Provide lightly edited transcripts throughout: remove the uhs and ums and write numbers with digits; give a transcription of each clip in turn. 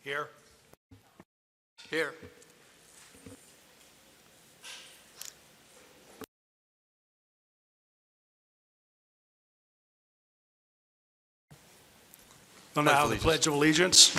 Here. Here. Now the Pledge of Allegiance.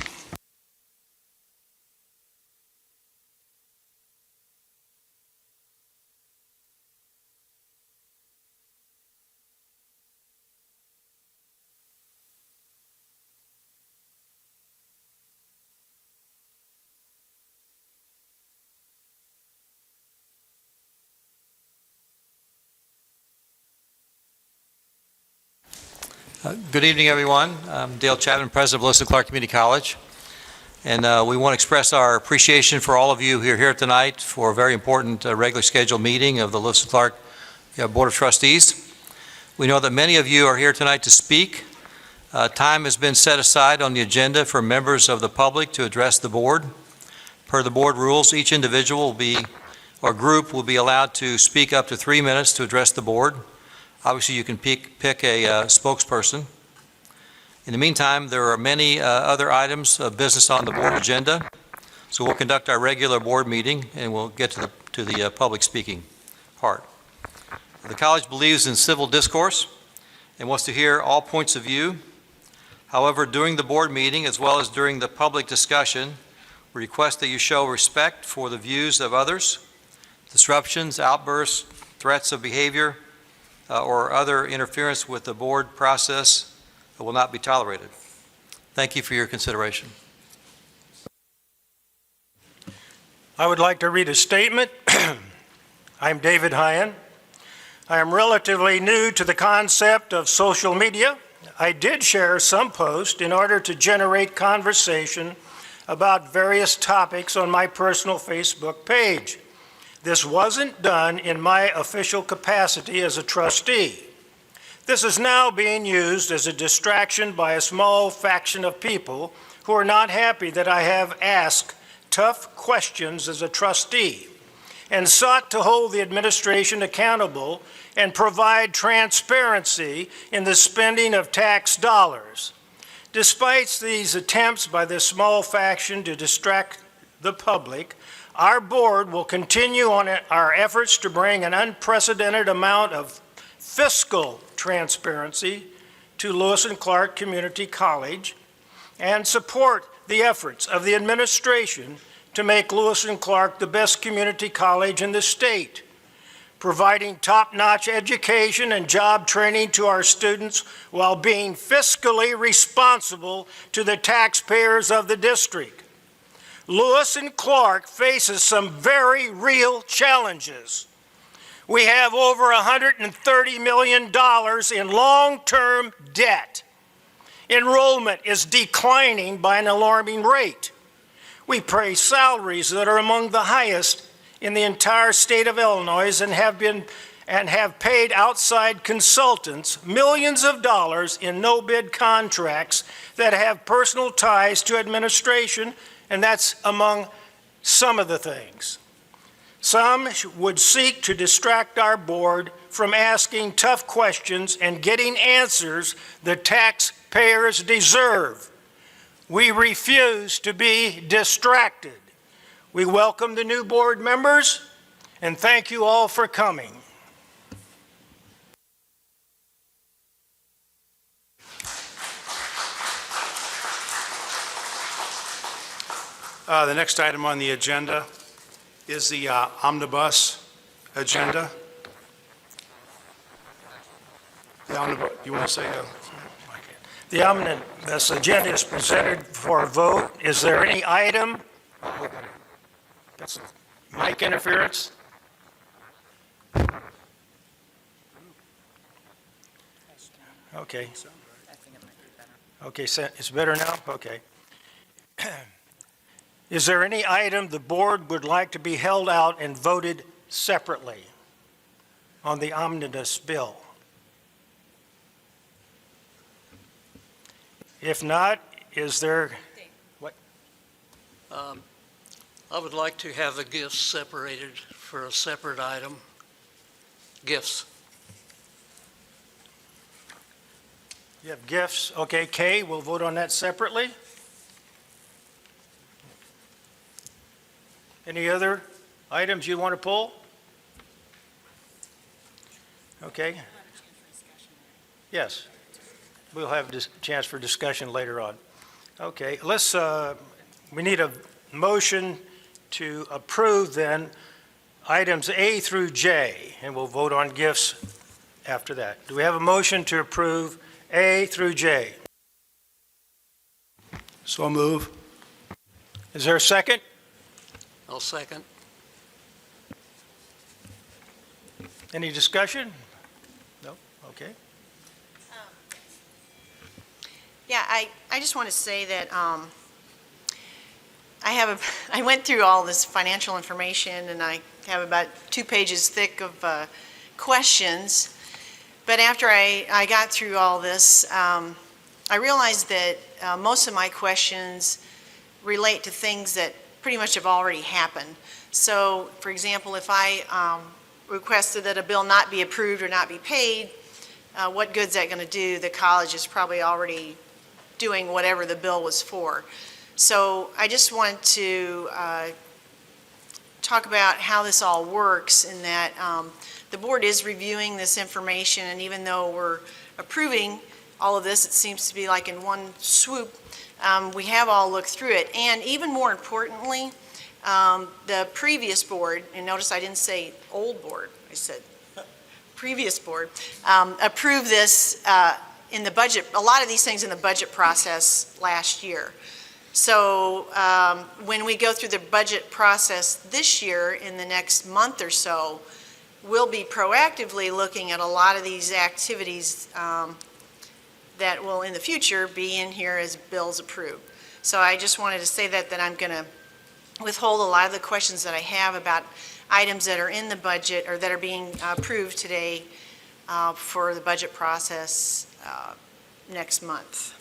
Good evening, everyone. I'm Dale Chapman, President of Lewis and Clark Community College. And we want to express our appreciation for all of you who are here tonight for a very important regular scheduled meeting of the Lewis and Clark Board of Trustees. We know that many of you are here tonight to speak. Time has been set aside on the agenda for members of the public to address the board. Per the board rules, each individual or group will be allowed to speak up to 3 minutes to address the board. Obviously, you can pick a spokesperson. In the meantime, there are many other items of business on the board agenda. So we'll conduct our regular board meeting and we'll get to the public speaking part. The college believes in civil discourse and wants to hear all points of view. However, during the board meeting as well as during the public discussion, we request that you show respect for the views of others. Disruptions, outbursts, threats of behavior, or other interference with the board process will not be tolerated. Thank you for your consideration. I would like to read a statement. I'm David Hyan. I am relatively new to the concept of social media. I did share some posts in order to generate conversation about various topics on my personal Facebook page. This wasn't done in my official capacity as a trustee. This is now being used as a distraction by a small faction of people who are not happy that I have asked tough questions as a trustee and sought to hold the administration accountable and provide transparency in the spending of tax dollars. Despite these attempts by this small faction to distract the public, our board will continue on our efforts to bring an unprecedented amount of fiscal transparency to Lewis and Clark Community College and support the efforts of the administration to make Lewis and Clark the best community college in the state, providing top-notch education and job training to our students while being fiscally responsible to the taxpayers of the district. Lewis and Clark faces some very real challenges. We have over $130 million in long-term debt. Enrollment is declining by an alarming rate. We pay salaries that are among the highest in the entire state of Illinois and have paid outside consultants millions of dollars in no-bid contracts that have personal ties to administration, and that's among some of the things. Some would seek to distract our board from asking tough questions and getting answers the taxpayers deserve. We refuse to be distracted. We welcome the new board members and thank you all for coming. The next item on the agenda is the omnibus agenda. You want to say the omnibus agenda is presented for a vote. Is there any item? That's mic interference. Okay. Okay, so it's better now? Okay. Is there any item the board would like to be held out and voted separately on the omnibus bill? If not, is there, what? I would like to have the gifts separated for a separate item. Gifts. You have gifts? Okay, Kay, we'll vote on that separately. Any other items you want to pull? Okay. Yes. We'll have a chance for discussion later on. Okay, we need a motion to approve then items A through J, and we'll vote on gifts after that. Do we have a motion to approve A through J? So move. Is there a second? I'll second. Any discussion? No? Okay. Yeah, I just want to say that I went through all this financial information, and I have about 2 pages thick of questions. But after I got through all this, I realized that most of my questions relate to things that pretty much have already happened. So, for example, if I requested that a bill not be approved or not be paid, what good's that going to do? The college is probably already doing whatever the bill was for. So I just wanted to talk about how this all works, in that the board is reviewing this information, and even though we're approving all of this, it seems to be like in one swoop, we have all looked through it. And even more importantly, the previous board, and notice I didn't say old board, I said previous board, approved this in the budget, a lot of these things in the budget process last year. So when we go through the budget process this year, in the next month or so, we'll be proactively looking at a lot of these activities that will in the future be in here as bills approved. So I just wanted to say that I'm going to withhold a lot of the questions that I have about items that are in the budget or that are being approved today for the budget process next month.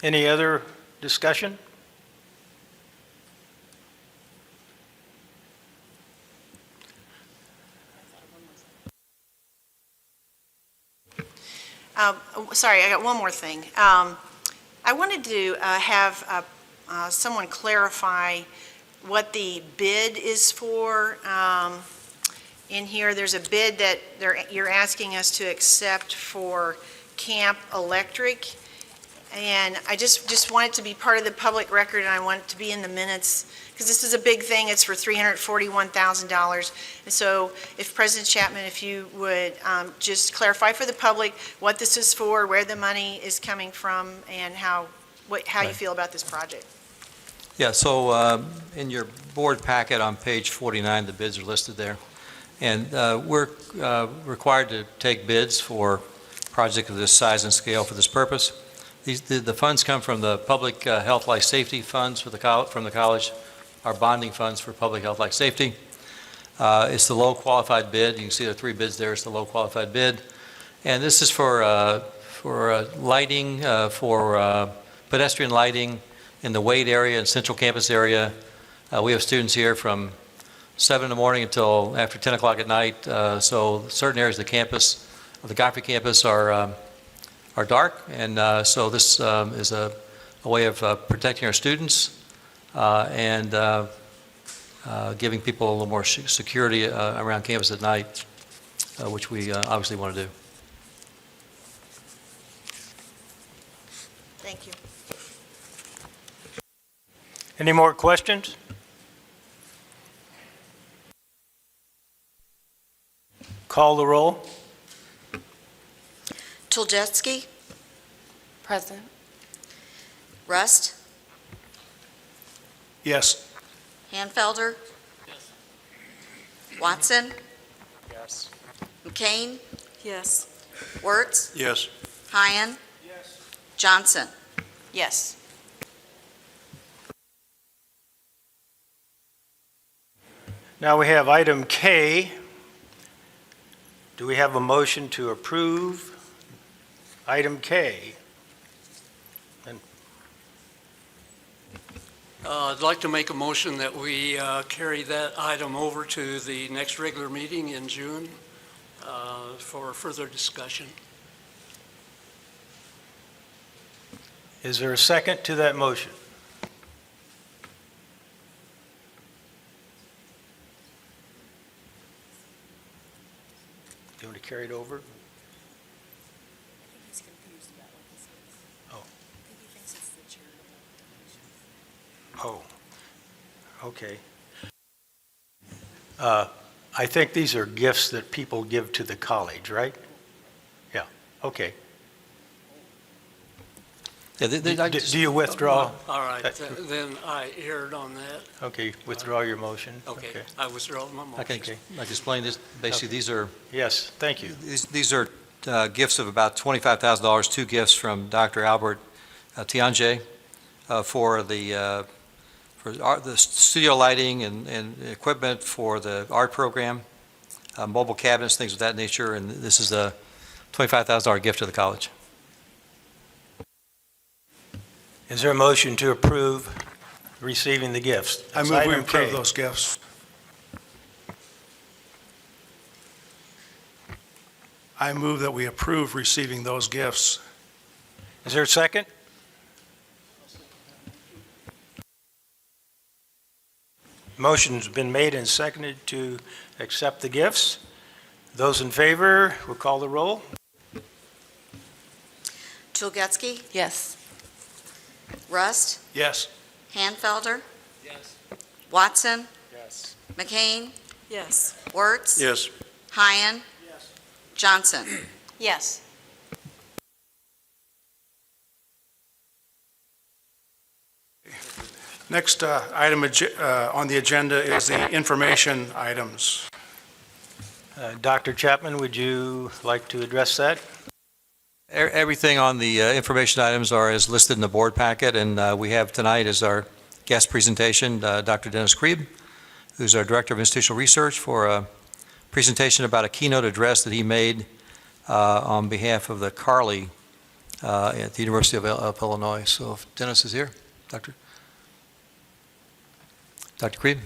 Any other discussion? Sorry, I got one more thing. I wanted to have someone clarify what the bid is for. In here, there's a bid that you're asking us to accept for Camp Electric. And I just want it to be part of the public record, and I want it to be in the minutes, because this is a big thing. It's for $341,000. And so if President Chapman, if you would just clarify for the public what this is for, where the money is coming from, and how you feel about this project. Yeah, so in your board packet on page 49, the bids are listed there. And we're required to take bids for projects of this size and scale for this purpose. The funds come from the Public Health Life Safety Funds from the college, our bonding funds for public health life safety. It's the low qualified bid. You can see there are 3 bids there. It's the low qualified bid. And this is for lighting, for pedestrian lighting in the Wade area and Central Campus area. We have students here from 7 in the morning until after 10 o'clock at night. So certain areas of the campus, of the Godfrey campus, are dark, and so this is a way of protecting our students and giving people a little more security around campus at night, which we obviously want to do. Thank you. Any more questions? Call the roll. Tulojetski, Present. Rust, Yes. Hanfelder, Watson, Yes. McCain, Yes. Wertz, Yes. Hyen, Johnson. Yes. Now we have item K. Do we have a motion to approve item K? I'd like to make a motion that we carry that item over to the next regular meeting in June for further discussion. Is there a second to that motion? Do you want to carry it over? Oh, okay. I think these are gifts that people give to the college, right? Yeah, okay. Yeah, Do you withdraw? All right, then I erred on that. Okay, withdraw your motion. Okay, I withdraw my motion. Okay, I can explain this. Basically, these are yes, thank you. These are gifts of about $25,000, two gifts from Dr. Albert Tiange for the studio lighting and equipment for the art program, mobile cabinets, things of that nature, and this is a $25,000 gift to the college. Is there a motion to approve receiving the gifts? I It's move we item approve K. those gifts. I move that we approve receiving those gifts. Is there a second? Motion's been made and seconded to accept the gifts. Those in favor, will call the roll. Chulgetsky, Yes. Rust, Yes. Hanfelder, Yes. Watson, Yes. McCain, Yes. Wertz, Yes. Hyan, Johnson. Yes. Next item on the agenda is the information items. Dr. Chapman, would you like to address that? Everything on the information items are as listed in the board packet, and we have tonight as our guest presentation, Dr. Dennis Krieb, who's our Director of Institutional Research, for a presentation about a keynote address that he made on behalf of the Carly at the University of Illinois. So if Dennis is here, Dr. Krieb?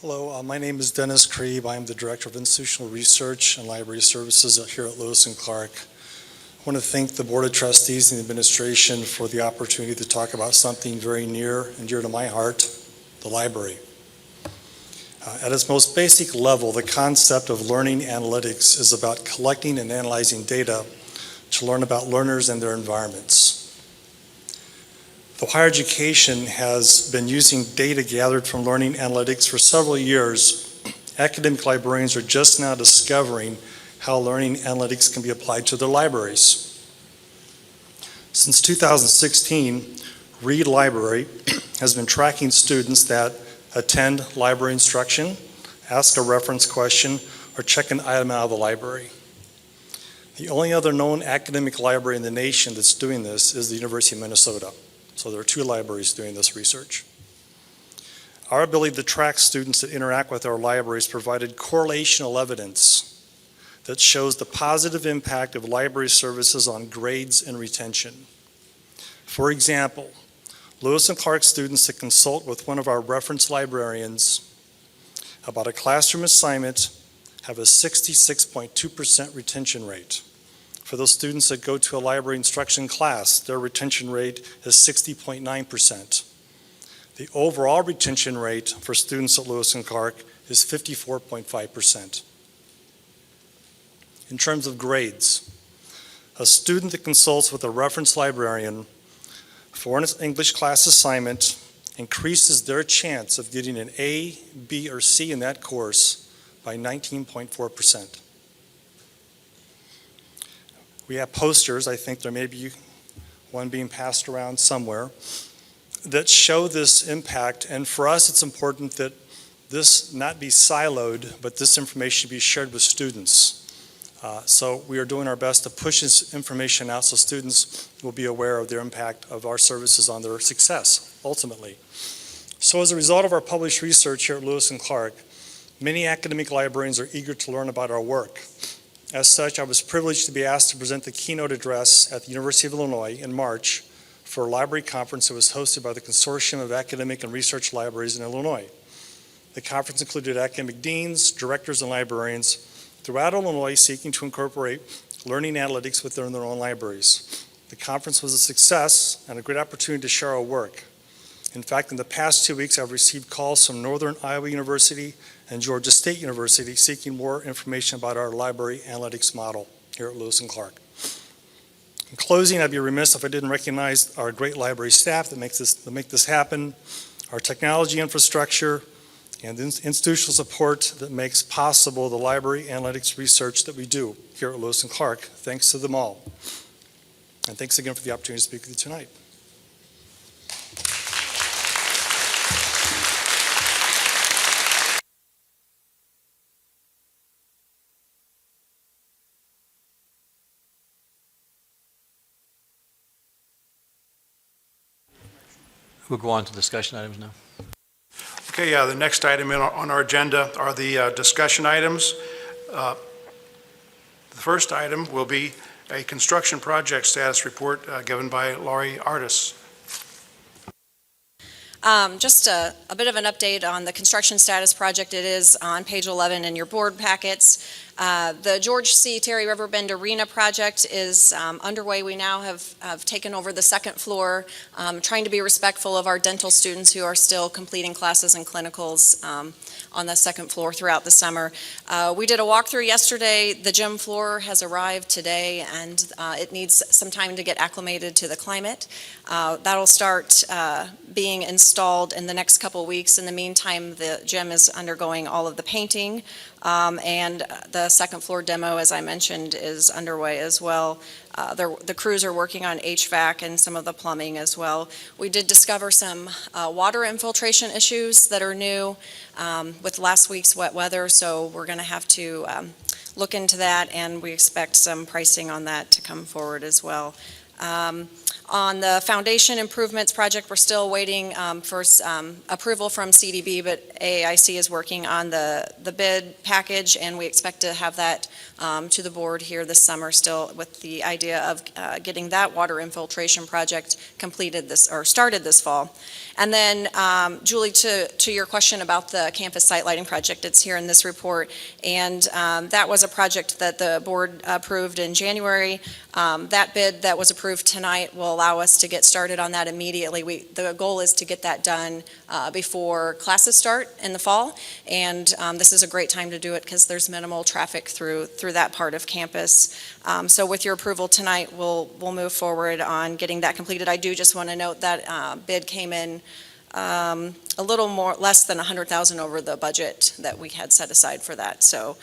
Hello, my name is Dennis Krieb. I'm the Director of Institutional Research and Library Services here at Lewis & Clark. I want to thank the Board of Trustees and the administration for the opportunity to talk about something very near and dear to my heart, the library. At its most basic level, the concept of learning analytics is about collecting and analyzing data to learn about learners and their environments. Though higher education has been using data gathered from learning analytics for several years, academic librarians are just now discovering how learning analytics can be applied to their libraries. Since 2016, Read Library has been tracking students that attend library instruction, ask a reference question, or check an item out of the library. The only other known academic library in the nation that's doing this is the University of Minnesota. So there are two libraries doing this research. Our ability to track students that interact with our libraries provided correlational evidence that shows the positive impact of library services on grades and retention. For example, Lewis & Clark students that consult with one of our reference librarians about a classroom assignment have a 66.2% retention rate. For those students that go to a library instruction class, their retention rate is 60.9%. The overall retention rate for students at Lewis & Clark is 54.5%. In terms of grades, a student that consults with a reference librarian for an English class assignment increases their chance of getting an A, B, or C in that course by 19.4%. We have posters, I think there may be one being passed around somewhere, that show this impact, and for us it's important that this not be siloed, but this information be shared with students. So we are doing our best to push this information out so students will be aware of their impact of our services on their success, ultimately. So as a result of our published research here at Lewis & Clark, many academic librarians are eager to learn about our work. As such, I was privileged to be asked to present the keynote address at the University of Illinois in March for a library conference that was hosted by the Consortium of Academic and Research Libraries in Illinois. The conference included academic deans, directors, and librarians throughout Illinois seeking to incorporate learning analytics within their own libraries. The conference was a success and a great opportunity to share our work. In fact, in the past 2 weeks, I've received calls from Northern Iowa University and Georgia State University seeking more information about our library analytics model here at Lewis and Clark. In closing, I'd be remiss if I didn't recognize our great library staff that make this happen, our technology infrastructure, and the institutional support that makes possible the library analytics research that we do here at Lewis and Clark. Thanks to them all. And thanks again for the opportunity to speak with you tonight. We'll go on to discussion items now. Okay, the next item on our agenda are the discussion items. The first item will be a construction project status report given by Laurie Artis. Just a bit of an update on the construction status project. It is on page 11 in your board packets. The George C. Terry Riverbend Arena project is underway. We now have taken over the second floor, trying to be respectful of our dental students who are still completing classes and clinicals on the second floor throughout the summer. We did a walkthrough yesterday. The gym floor has arrived today, and it needs some time to get acclimated to the climate. That'll start being installed in the next couple weeks. In the meantime, the gym is undergoing all of the painting, and the second floor demo, as I mentioned, is underway as well. The crews are working on HVAC and some of the plumbing as well. We did discover some water infiltration issues that are new with last week's wet weather, so we're going to have to look into that, and we expect some pricing on that to come forward as well. On the foundation improvements project, we're still waiting for approval from CDB, but AAIC is working on the bid package, and we expect to have that to the board here this summer still, with the idea of getting that water infiltration project completed started this fall. And then, Julie, to your question about the campus site lighting project, it's here in this report, and that was a project that the board approved in January. That bid that was approved tonight will allow us to get started on that immediately. The goal is to get that done before classes start in the fall, and this is a great time to do it because there's minimal traffic through that part of campus. So with your approval tonight, we'll move forward on getting that completed. I do just want to note that bid came in a little less than $100,000 over the budget that we had set aside for that. So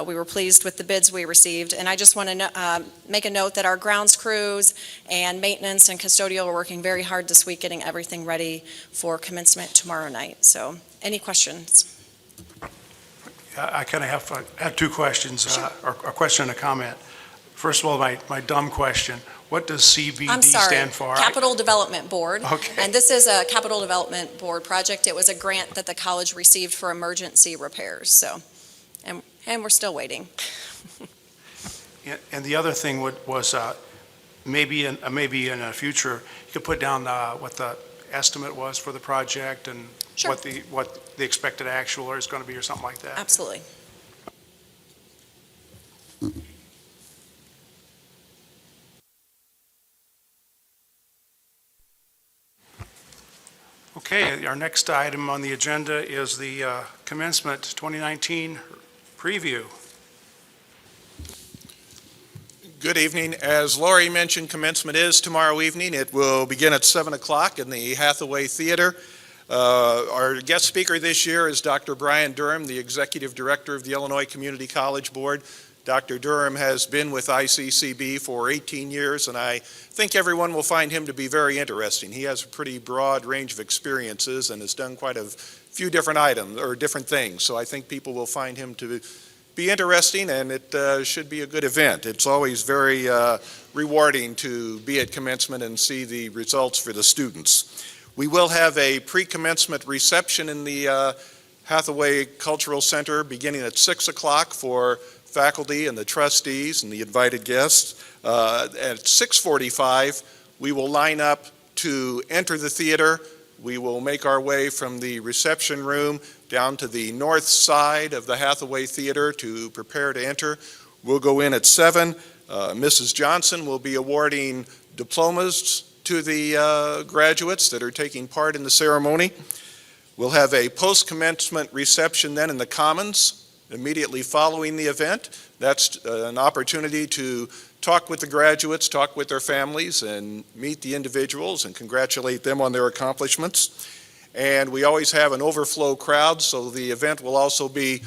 we were pleased with the bids we received. And I just want to make a note that our grounds crews and maintenance and custodial are working very hard this week getting everything ready for commencement tomorrow night. So any questions? I kind of have two questions, Sure. or a question and a comment. First of all, my dumb question, what does CBD I'm sorry, stand for? Capital Development Board. Okay. And this is a Capital Development Board project. It was a grant that the college received for emergency repairs. So, and we're still waiting. And the other thing was maybe in the future, you could put down what the estimate was for the project and Sure. what the expected actual is going to be or something like that. Absolutely. Okay, our next item on the agenda is the commencement 2019 preview. Good evening. As Laurie mentioned, commencement is tomorrow evening. It will begin at 7 o'clock in the Hathaway Theater. Our guest speaker this year is Dr. Brian Durham, the Executive Director of the Illinois Community College Board. Dr. Durham has been with ICCB for 18 years, and I think everyone will find him to be very interesting. He has a pretty broad range of experiences and has done quite a few different items or different things. So I think people will find him to be interesting, and it should be a good event. It's always very rewarding to be at commencement and see the results for the students. We will have a pre-commencement reception in the Hathaway Cultural Center beginning at 6 o'clock for faculty and the trustees and the invited guests. At 6:45, we will line up to enter the theater. We will make our way from the reception room down to the north side of the Hathaway Theater to prepare to enter. We'll go in at 7. Mrs. Johnson will be awarding diplomas to the graduates that are taking part in the ceremony. We'll have a post-commencement reception then in the Commons immediately following the event. That's an opportunity to talk with the graduates, talk with their families, and meet the individuals and congratulate them on their accomplishments. And we always have an overflow crowd, so the event will also be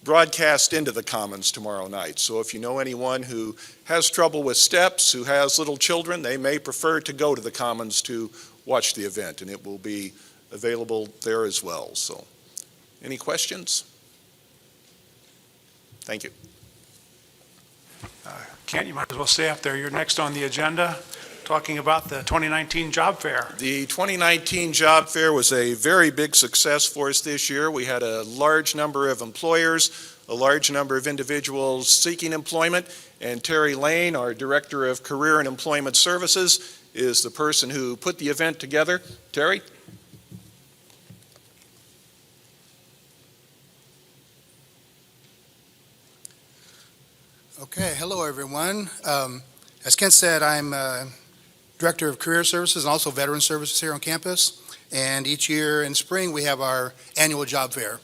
broadcast into the Commons tomorrow night. So if you know anyone who has trouble with steps, who has little children, they may prefer to go to the Commons to watch the event, and it will be available there as well. So, any questions? Thank you. Kent, you might as well stay up there. You're next on the agenda, talking about the 2019 job fair. The 2019 job fair was a very big success for us this year. We had a large number of employers, a large number of individuals seeking employment, and Terry Lane, our Director of Career and Employment Services, is the person who put the event together. Terry? Okay, hello everyone. As Kent said, I'm Director of Career Services and also Veteran Services here on campus. And each year in spring, we have our annual job fair.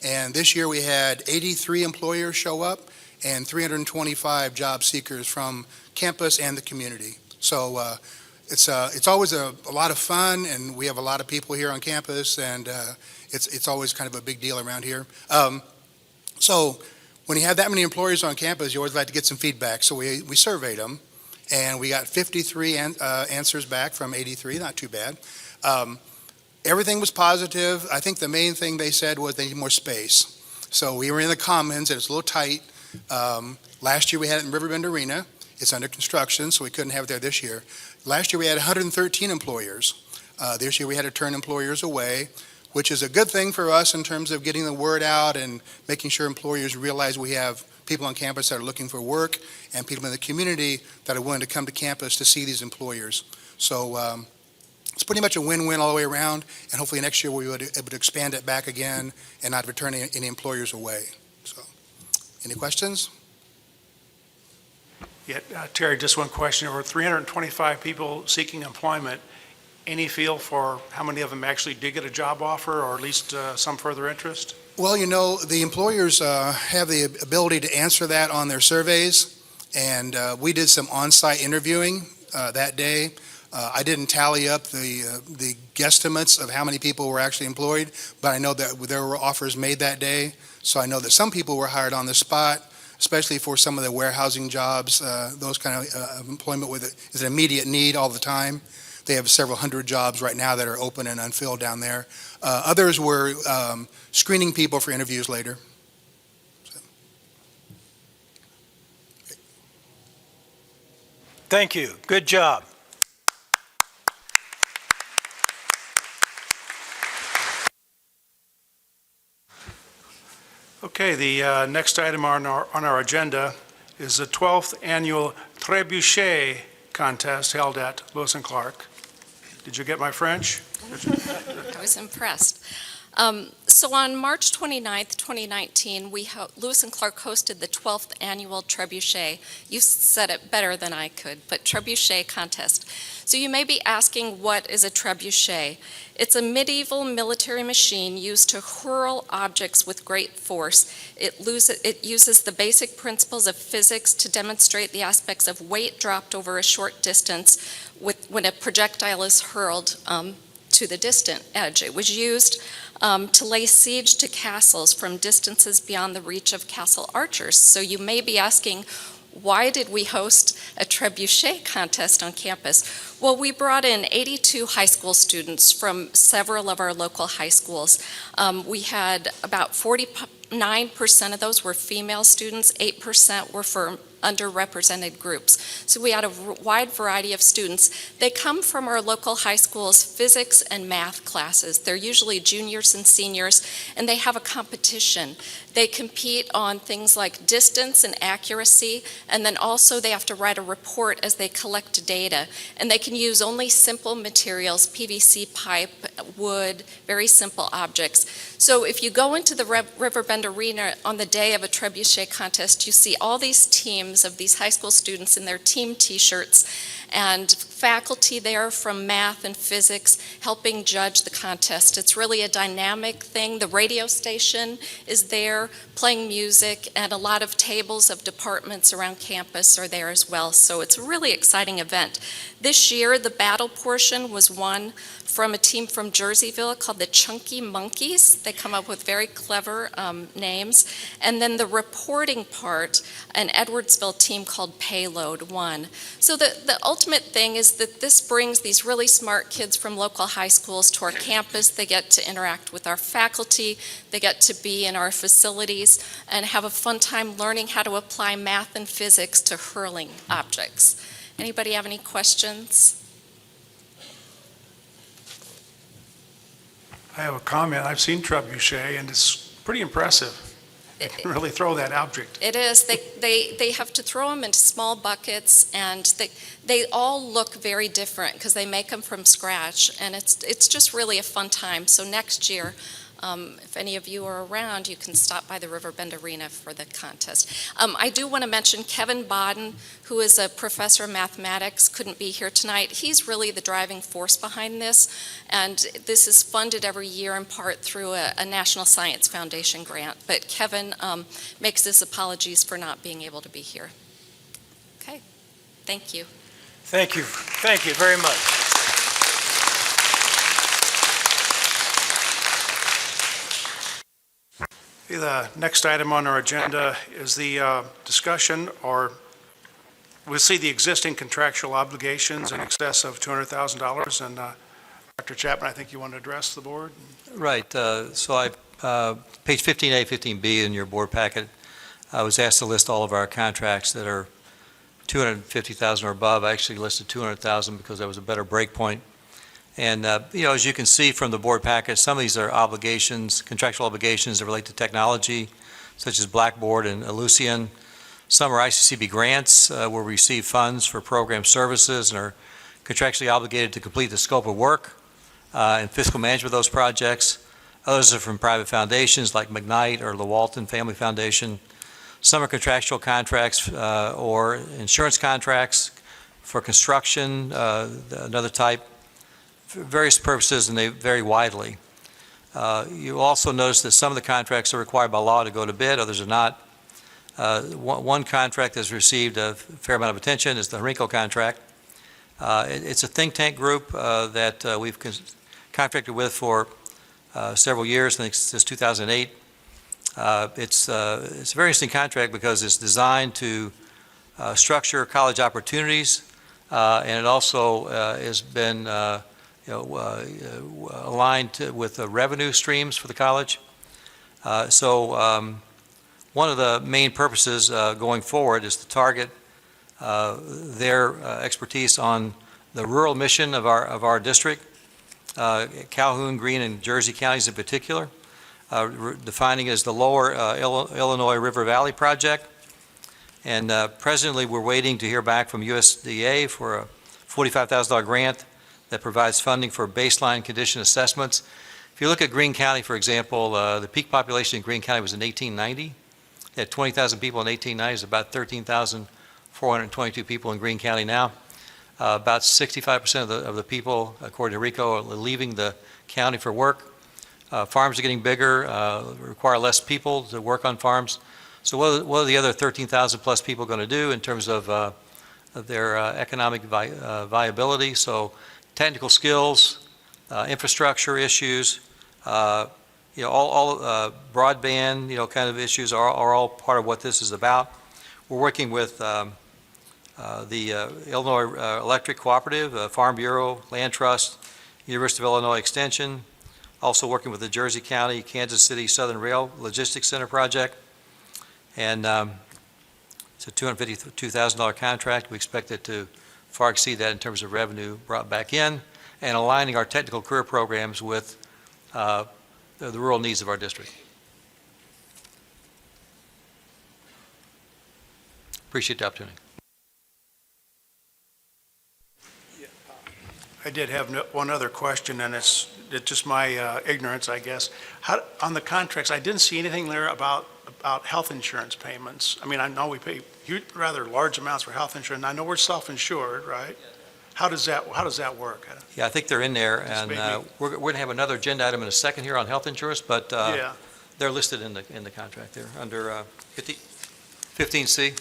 And this year we had 83 employers show up and 325 job seekers from campus and the community. So it's always a lot of fun, and we have a lot of people here on campus, and it's always kind of a big deal around here. So when you have that many employers on campus, you always like to get some feedback. So we surveyed them, and we got 53 answers back from 83, not too bad. Everything was positive. I think the main thing they said was they need more space. So we were in the Commons, and it's a little tight. Last year we had it in RiverBender Arena. It's under construction, so we couldn't have it there this year. Last year we had 113 employers. This year we had to turn employers away, which is a good thing for us in terms of getting the word out and making sure employers realize we have people on campus that are looking for work and people in the community that are willing to come to campus to see these employers. So it's pretty much a win-win all the way around, and hopefully next year we'll be able to expand it back again and not return any employers away. So, any questions? Yeah, Terry, just one question. Over 325 people seeking employment. Any feel for how many of them actually did get a job offer, or at least some further interest? Well, you know, the employers have the ability to answer that on their surveys, and we did some on-site interviewing that day. I didn't tally up the guesstimates of how many people were actually employed, but I know that there were offers made that day, so I know that some people were hired on the spot, especially for some of the warehousing jobs, those kind of employment with it is an immediate need all the time. They have several hundred jobs right now that are open and unfilled down there. Others were screening people for interviews later. So. Thank you. Good job. Okay, the next item on our agenda is the 12th annual Trebuchet contest held at Lewis and Clark. Did you get my French? I was impressed. So on March 29th, 2019, Lewis and Clark hosted the 12th annual Trebuchet. You said it better than I could, but Trebuchet contest. So you may be asking, what is a trebuchet? It's a medieval military machine used to hurl objects with great force. It uses the basic principles of physics to demonstrate the aspects of weight dropped over a short distance when a projectile is hurled to the distant edge. It was used to lay siege to castles from distances beyond the reach of castle archers. So you may be asking, why did we host a trebuchet contest on campus? Well, we brought in 82 high school students from several of our local high schools. We had about 49% of those were female students, 8% were for underrepresented groups. So we had a wide variety of students. They come from our local high schools' physics and math classes. They're usually juniors and seniors, and they have a competition They compete on things like distance and accuracy, and then also they have to write a report as they collect data. And they can use only simple materials, PVC pipe, wood, very simple objects. So if you go into the RiverBend Arena on the day of a trebuchet contest, you see all these teams of these high school students in their team t-shirts, and faculty there from math and physics helping judge the contest. It's really a dynamic thing. The radio station is there playing music, and a lot of tables of departments around campus are there as well. So it's a really exciting event. This year, the battle portion was won from a team from Jerseyville called the Chunky Monkeys. They come up with very clever names. And then the reporting part, an Edwardsville team called Payload won. So the ultimate thing is that this brings these really smart kids from local high schools to our campus. They get to interact with our faculty. They get to be in our facilities and have a fun time learning how to apply math and physics to hurling objects. Anybody have any questions? I have a comment. I've seen trebuchet, and it's pretty impressive. You can really throw that object. It is. They have to throw them into small buckets, and they all look very different because they make them from scratch, and it's just really a fun time. So next year, if any of you are around, you can stop by the RiverBend Arena for the contest. I do want to mention Kevin Bodden, who is a professor of mathematics, couldn't be here tonight. He's really the driving force behind this, and this is funded every year in part through a National Science Foundation grant. But Kevin makes his apologies for not being able to be here. Okay, thank you. Thank you. Thank you very much. The next item on our agenda is the discussion, or we'll see the existing contractual obligations in excess of $200,000. And Dr. Chapman, I think you want to address the board? Right. So page 15A, 15B in your board packet, I was asked to list all of our contracts that are $250,000 or above. I actually listed $200,000 because that was a better break point. And, as you can see from the board packet, some of these are obligations, contractual obligations that relate to technology, such as Blackboard and Ellucian. Some are ICCB grants where we receive funds for program services and are contractually obligated to complete the scope of work and fiscal management of those projects. Others are from private foundations like McKnight or the Walton Family Foundation. Some are contractual contracts or insurance contracts for construction, another type. Various purposes, and they vary widely. You also notice that some of the contracts are required by law to go to bid, others are not. One contract that's received a fair amount of attention is the Henrico contract. It's a think tank group that we've contracted with for several years, I think since 2008. It's a very interesting contract because it's designed to structure college opportunities, and it also has been aligned with the revenue streams for the college. One of the main purposes going forward is to target their expertise on the rural mission of our district, Calhoun, Greene, and Jersey counties in particular, defining as the lower Illinois River Valley project. And presently, we're waiting to hear back from USDA for a $45,000 grant that provides funding for baseline condition assessments. If you look at Greene County, for example, the peak population in Greene County was in 1890. They had 20,000 people in 1890. There's about 13,422 people in Greene County now. About 65% of the people, according to RICO, are leaving the county for work. Farms are getting bigger, require less people to work on farms. So what are the other 13,000 plus people going to do in terms of their economic viability? So technical skills, infrastructure issues, all broadband, kind of issues are all part of what this is about. We're working with the Illinois Electric Cooperative, Farm Bureau, Land Trust, University of Illinois Extension, also working with the Jersey County, Kansas City Southern Rail Logistics Center project. And it's a $252,000 contract. We expect it to far exceed that in terms of revenue brought back in, and aligning our technical career programs with the rural needs of our district. Appreciate the opportunity. I did have one other question, and it's just my ignorance, I guess. On the contracts, I didn't see anything there about health insurance payments. I mean, I know we pay rather large amounts for health insurance, and I know we're self-insured, right? How does that work? Yeah, I think they're in there, Just and maybe- we're going to have another agenda item in a second here on health insurance, but Yeah, they're listed in the contract there, under 15C.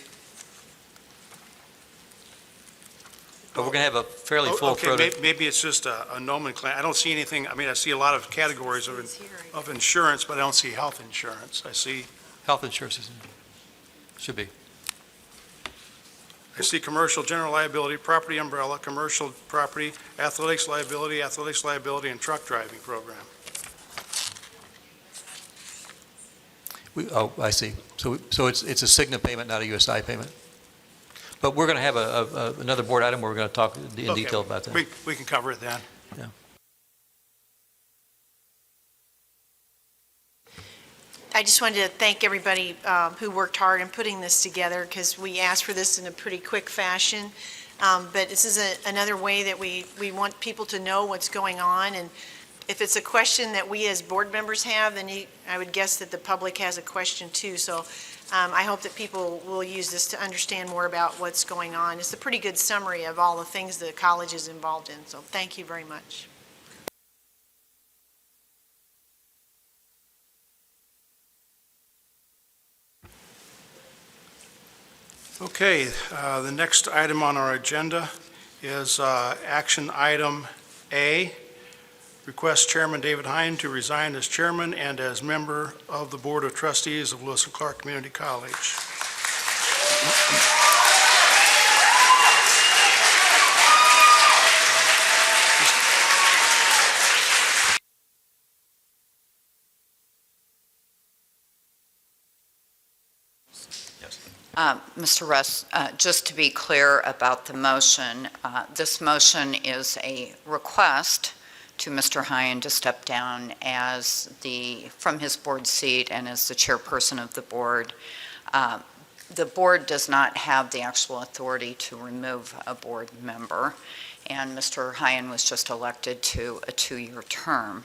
But we're going to have a fairly okay, full-throated, maybe it's just a nomenclature. I don't see anything, I mean, I see a lot of categories of insurance, but I don't see health insurance. I see health insurance is should be. I see commercial general liability, property umbrella, commercial property, athletics liability, and truck driving program. Oh, I see. So it's a Cigna payment, not a USI payment. But we're going to have another board item where we're going to talk in Okay, detail about that. We can cover it then. I just wanted to thank everybody who worked hard in putting this together, because we asked for this in a pretty quick fashion. But this is another way that we want people to know what's going on. And if it's a question that we as board members have, then I would guess that the public has a question too. So I hope that people will use this to understand more about what's going on. It's a pretty good summary of all the things the college is involved in. So thank you very much. Okay, the next item on our agenda is action item A, request Chairman David Hine to resign as chairman and as member of the Board of Trustees of Lewis and Clark Community College. Mr. Russ, just to be clear about the motion, this motion is a request to Mr. Hine to step down from his board seat and as the chairperson of the board. The board does not have the actual authority to remove a board member, and Mr. Hine was just elected to a 2-year term.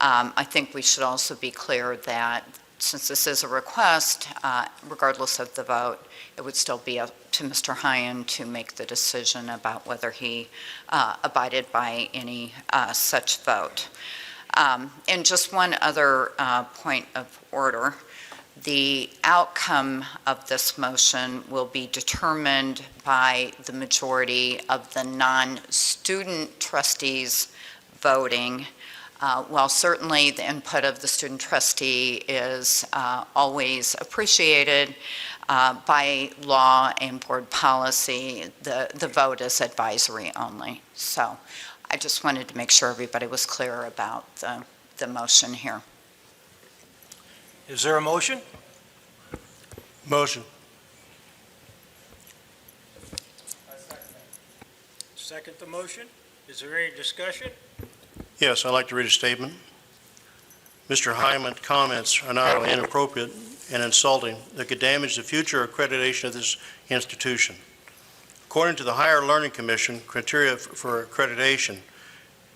I think we should also be clear that since this is a request, regardless of the vote, it would still be up to Mr. Hine to make the decision about whether he abided by any such vote. And just one other point of order. The outcome of this motion will be determined by the majority of the non-student trustees voting. While certainly the input of the student trustee is always appreciated, by law and board policy, the vote is advisory only. So I just wanted to make sure everybody was clear about the motion here. Is there a motion? Motion. Second the motion. Is there any discussion? Yes, I'd like to read a statement. Mr. Hyman's comments are not only inappropriate and insulting, they could damage the future accreditation of this institution. According to the Higher Learning Commission criteria for accreditation,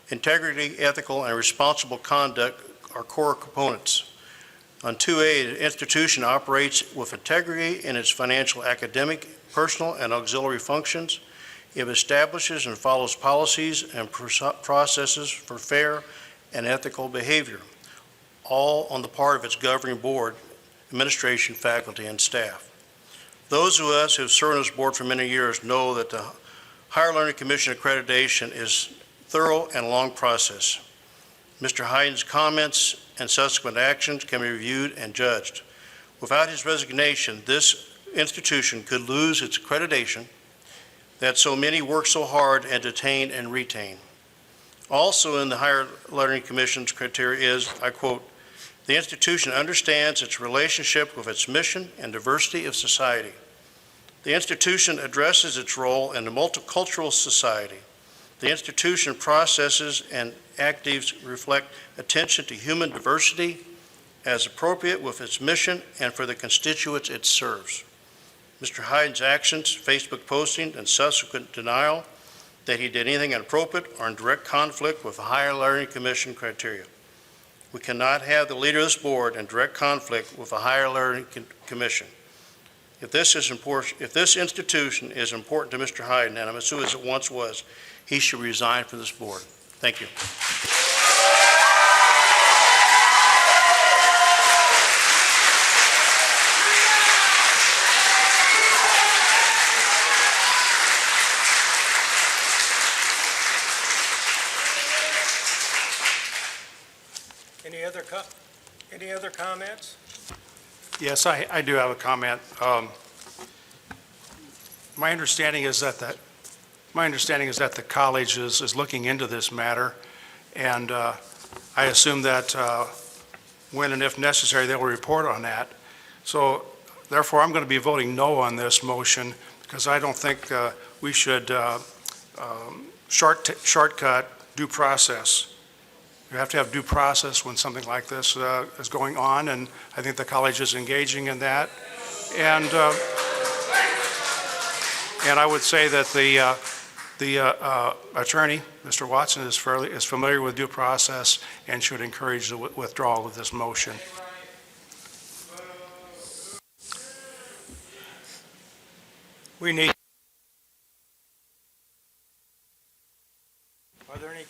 integrity, ethical, and responsible conduct are core components. On 2A, the institution operates with integrity in its financial, academic, personal, and auxiliary functions. It establishes and follows policies and processes for fair and ethical behavior, all on the part of its governing board, administration, faculty, and staff. Those of us who have served on this board for many years know that the Higher Learning Commission accreditation is a thorough and long process. Mr. Hyden's comments and subsequent actions can be reviewed and judged. Without his resignation, this institution could lose its accreditation that so many work so hard and attain and retain. Also in the Higher Learning Commission's criteria is, I quote, the institution understands its relationship with its mission and diversity of society. The institution addresses its role in a multicultural society. The institution processes and activities reflect attention to human diversity as appropriate with its mission and for the constituents it serves. Mr. Hyden's actions, Facebook posting, and subsequent denial that he did anything inappropriate or in direct conflict with the Higher Learning Commission criteria. We cannot have the leader of this board in direct conflict with the Higher Learning Commission. If this institution is important to Mr. Hyden, and I'm assuming as it once was, he should resign from this board. Thank you. Any other comments? Yes, I do have a comment. My understanding is that the college is looking into this matter, and I assume that when and if necessary, they will report on that. So therefore, I'm going to be voting no on this motion because I don't think we should shortcut due process. You have to have due process when something like this is going on, and I think the college is engaging in that. And I would say that the attorney, Mr. Watson, is familiar with due process and should encourage the withdrawal of this motion. We need. Are there any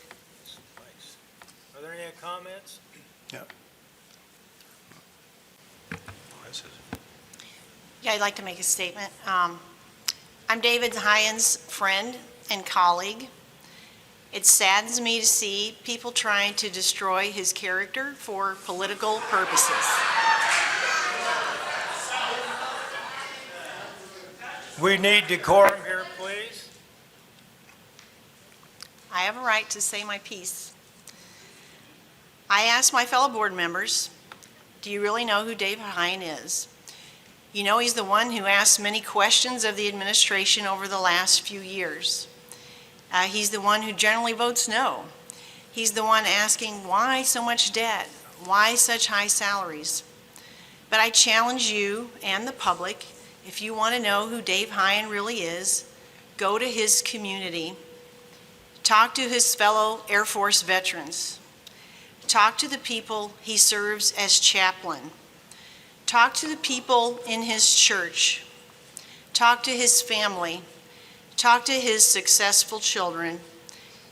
comments? Yeah. Yeah, I'd like to make a statement. I'm David Hyen's friend and colleague. It saddens me to see people trying to destroy his character for political purposes. We need decorum here, please. I have a right to say my piece. I asked my fellow board members, do you really know who Dave Hyen is? You know he's the one who asked many questions of the administration over the last few years. He's the one who generally votes no. He's the one asking why so much debt, why such high salaries. But I challenge you and the public, if you want to know who Dave Hyen really is, go to his community. Talk to his fellow Air Force veterans. Talk to the people he serves as chaplain. Talk to the people in his church. Talk to his family. Talk to his successful children,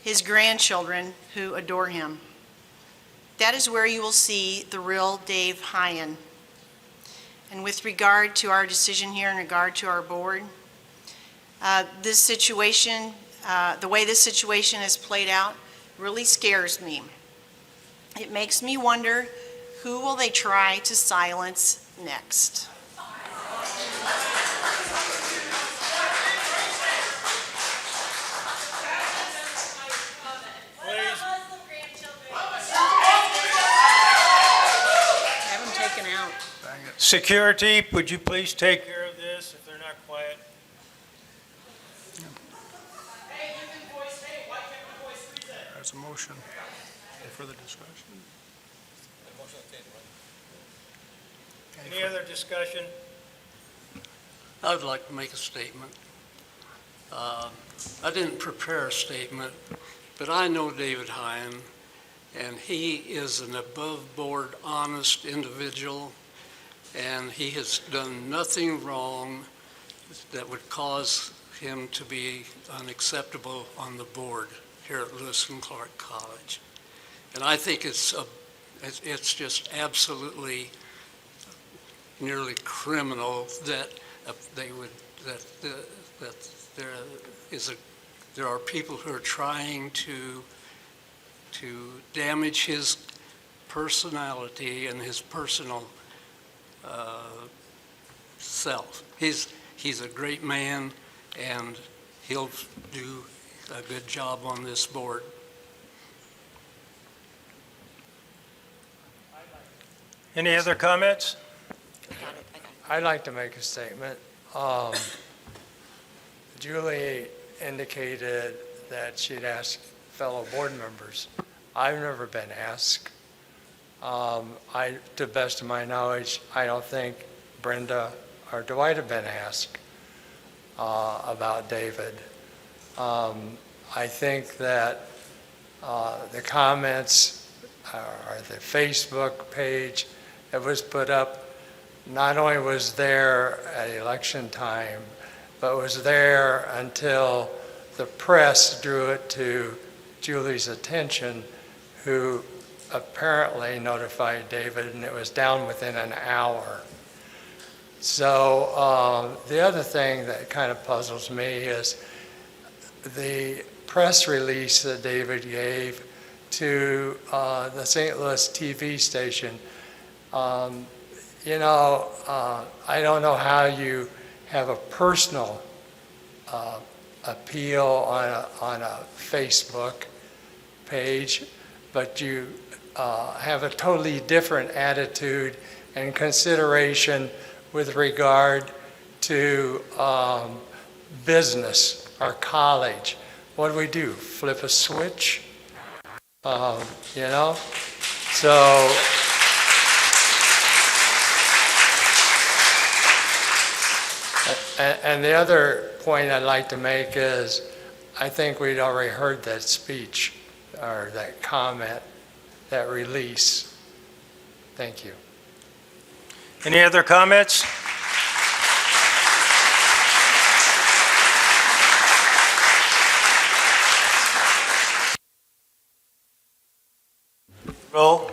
his grandchildren who adore him. That is where you will see the real Dave Hyen. And with regard to our decision here in regard to our board, this situation, the way this situation has played out really scares me. It makes me wonder, who will they try to silence next? Have them taken out. Security, would you please take care of this if they're not quiet? There's a motion. Any further discussion? Any other discussion? I would like to make a statement. I didn't prepare a statement, but I know David Hyen, and he is an above-board, honest individual, and he has done nothing wrong that would cause him to be unacceptable on the board here at Lewis and Clark College. And I think it's just absolutely nearly criminal that there are people who are trying to damage his personality and his personal self. He's a great man, and he'll do a good job on this board. Any other comments? I'd like to make a statement. Julie indicated that she'd asked fellow board members. I've never been asked. To the best of my knowledge, I don't think Brenda or Dwight have been asked. about David. I think that the comments or the Facebook page that was put up not only was there at election time, but was there until the press drew it to Julie's attention, who apparently notified David, and it was down within an hour. So the other thing that kind of puzzles me is the press release that David gave to the St. Louis TV station. I don't know how you have a personal appeal on a Facebook page, but you have a totally different attitude and consideration with regard to business or college. What do we do? Flip a switch? So and the other point I'd like to make is I think we'd already heard that speech or that comment, that release. Thank you. Any other comments? Roll.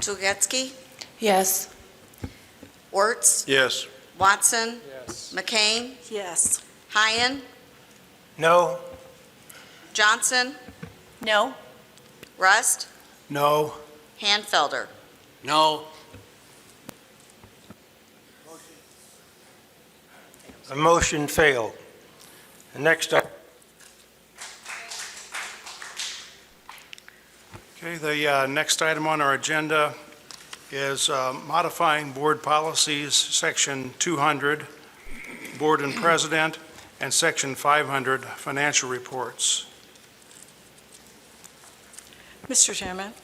Tulgetsky, Yes. Wertz, Yes. Watson, Yes. McCain, Yes. Hyen, No? Johnson, No? Rust, No. Hanfelder. No, The motion failed. The next up. Okay, the next item on our agenda is modifying board policies, Section 200, Board and President, and Section 500, Financial Reports. Mr. Chairman?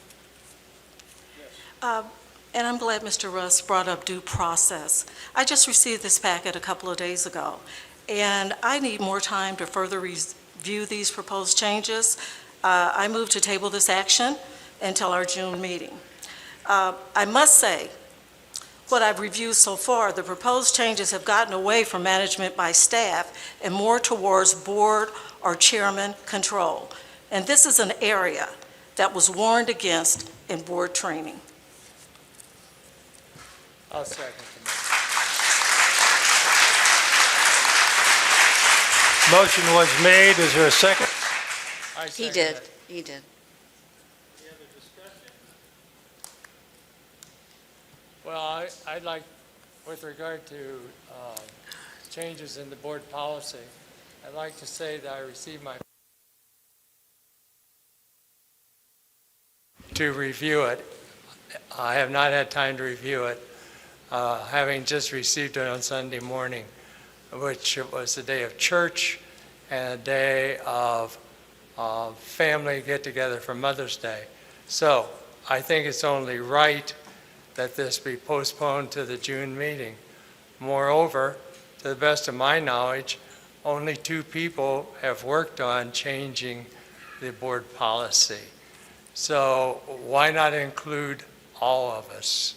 And I'm glad Mr. Russ brought up due process. I just received this packet a couple of days ago, and I need more time to further review these proposed changes. I move to table this action until our June meeting. I must say, what I've reviewed so far, the proposed changes have gotten away from management by staff and more towards board or chairman control. And this is an area that was warned against in board training. I'll second the motion. Motion was made. Is there a second? I He second did, it. he did. Well, I'd like, with regard to changes in the board policy, I'd like to say that I received my to review it. I have not had time to review it, having just received it on Sunday morning, which was a day of church and a day of family get-together for Mother's Day. So I think it's only right that this be postponed to the June meeting. Moreover, to the best of my knowledge, only 2 people have worked on changing the board policy. So why not include all of us?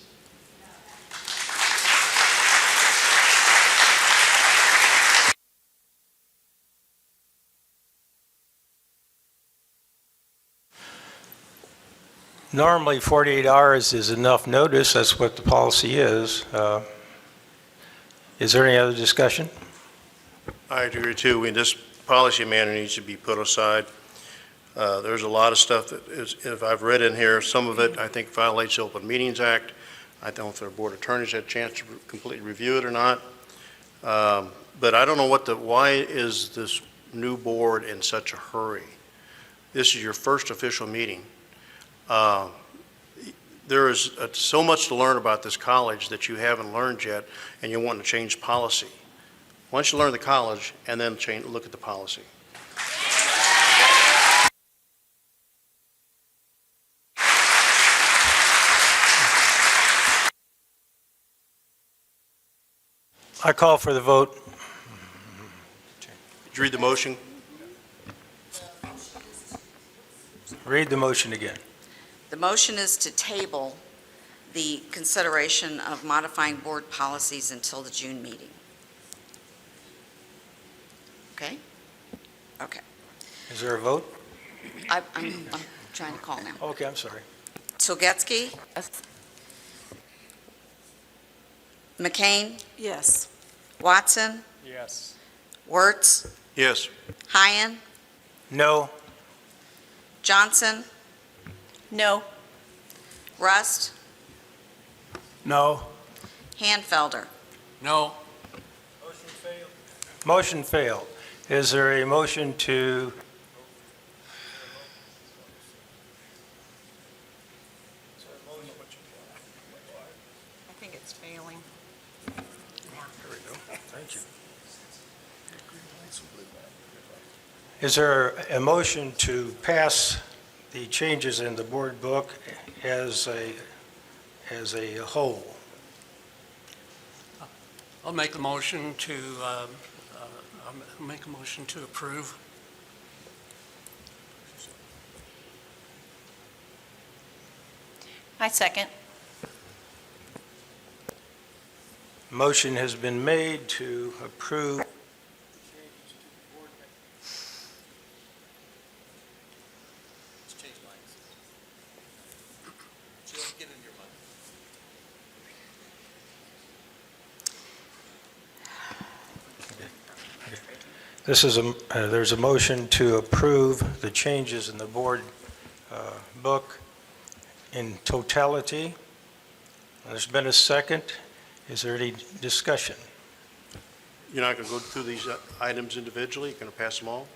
Normally, 48 hours is enough notice. That's what the policy is. Is there any other discussion? I agree too. This policy matter needs to be put aside. There's a lot of stuff that is, if I've read in here, some of it I think violates the Open Meetings Act. I don't know if our board attorneys had a chance to completely review it or not. But I don't know why is this new board in such a hurry? This is your first official meeting. There is so much to learn about this college that you haven't learned yet, and you want to change policy. Why don't you learn the college and then look at the policy? I call for the vote. you read the motion? Read the motion again. The motion is to table the consideration of modifying board policies until the June meeting. Okay? Okay. Is there a vote? I'm trying to call now. Okay, I'm sorry. Tilgetzky? McCain? Yes. Watson? Yes. Wertz? Yes. Hyen? No. Johnson? No. Rust? No. Hanfelder? No. Motion failed. Is there a motion to, I think it's failing. thank you. Is there a motion to pass the changes in the board book as a whole? I'll make a motion to, I'll make a motion to approve. I second. Motion has been made to approve. There's a motion to approve the changes in the board book in totality. There's been a second. Is there any discussion? You're not going to go through these items individually? You're going to pass them all?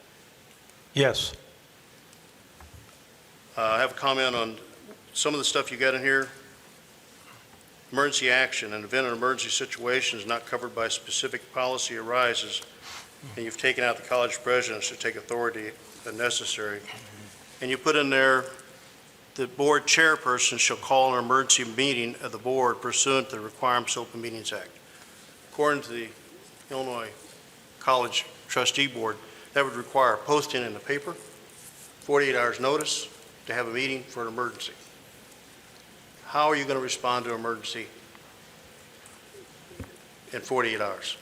Yes. I have a comment on some of the stuff you got in here. Emergency action, an event or emergency situation is not covered by specific policy arises, and you've taken out the college president should take authority if necessary. And you put in there, the board chairperson shall call an emergency meeting of the board pursuant to the requirements of the Open Meetings Act. According to the Illinois College Trustee Board, that would require posting in the paper, 48 hours notice to have a meeting for an emergency. How are you going to respond to an emergency in 48 hours?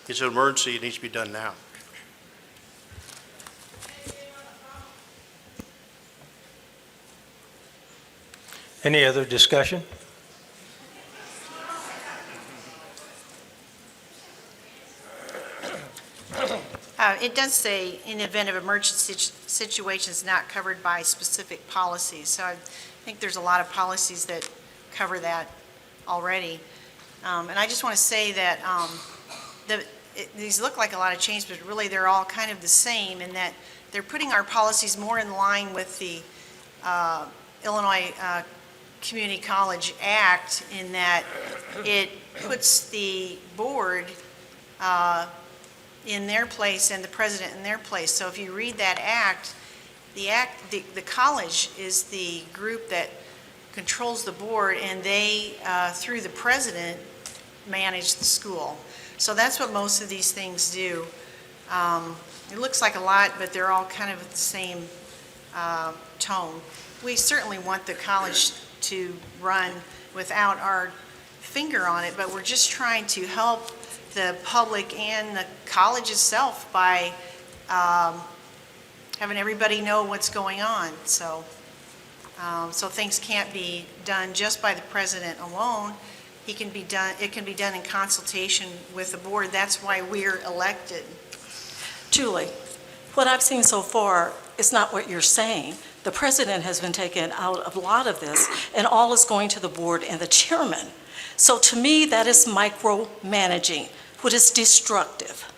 It's an emergency, it needs to be done now. Any other discussion? It does say, in the event of emergency situations not covered by specific policies. So I think there's a lot of policies that cover that already. And I just want to say that these look like a lot of change, but really they're all kind of the same in that they're putting our policies more in line with the Illinois Community College Act in that it puts the board in their place and the president in their place. So if you read that act, the college is the group that controls the board, and they, through the president, manage the school. So that's what most of these things do. It looks like a lot, but they're all kind of the same tone. We certainly want the college to run without our finger on it, but we're just trying to help the public and the college itself by having everybody know what's going on. So things can't be done just by the president alone. It can be done in consultation with the board. That's why we're elected. Julie, what I've seen so far is not what you're saying. The president has been taken out of a lot of this, and all is going to the board and the chairman. So to me, that is micromanaging, which is destructive.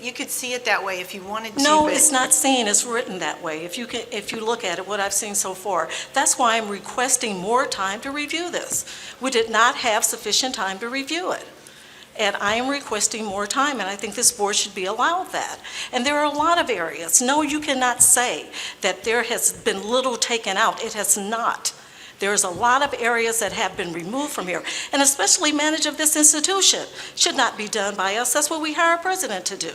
You could see it that way if you wanted to. No, but it's not seen, it's written that way. If you look at it, what I've seen so far, that's why I'm requesting more time to review this. We did not have sufficient time to review it. And I am requesting more time, and I think this board should be allowed that. And there are a lot of areas. No, you cannot say that there has been little taken out. It has not. There's a lot of areas that have been removed from here, and especially management of this institution should not be done by us. That's what we hire a president to do.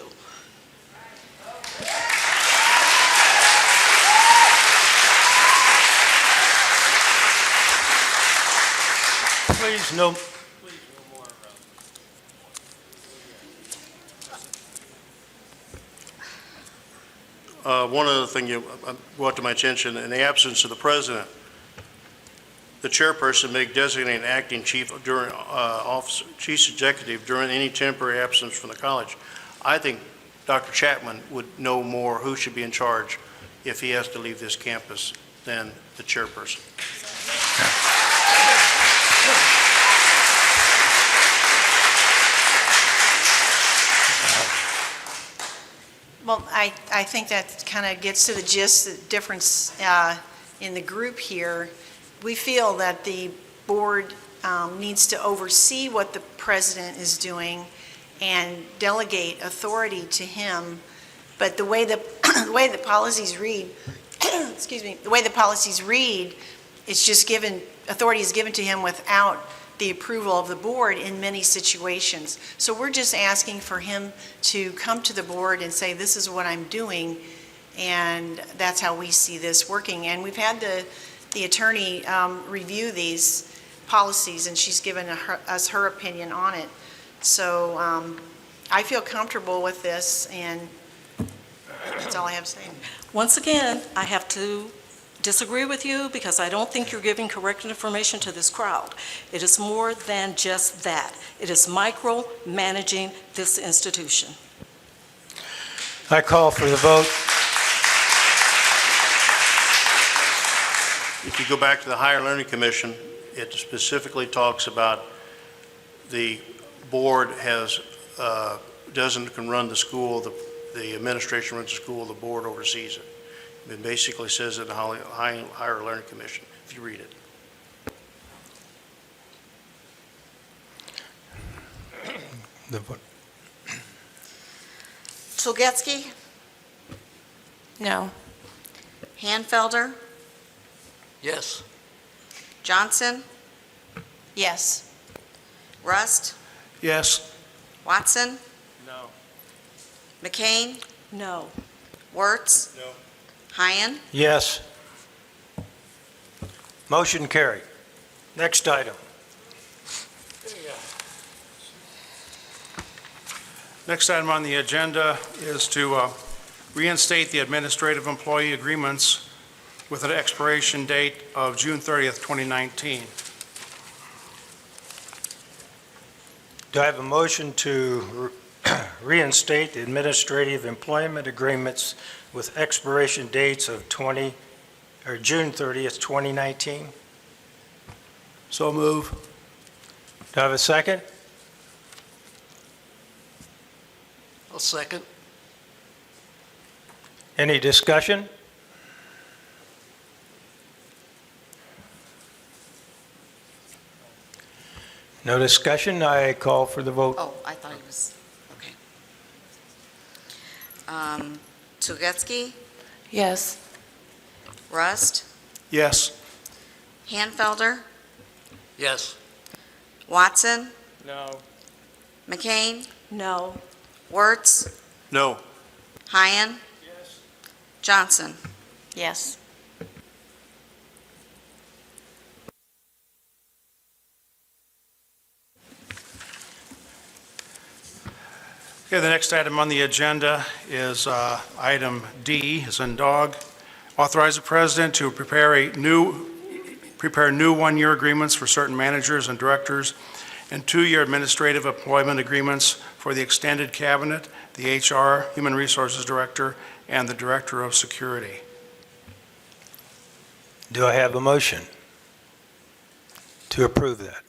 Please, no. One other thing you brought to my attention, in the absence of the president, the chairperson may designate an acting chief during chief executive during any temporary absence from the college. I think Dr. Chapman would know more who should be in charge if he has to leave this campus than the chairperson. Well, I think that kind of gets to the gist, the difference in the group here. We feel that the board needs to oversee what the president is doing and delegate authority to him. But the way the the policies read, excuse me, the way the policies read, it's just given, authority is given to him without the approval of the board in many situations. So we're just asking for him to come to the board and say, this is what I'm doing, and that's how we see this working. And we've had the attorney review these policies, and she's given us her opinion on it. So I feel comfortable with this, and that's all I have to say. Once again, I have to disagree with you because I don't think you're giving correct information to this crowd. It is more than just that. It is micromanaging this institution. I call for the vote. If you go back to the Higher Learning Commission, it specifically talks about the board can run the school, the administration runs the school, the board oversees it. It basically says it in the Higher Learning Commission, if you read it. Tulgetsky, No. Hanfelder, Yes. Johnson, Yes. Rust, Yes. Watson, No. McCain, No. Wertz, No. Hyen, Yes. Motion carried. Next item. Next item on the agenda is to reinstate the administrative employee agreements with an expiration date of June 30th, 2019. Do I have a motion to reinstate the administrative employment agreements with expiration dates of June 30th, 2019? So move. Do I have a second? I'll second. Any discussion? No discussion, I call for the vote. oh, I thought he was, okay. Tulgetsky, Yes. Rust, Yes. Hanfelder, Yes. Watson, No. McCain, No. Wertz, No. Hyen, Johnson. Yes. Okay, the next item on the agenda is item D, as in dog. Authorize the president to prepare new one-year agreements for certain managers and directors and two-year administrative employment agreements for the extended cabinet, the HR, Human Resources Director, and the Director of Security. Do I have a motion to approve that?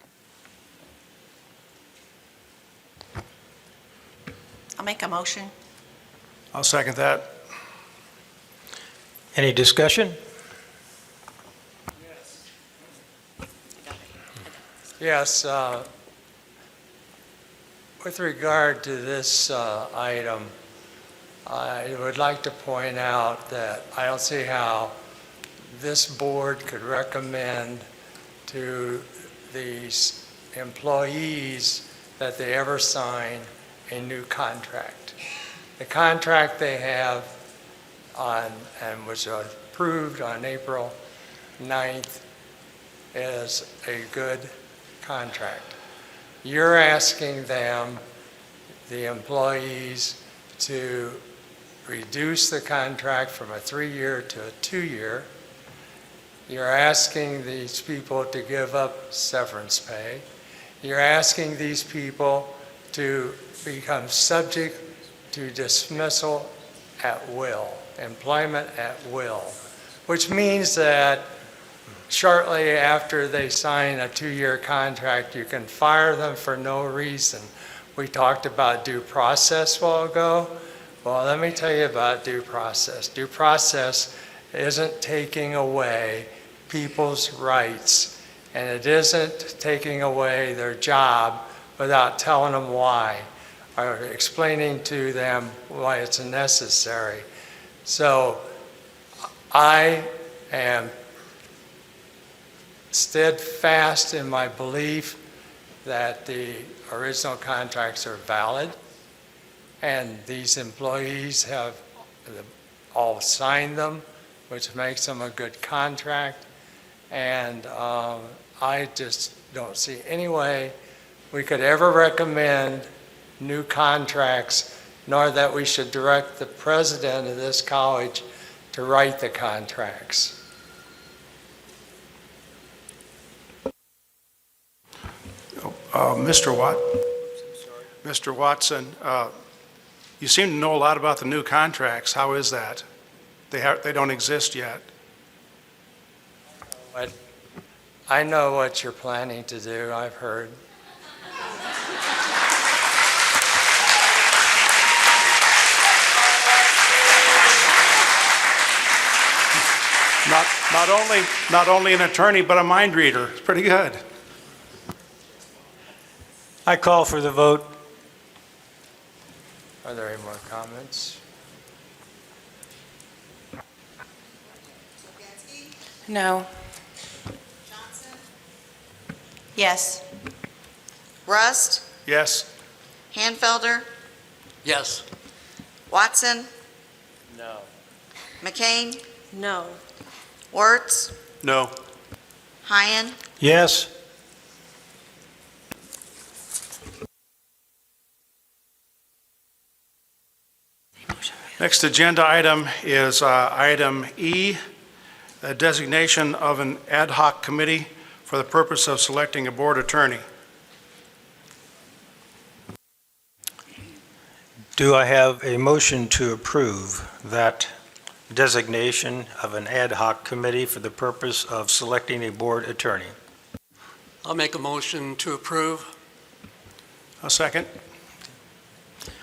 I'll make a motion. I'll second that. Any discussion? Yes, With regard to this item, I would like to point out that I don't see how this board could recommend to these employees that they ever sign a new contract. The contract they have and was approved on April 9th is a good contract. You're asking them, the employees, to reduce the contract from a 3-year to a 2-year. You're asking these people to give up severance pay. You're asking these people to become subject to dismissal at will, employment at will, which means that shortly after they sign a 2-year contract, you can fire them for no reason. We talked about due process a while ago. Well, let me tell you about due process. Due process isn't taking away people's rights, and it isn't taking away their job without telling them why, or explaining to them why it's necessary. So I am steadfast in my belief that the original contracts are valid, and these employees have all signed them, which makes them a good contract. And I just don't see any way we could ever recommend new contracts, nor that we should direct the president of this college to write the contracts. Mr. Watson, you seem to know a lot about the new contracts. How is that? They don't exist yet. But I know what you're planning to do, I've heard. Not only an attorney, but a mind reader. It's pretty good. I call for the vote. Are there any more comments? No. Yes. Rust, Yes? Hanfelder, Yes. Watson, No. McCain, No. Wertz, No. Hyen, Yes. Next agenda item is item E, a designation of an ad hoc committee for the purpose of selecting a board attorney. Do I have a motion to approve that designation of an ad hoc committee for the purpose of selecting a board attorney? I'll make a motion to approve. A second?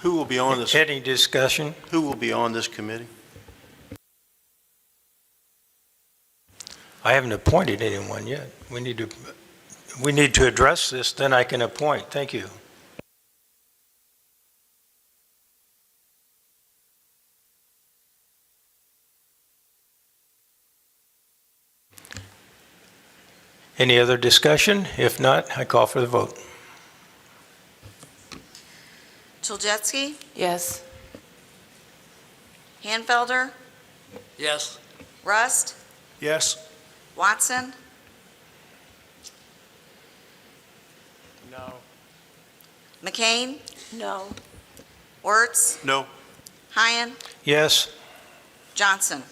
Who will be on this? Any discussion? Who will be on this committee? I haven't appointed anyone yet. We need to address this, then I can appoint. Thank you. Any other discussion? If not, I call for the vote. Chiljetski, Yes. Hanfelder, Yes. Rust, Yes? Watson, No. McCain, No. Wertz, No. Hyen, Yes, Johnson.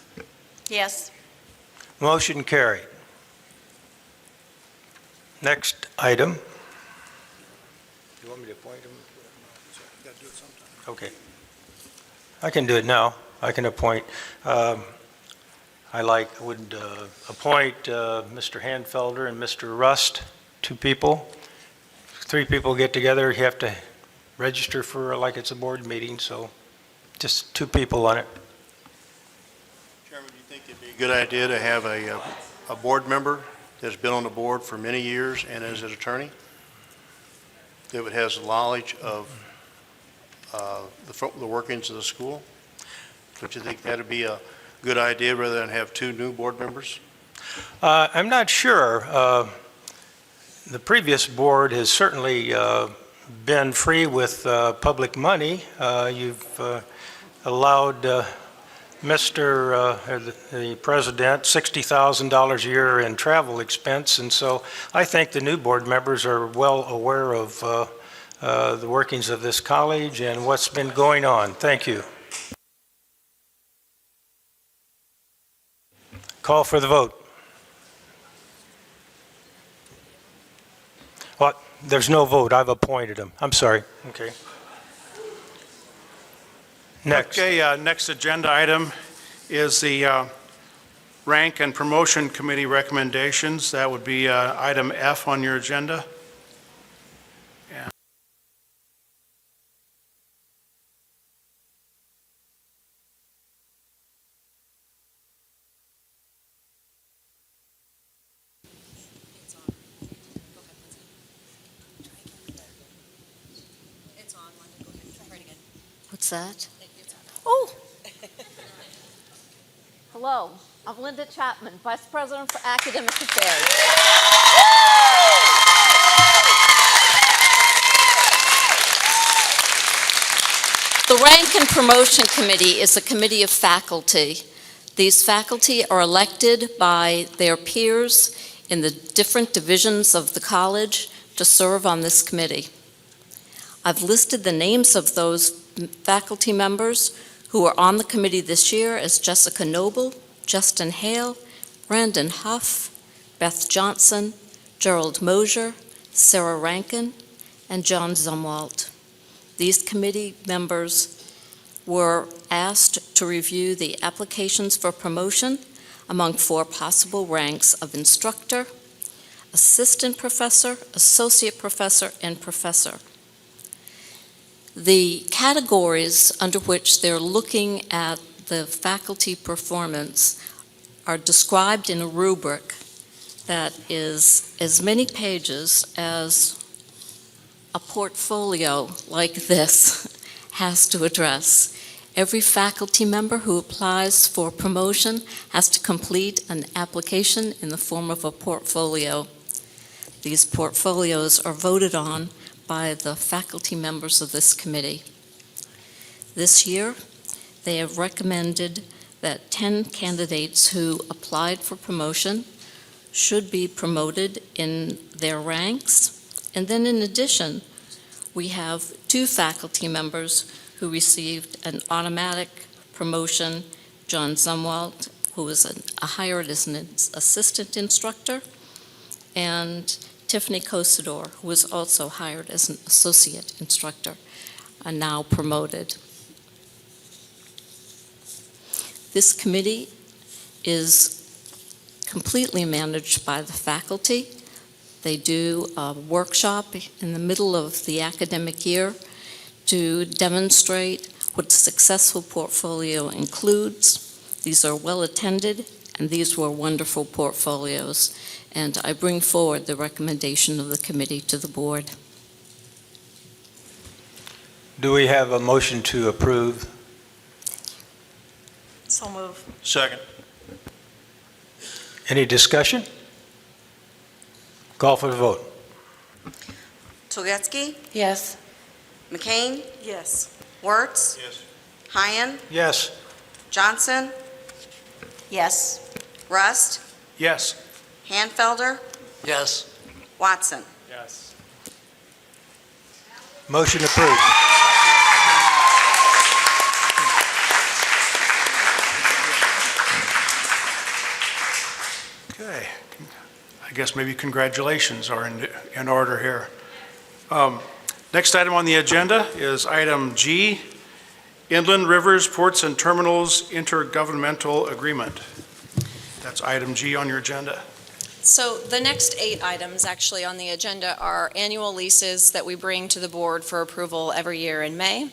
Yes. motion carried. Next item. You want me to appoint him? Okay. I can do it now. I can appoint. I would appoint Mr. Hanfelder and Mr. Rust, 2 people. 3 people get together, you have to register for like it's a board meeting, so just 2 people on it. Chairman, do you think it'd be a good idea to have a board member that's been on the board for many years and is an attorney? that has knowledge of the workings of the school? Don't you think that'd be a good idea rather than have two new board members? I'm not sure. The previous board has certainly been free with public money. You've allowed the president $60,000 a year in travel expense, and so I think the new board members are well aware of the workings of this college and what's been going on. Thank you. Call for the vote. What? There's no vote. I've appointed him. I'm sorry. Okay. Next. Okay, next agenda item is the Rank and Promotion Committee recommendations. That would be item F on your agenda. What's that? Oh! Hello, I'm Linda Chapman, Vice President for Academic Affairs. The Rank and Promotion Committee is a committee of faculty. These faculty are elected by their peers in the different divisions of the college to serve on this committee. I've listed the names of those faculty members who are on the committee this year as Jessica Noble, Justin Hale, Brandon Huff, Beth Johnson, Gerald Mosier, Sarah Rankin, and John Zumwalt. These committee members were asked to review the applications for promotion among 4 possible ranks of instructor, assistant professor, associate professor, and professor. The categories under which they're looking at the faculty performance are described in a rubric that is as many pages as a portfolio like this has to address. Every faculty member who applies for promotion has to complete an application in the form of a portfolio. These portfolios are voted on by the faculty members of this committee. This year, they have recommended that 10 candidates who applied for promotion should be promoted in their ranks. And then in addition, we have 2 faculty members who received an automatic promotion, John Zumwalt, who was hired as an assistant instructor, and Tiffany Cosador, who was also hired as an associate instructor, are now promoted. This committee is completely managed by the faculty. They do a workshop in the middle of the academic year to demonstrate what a successful portfolio includes. These are well attended, and these were wonderful portfolios. And I bring forward the recommendation of the committee to the board. Do we have a motion to approve? So move. Second. Any discussion? Call for the vote. Tolgetsky, Yes. McCain, Yes. Wertz, Yes. Hyan, Yes. Johnson, Yes. Rust, Yes. Hanfelder, Yes. Watson. Yes. Motion approved. Okay. I guess maybe congratulations are in order here. Next item on the agenda is item G, Inland Rivers, Ports and Terminals Intergovernmental Agreement. That's item G on your agenda. So the next 8 items actually on the agenda are annual leases that we bring to the board for approval every year in May.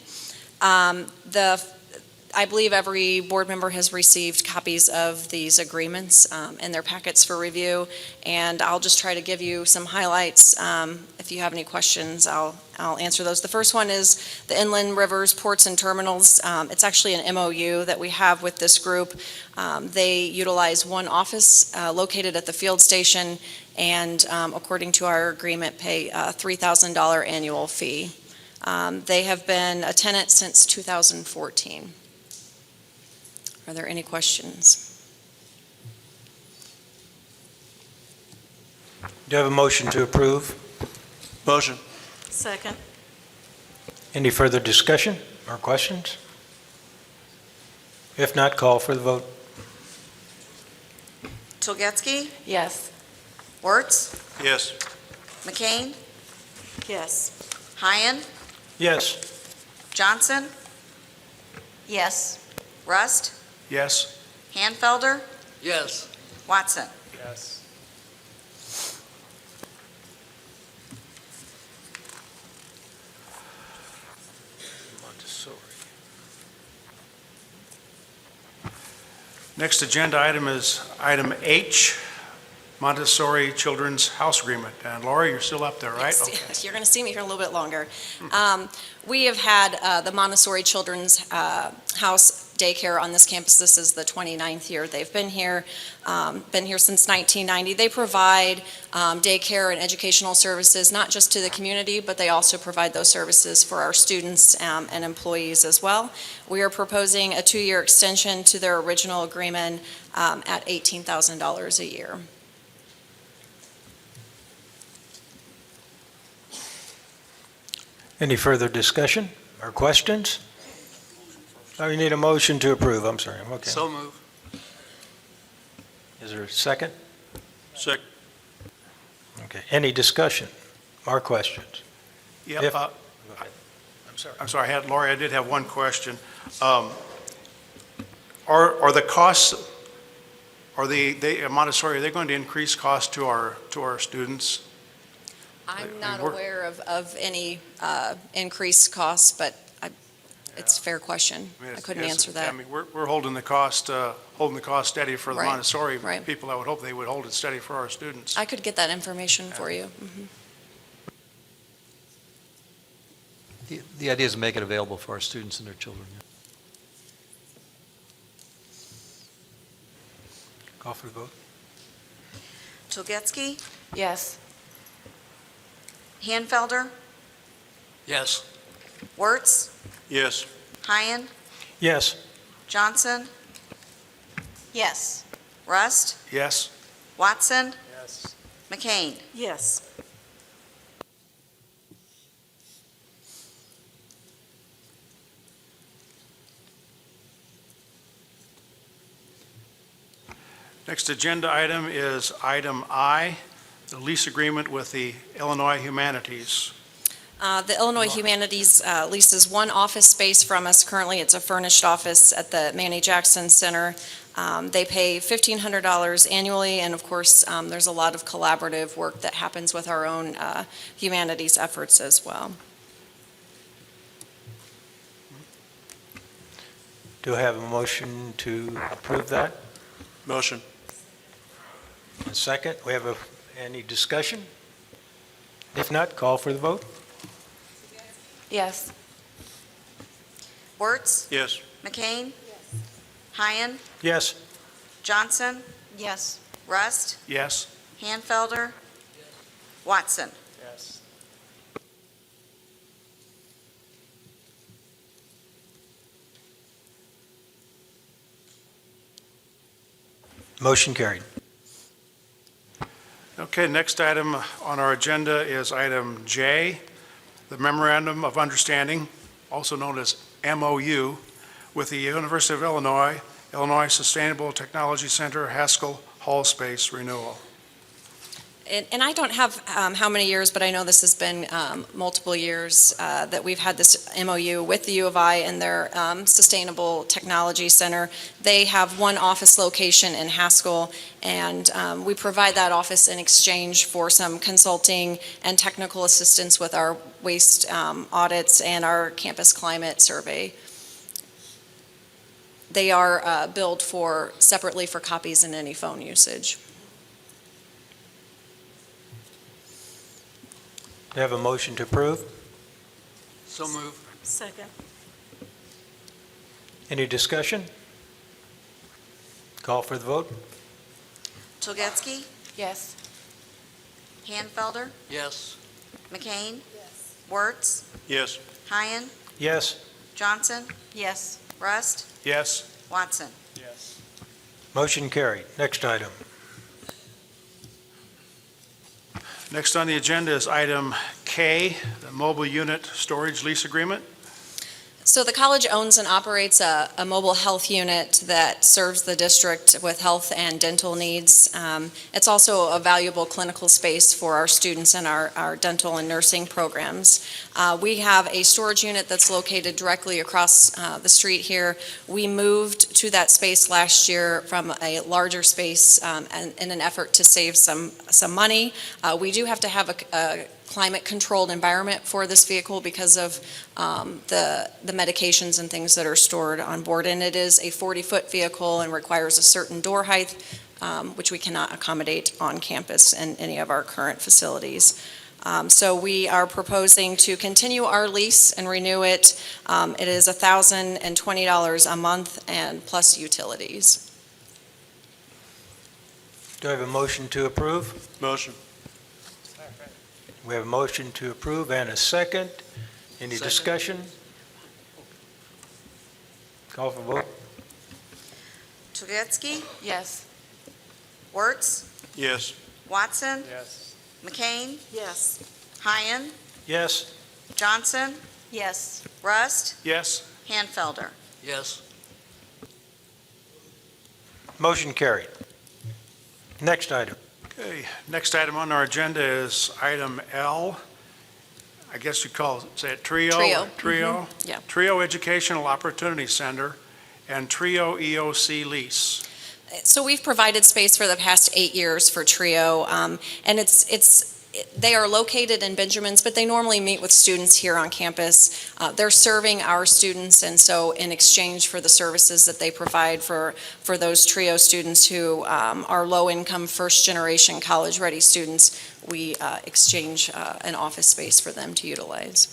I believe every board member has received copies of these agreements in their packets for review, and I'll just try to give you some highlights. If you have any questions, I'll answer those. The first one is the Inland Rivers Ports and Terminals. It's actually an MOU that we have with this group. They utilize one office located at the field station, and according to our agreement, pay a $3,000 annual fee. They have been a tenant since 2014. Are there any questions? Do you have a motion to approve? Motion. Second. Any further discussion or questions? If not, call for the vote. Tolgetsky, Yes. Wertz, Yes. McCain, Yes. Hyen, Yes. Johnson, Yes. Rust, Yes. Hanfelder, Yes. Watson. Yes. Next agenda item is item H, Montessori Children's House Agreement. And Laura, you're still up there, right? Yes, Okay. yes, you're going to see me for a little bit longer. We have had the Montessori Children's House daycare on this campus. This is the 29th year they've been here since 1990. They provide daycare and educational services, not just to the community, but they also provide those services for our students and employees as well. We are proposing a 2-year extension to their original agreement at $18,000 a year. Any further discussion or questions? Oh, you need a motion to approve, I'm sorry, okay. So move. Is there a second? Second. Okay, any discussion or questions? Yep, If- I'm sorry, Lori, I did have one question. Are the costs, Montessori, are they going to increase costs to our students? I'm not we're- aware of any increased costs, but it's a fair question. I mean, I couldn't it's- answer that. I mean, we're holding the cost steady for the Right, Montessori right. people. I would hope they would hold it steady for our students. I could get that information for you. Mhm. The idea is to make it available for our students and their children. Call for the vote. Tolgetsky, Yes. Hanfelder, Yes. Wertz, Yes. Hyen, Yes. Johnson, Yes. Rust, Yes? Watson, Yes. McCain. Yes. Next agenda item is item I, the lease agreement with the Illinois Humanities. The Illinois Humanities leases one office space from us. Currently, it's a furnished office at the Manny Jackson Center. They pay $1,500 annually, and of course, there's a lot of collaborative work that happens with our own humanities efforts as well. Do I have a motion to approve that? Motion. A second, we have any discussion? If not, call for the vote. Yes. Wertz, Yes. McCain, Hyen, Yes. Johnson, Yes. Rust, Yes? Hanfelder, Watson. Yes. Motion carried. Okay, next item on our agenda is item J, the Memorandum of Understanding, also known as MOU, with the University of Illinois, Illinois Sustainable Technology Center Haskell Hall Space Renewal. And I don't have how many years, but I know this has been multiple years that we've had this MOU with the U of I and their Sustainable Technology Center. They have one office location in Haskell, and we provide that office in exchange for some consulting and technical assistance with our waste audits and our campus climate survey. They are billed for separately for copies and any phone usage. Do I have a motion to approve? So move. Second. Any discussion? Call for the vote. Tolgetsky, Yes. Hanfelder, Yes. McCain, Wertz, Yes. Hyen, Yes. Johnson, Yes. Rust, Yes. Watson. Yes. Motion carried. Next item. Next on the agenda is item K, the mobile unit storage lease agreement. So the college owns and operates a mobile health unit that serves the district with health and dental needs. It's also a valuable clinical space for our students and our dental and nursing programs. We have a storage unit that's located directly across the street here. We moved to that space last year from a larger space in an effort to save some money. We do have to have a climate-controlled environment for this vehicle because of the medications and things that are stored on board. And it is a 40-foot vehicle and requires a certain door height, which we cannot accommodate on campus in any of our current facilities. So we are proposing to continue our lease and renew it. It is $1,020 a month and plus utilities. Do I have a motion to approve? Motion. We have a motion to approve and a second. Any Second. discussion? Call for vote. Tolgetsky, Yes. Wertz, Yes. Watson, Yes. McCain, Yes. Hyen, Yes. Johnson, Yes. Rust, Yes. Hanfelder. Yes. Motion carried. Next item. Okay, next item on our agenda is item L. I guess you call, say it Trio? Trio. Trio? Yeah. Trio Educational Opportunity Center and Trio EOC lease. So we've provided space for the past 8 years for TRIO, and they are located in Benjamins, but they normally meet with students here on campus. They're serving our students, and so in exchange for the services that they provide for those TRIO students who are low-income, first-generation, college-ready students, we exchange an office space for them to utilize.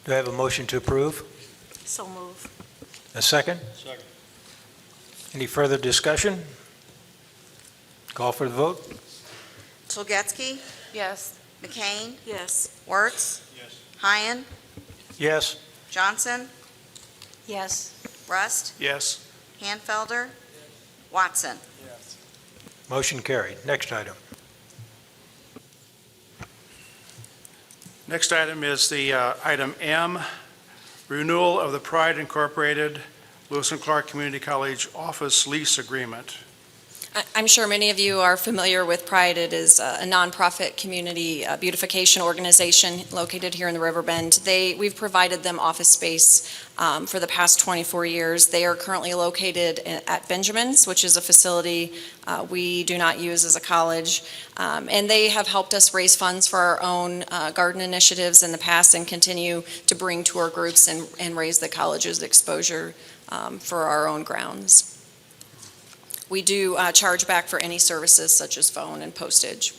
Do I have a motion to approve? So move. A second? Second. Any further discussion? Call for the vote. Tolgetsky, Yes. McCain, Yes. Wertz, Yes. Hyen, Yes. Johnson, Yes. Rust, Yes. Hanfelder, Watson. Yes. Motion carried. Next item. Next item is the item M, renewal of the Pride Incorporated Lewis and Clark Community College office lease agreement. I'm sure many of you are familiar with Pride. It is a nonprofit community beautification organization located here in the Riverbend. We've provided them office space for the past 24 years. They are currently located at Benjamin's, which is a facility we do not use as a college. And they have helped us raise funds for our own garden initiatives in the past and continue to bring tour groups and raise the college's exposure for our own grounds. We do charge back for any services such as phone and postage.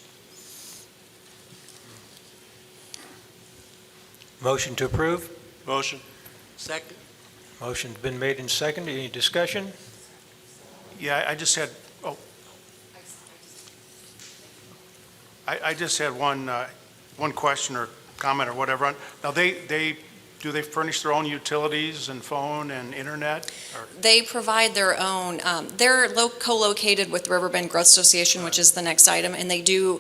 Motion to approve? Motion. Second. Motion's been made and seconded. Any discussion? Yeah, I just had, I just had one question or comment or whatever. Now, do they furnish their own utilities and phone and internet? Or- They provide their own, they're co-located with Riverbend Growth Association, which is the next item, and they do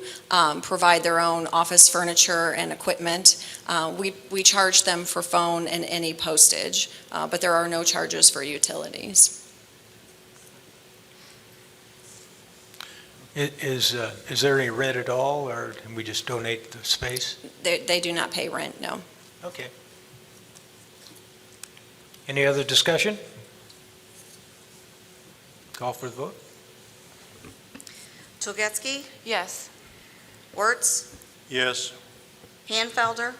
provide their own office furniture and equipment. We charge them for phone and any postage, but there are no charges for utilities. Is there any rent at all, or can we just donate the space? They do not pay rent, no. Okay. Any other discussion? Call for the vote. Tolgetsky, Yes. Wertz, Yes. Hanfelder,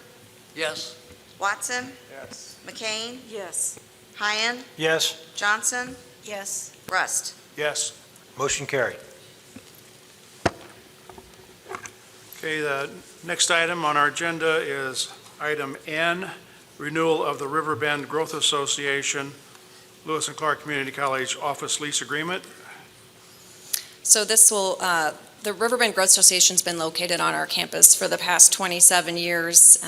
Yes. Watson? Yes. McCain? Yes. Hyen? Yes. Johnson? Yes. Rust? Yes. Motion carried. Okay, the next item on our agenda is item N, renewal of the Riverbend Growth Association, Lewis and Clark Community College office lease agreement. So this will, the Riverbend Growth Association's been located on our campus for the past 27 years.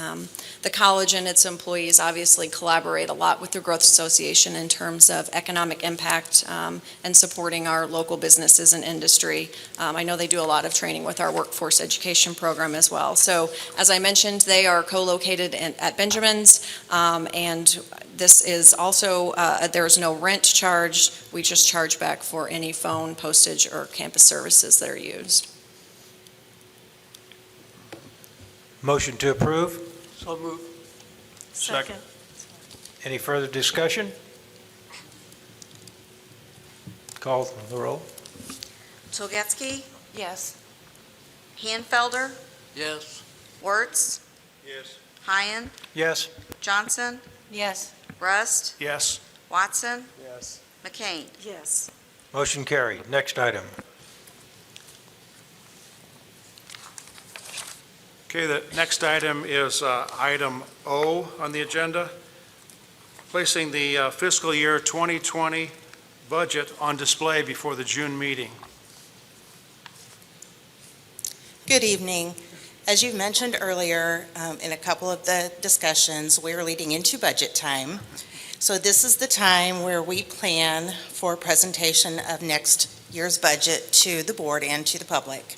The college and its employees obviously collaborate a lot with the Growth Association in terms of economic impact and supporting our local businesses and industry. I know they do a lot of training with our workforce education program as well. So as I mentioned, they are co-located at Benjamin's, and this is also, there's no rent charge. We just charge back for any phone, postage, or campus services that are used. Motion to approve. So moved. Second. Any further discussion? Call the roll. Tolgetsky? Yes. Hanfelder? Yes. Wertz? Yes. Hyen? Yes. Johnson? Yes. Rust? Yes. Watson? Yes. McCain? Yes. Motion carried. Next item. Okay, the next item is item O on the agenda, placing the fiscal year 2020 budget on display before the June meeting. Good evening. As you mentioned earlier, in a couple of the discussions, we're leading into budget time. So this is the time where we plan for presentation of next year's budget to the board and to the public.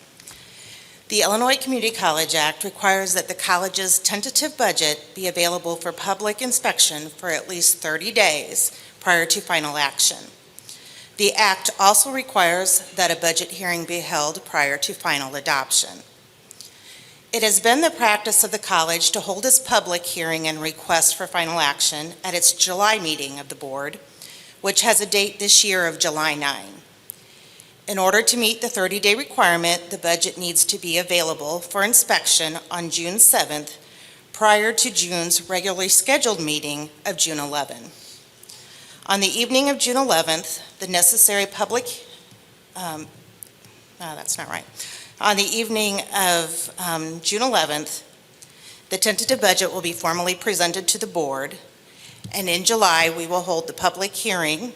The Illinois Community College Act requires that the college's tentative budget be available for public inspection for at least 30 days prior to final action. The act also requires that a budget hearing be held prior to final adoption. It has been the practice of the college to hold its public hearing and request for final action at its July meeting of the board, which has a date this year of July 9. In order to meet the 30-day requirement, the budget needs to be available for inspection on June 7th prior to June's regularly scheduled meeting of June 11. On the evening of June 11th, the necessary public, that's not right. On the evening of June 11th, the tentative budget will be formally presented to the board, and in July, we will hold the public hearing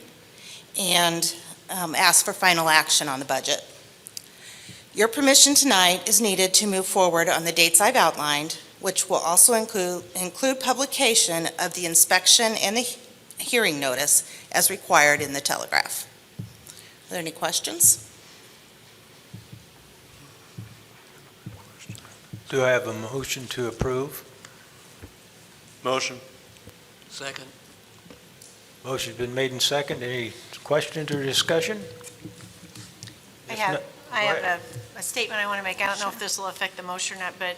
and ask for final action on the budget. Your permission tonight is needed to move forward on the dates I've outlined, which will also include publication of the inspection and the hearing notice as required in the Telegraph. Are there any questions? Do I have a motion to approve? Motion. Second. Motion's been made and second. Any questions or discussion? I If have, not- I go have ahead. a statement I want to make. I don't know if this will affect the motion or not, but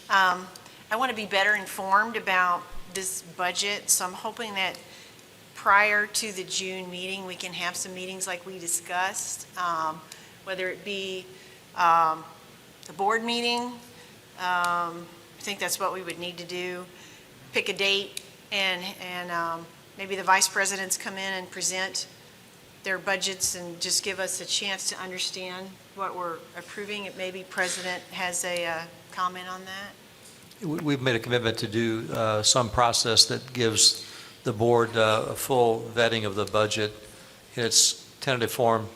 I want to be better informed about this budget, so I'm hoping that prior to the June meeting, we can have some meetings like we discussed, whether it be the board meeting. I think that's what we would need to do. Pick a date, and maybe the vice presidents come in and present their budgets and just give us a chance to understand what we're approving. Maybe President has a comment on that. We've made a commitment to do some process that gives the board a full vetting of the budget in its tentative form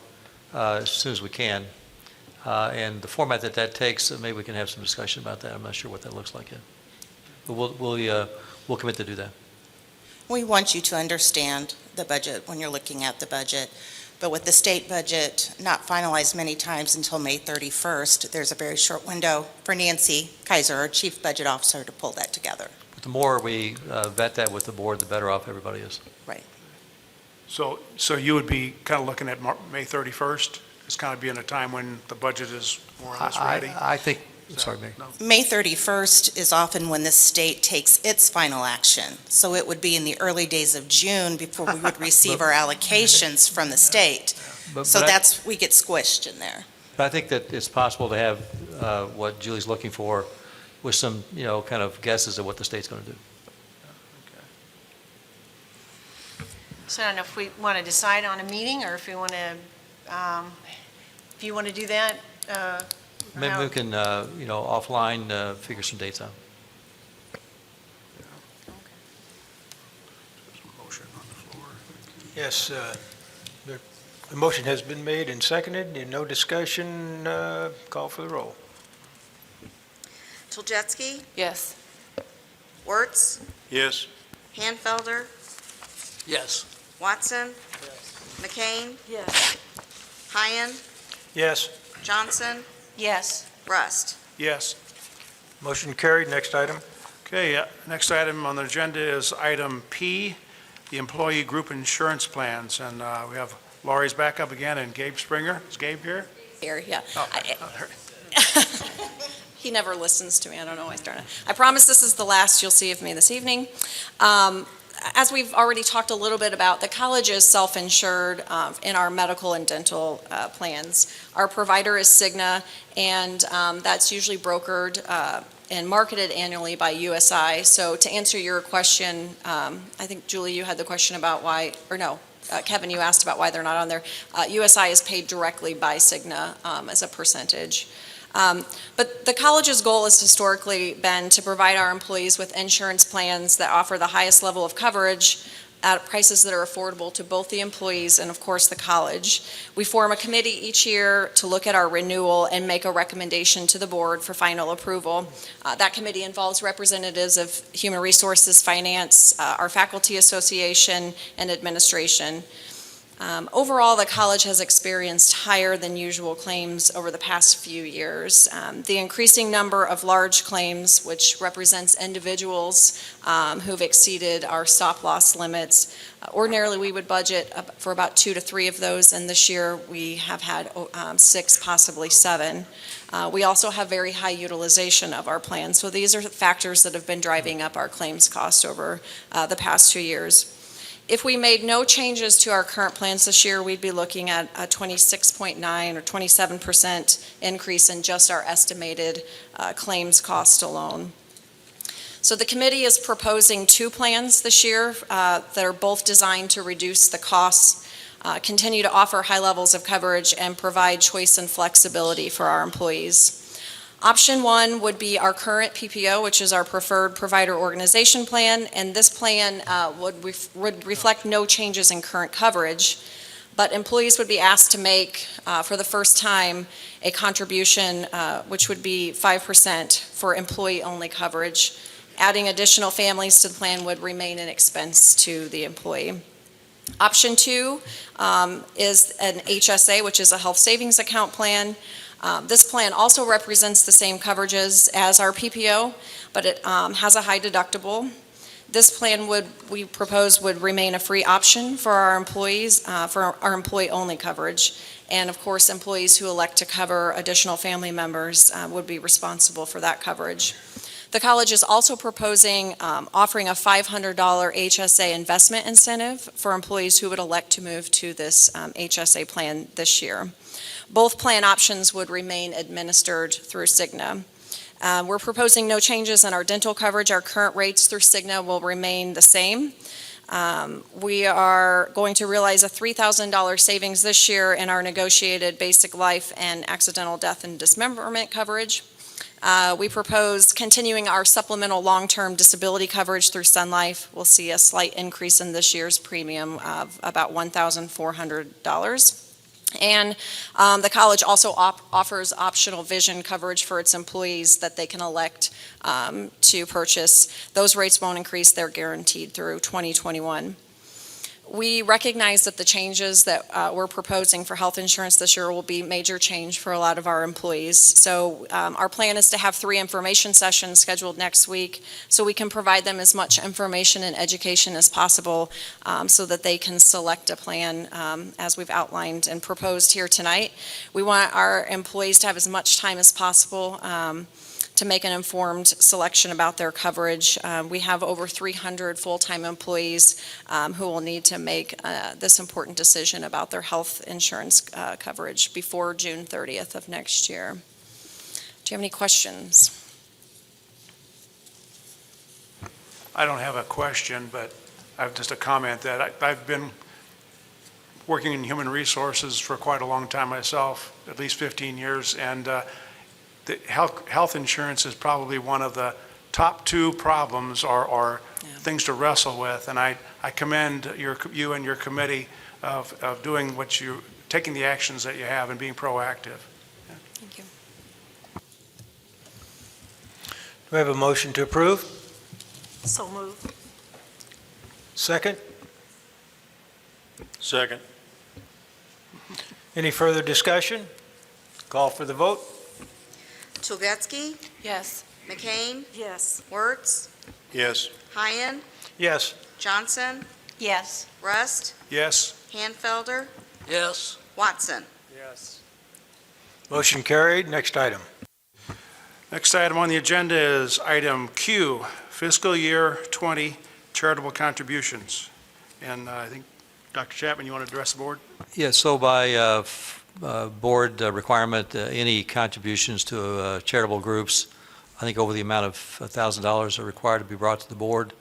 as soon as we can. And the format that takes, maybe we can have some discussion about that. I'm not sure what that looks like yet. But we'll commit to do that. We want you to understand the budget when you're looking at the budget, but with the state budget not finalized many times until May 31st, there's a very short window for Nancy Kaiser, our Chief Budget Officer, to pull that together. But the more we vet that with the board, the better off everybody is. So you would be kind of looking at May 31st as kind of being a time when the budget is more or less ready? I think, sorry, Mary. No. May 31st is often when the state takes its final action. So it would be in the early days of June before we would receive our allocations from the state. So we get squished in there. But I think that it's possible to have what Julie's looking for with some, kind of guesses at what the state's going to do. So I don't know if we want to decide on a meeting or if we want to, if you want to do that. Maybe we can, offline, figure some dates out. Motion on the floor. Yes, the motion has been made and seconded, and no discussion, call for the roll. Toljetski, Yes. Wertz, Yes. Hanfelder, Yes. Watson, McCain, Yes. Hyen, Yes, Johnson, Yes. Rust. Yes. motion carried. Next item. Okay, next item on the agenda is item P, the employee group insurance plans. And we have Laurie's back up again and Gabe Springer. Is Gabe here? Here, yeah. Oh, He never listens to me. I don't know why he's trying to. I promise this is the last you'll see of me this evening. As we've already talked a little bit about, the college is self-insured in our medical and dental plans. Our provider is Cigna, and that's usually brokered and marketed annually by USI. So to answer your question, I think, Julie, you had the question about why, or no, Kevin, you asked about why they're not on there. USI is paid directly by Cigna as a percentage. But the college's goal has historically been to provide our employees with insurance plans that offer the highest level of coverage at prices that are affordable to both the employees and, of course, the college. We form a committee each year to look at our renewal and make a recommendation to the board for final approval. That committee involves representatives of Human Resources, Finance, our Faculty Association, and Administration. Overall, the college has experienced higher than usual claims over the past few years. The increasing number of large claims, which represents individuals who've exceeded our stop-loss limits. Ordinarily, we would budget for about 2 to 3 of those, and this year we have had 6, possibly 7. We also have very high utilization of our plans, so these are factors that have been driving up our claims cost over the past 2 years. If we made no changes to our current plans this year, we'd be looking at a 26.9 or 27% increase in just our estimated claims cost alone. So the committee is proposing 2 plans this year that are both designed to reduce the costs, continue to offer high levels of coverage, and provide choice and flexibility for our employees. Option 1 would be our current PPO, which is our preferred provider organization plan, and this plan would reflect no changes in current coverage, but employees would be asked to make, for the first time, a contribution which would be 5% for employee-only coverage. Adding additional families to the plan would remain an expense to the employee. Option 2 is an HSA, which is a health savings account plan. This plan also represents the same coverages as our PPO, but it has a high deductible. This plan we propose would remain a free option for our employees, for our employee-only coverage. And of course, employees who elect to cover additional family members would be responsible for that coverage. The college is also proposing offering a $500 HSA investment incentive for employees who would elect to move to this HSA plan this year. Both plan options would remain administered through Cigna. We're proposing no changes in our dental coverage. Our current rates through Cigna will remain the same. We are going to realize a $3,000 savings this year in our negotiated basic life and accidental death and dismemberment coverage. We propose continuing our supplemental long-term disability coverage through Sun Life. We'll see a slight increase in this year's premium of about $1,400. And the college also offers optional vision coverage for its employees that they can elect to purchase. Those rates won't increase. They're guaranteed through 2021. We recognize that the changes that we're proposing for health insurance this year will be major change for a lot of our employees. So our plan is to have 3 information sessions scheduled next week so we can provide them as much information and education as possible so that they can select a plan as we've outlined and proposed here tonight. We want our employees to have as much time as possible to make an informed selection about their coverage. We have over 300 full-time employees who will need to make this important decision about their health insurance coverage before June 30th of next year. Do you have any questions? I don't have a question, but I have just a comment that I've been working in human resources for quite a long time myself, at least 15 years, and the health insurance is probably one of the top two problems or things to wrestle with, and I commend you and your committee of doing taking the actions that you have and being proactive. Thank you. Do we have a motion to approve? So moved. Second? Second. Any further discussion? Call for the vote. Tulgetsky, Yes. McCain, Yes. Wertz, Yes. Hyen, Yes. Johnson, Yes. Rust, Yes? Hanfelder, Yes. Watson. Yes. Motion carried. Next item. Next item on the agenda is item Q, fiscal year 20 charitable contributions. And I think, Dr. Chapman, you want to address the board? Yeah, so by board requirement, any contributions to charitable groups, I think over the amount of $1,000 are required to be brought to the board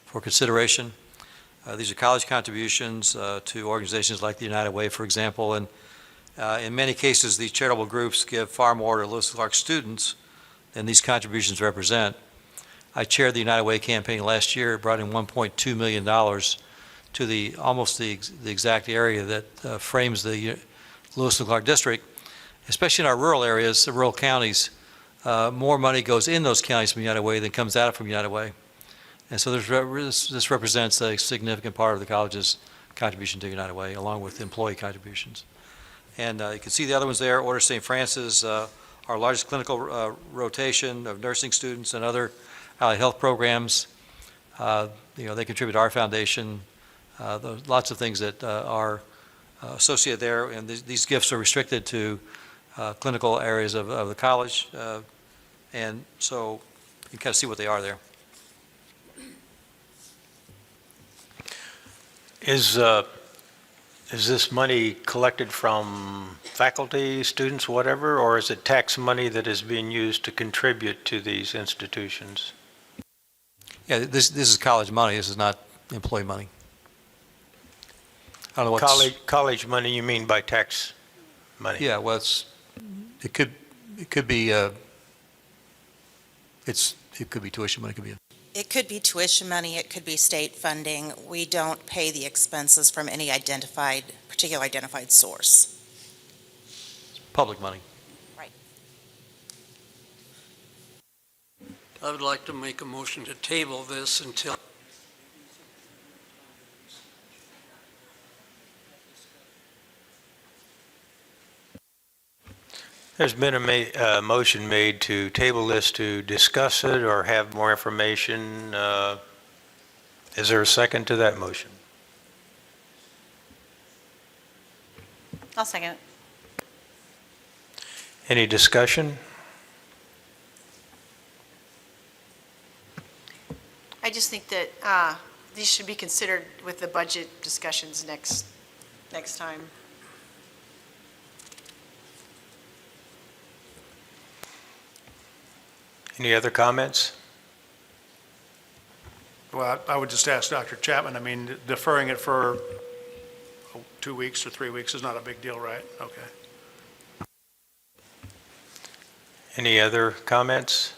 for consideration. These are college contributions to organizations like the United Way, for example, and in many cases, these charitable groups give far more to Lewis and Clark students than these contributions represent. I chaired the United Way campaign last year. It brought in $1.2 million to almost the exact area that frames the Lewis and Clark district, especially in our rural areas, the rural counties. More money goes in those counties from United Way than comes out from United Way. And so this represents a significant part of the college's contribution to United Way, along with employee contributions. And you can see the other ones there. Order of St. Francis, our largest clinical rotation of nursing students and other allied health programs. They contribute to our foundation. Lots of things that are associated there, and these gifts are restricted to clinical areas of the college, and so you can kind of see what they are there. Is this money collected from faculty, students, whatever, or is it tax money that is being used to contribute to these institutions? Yeah, this is college money. This is not employee money. I don't know what's... College money, you mean by tax money? Yeah, well, it could be tuition money. It could be tuition money, it could be state funding. We don't pay the expenses from any particular identified source. Public money. I would like to make a motion to table this until There's been a motion made to table this to discuss it or have more information. Is there a second to that motion? I'll second it. Any discussion? I just think that these should be considered with the budget discussions next time. Any other comments? Well, I would just ask Dr. Chapman, I mean, deferring it for 2 weeks or 3 weeks is not a big deal, right? Okay. Any other comments?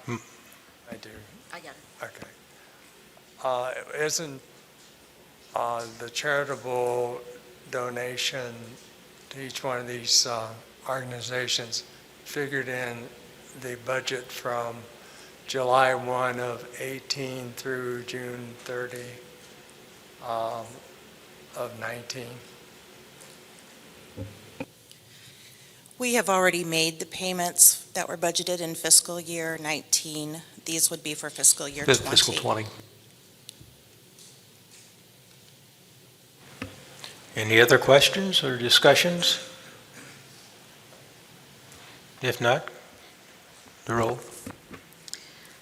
I do. I got it. Okay. Isn't the charitable donation to each one of these organizations figured in the budget from July 1 of 18 through June 30 of 19? We have already made the payments that were budgeted in fiscal year 19. These would be for fiscal year 20. Fiscal 20. Any other questions or discussions? If not, the roll.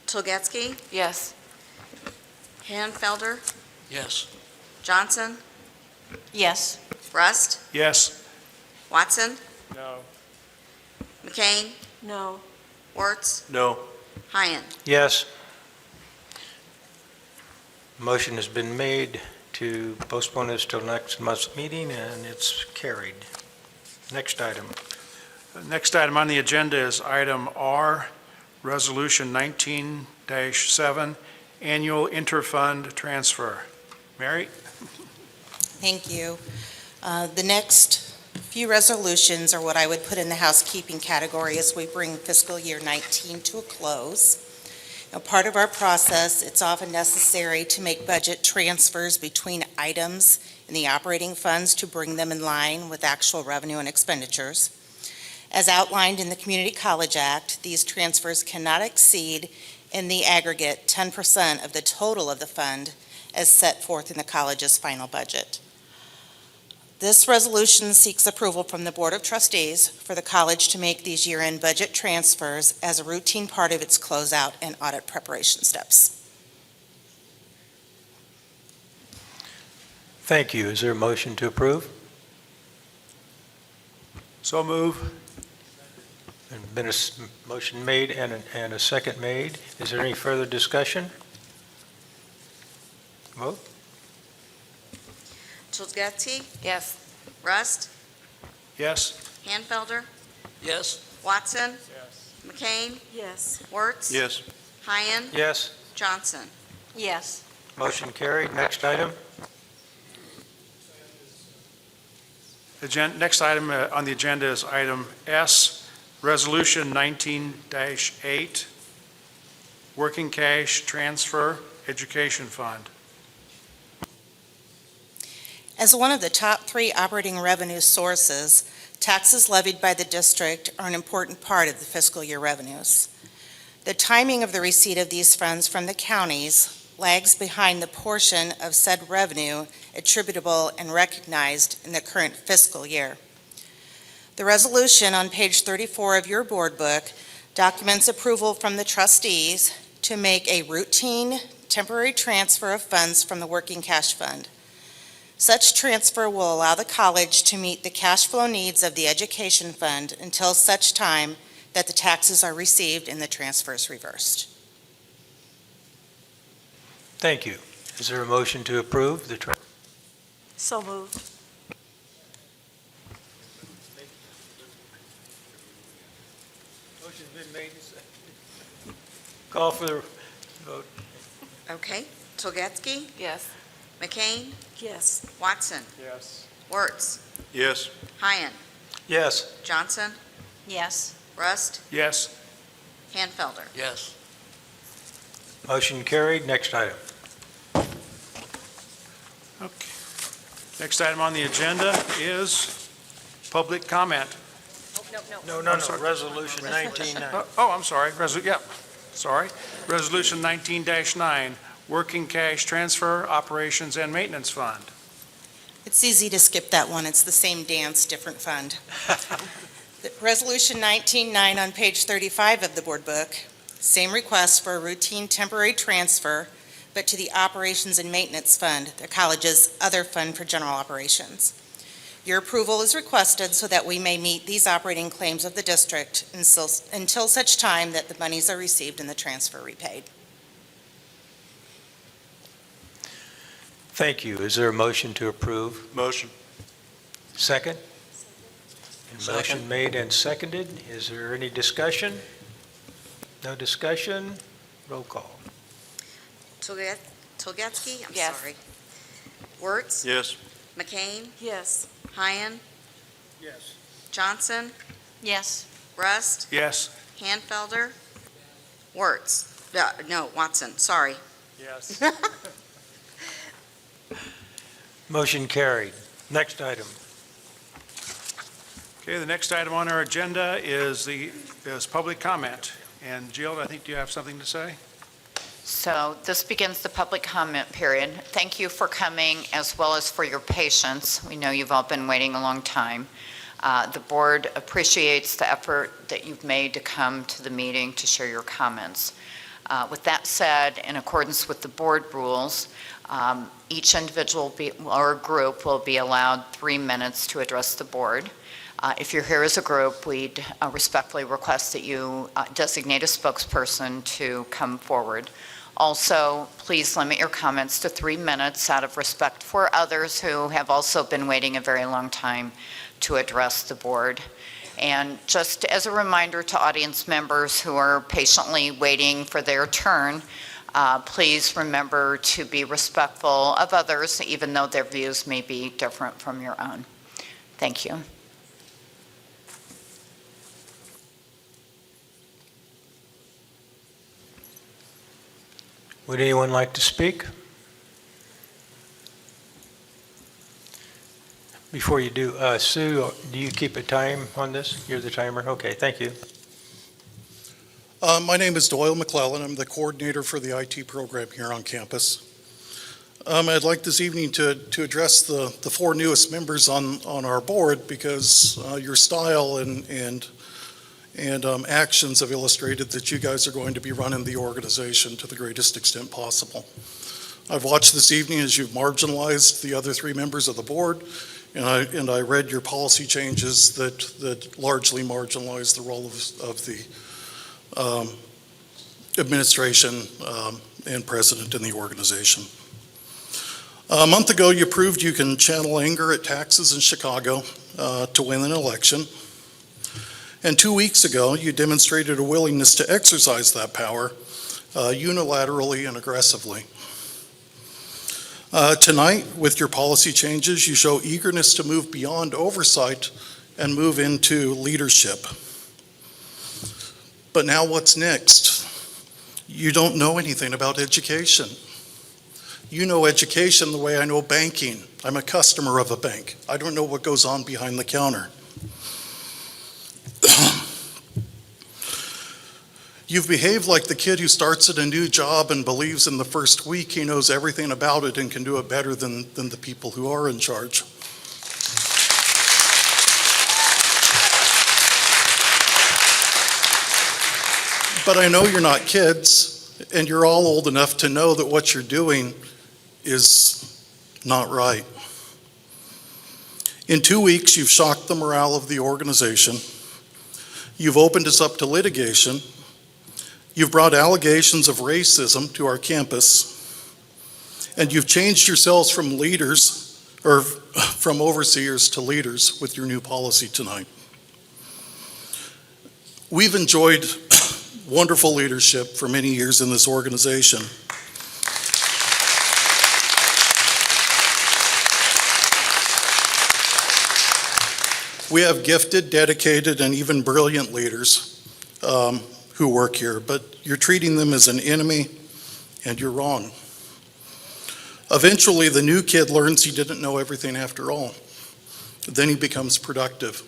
Tulgetsky, Yes. Hanfelder, yes. Johnson, Yes. Rust, Yes? Watson, No. McCain, No. Wertz, No. Hyen. Yes. Motion has been made to postpone this till next month's meeting, and it's carried. Next item. Next item on the agenda is item R, Resolution 19-7, Annual Interfund Transfer. Mary? Thank you. The next few resolutions are what I would put in the housekeeping category as we bring fiscal year 19 to a close. Now, part of our process, it's often necessary to make budget transfers between items in the operating funds to bring them in line with actual revenue and expenditures. As outlined in the Community College Act, these transfers cannot exceed in the aggregate 10% of the total of the fund as set forth in the college's final budget. This resolution seeks approval from the Board of Trustees for the college to make these year-end budget transfers as a routine part of its closeout and audit preparation steps. Thank you. Is there a motion to approve? So move. There's been a motion made and a second made. Is there any further discussion? Vote? Childsgatsky, Yes. Rust, Yes? Hanfelder, Yes. Watson, McCain, Yes. Wertz, Yes. Hyen, Yes. Johnson. Yes. Motion carried. Next item. Next item on the agenda is item S, Resolution 19-8, Working Cash Transfer Education Fund. As one of the top 3 operating revenue sources, taxes levied by the district are an important part of the fiscal year revenues. The timing of the receipt of these funds from the counties lags behind the portion of said revenue attributable and recognized in the current fiscal year. The resolution on page 34 of your board book documents approval from the trustees to make a routine temporary transfer of funds from the working cash fund. Such transfer will allow the college to meet the cash flow needs of the education fund until such time that the taxes are received and the transfers reversed. Thank you. Is there a motion to approve the So moved. Motion's been made. Call for the vote. Okay, Childsgatsky, Yes. McCain, Yes. Watson, Yes. Wertz, Yes. Hyen, Yes. Johnson, Yes. Rust, Yes? Hanfelder. Yes. Motion carried. Next item. Okay. Next item on the agenda is public comment. No, I'm sorry. Resolution 19-9. Oh, I'm sorry. Sorry. Resolution 19-9, Working Cash Transfer Operations and Maintenance Fund. It's easy to skip that one. It's the same dance, different fund. The Resolution 19-9 on page 35 of the board book, same request for a routine temporary transfer, but to the Operations and Maintenance Fund, the college's other fund for general operations. Your approval is requested so that we may meet these operating claims of the district until such time that the monies are received and the transfer repaid. Thank you. Is there a motion to approve? Motion. Second? Motion made and seconded. Is there any discussion? No discussion? Roll call. Childsgatsky, I'm Yes. sorry. Wertz, Yes. McCain, Yes. Hyen, Yes. Johnson, Yes. Rust, Yes? Hanfelder, Wertz, no, Watson, sorry. Yes. Motion carried. Next item. Okay, the next item on our agenda is public comment. And Jill, I think you have something to say? So this begins the public comment period. Thank you for coming as well as for your patience. We know you've all been waiting a long time. The board appreciates the effort that you've made to come to the meeting to share your comments. With that said, in accordance with the board rules, each individual or group will be allowed 3 minutes to address the board. If you're here as a group, we'd respectfully request that you designate a spokesperson to come forward. Also, please limit your comments to 3 minutes out of respect for others who have also been waiting a very long time to address the board. And just as a reminder to audience members who are patiently waiting for their turn, please remember to be respectful of others, even though their views may be different from your own. Thank you. Would anyone like to speak? Before you do, Sue, do you keep a time on this? You're the timer? Okay, thank you. My name is Doyle McClellan. I'm the coordinator for the IT program here on campus. I'd like this evening to address the 4 newest members on our board because your style and actions have illustrated that you guys are going to be running the organization to the greatest extent possible. I've watched this evening as you've marginalized the other 3 members of the board, and I read your policy changes that largely marginalize the role of the administration and president in the organization. A month ago, you proved you can channel anger at taxes in Chicago to win an election. And 2 weeks ago, you demonstrated a willingness to exercise that power unilaterally and aggressively. Tonight, with your policy changes, you show eagerness to move beyond oversight and move into leadership. But now what's next? You don't know anything about education. You know education the way I know banking. I'm a customer of a bank. I don't know what goes on behind the counter. You've behaved like the kid who starts at a new job and believes in the first week he knows everything about it and can do it better than the people who are in charge. But I know you're not kids, and you're all old enough to know that what you're doing is not right. In 2 weeks, you've shocked the morale of the organization. You've opened us up to litigation. You've brought allegations of racism to our campus. And you've changed yourselves from leaders, or from overseers to leaders with your new policy tonight. We've enjoyed wonderful leadership for many years in this organization. We have gifted, dedicated, and even brilliant leaders who work here, but you're treating them as an enemy, and you're wrong. Eventually, the new kid learns he didn't know everything after all. Then he becomes productive.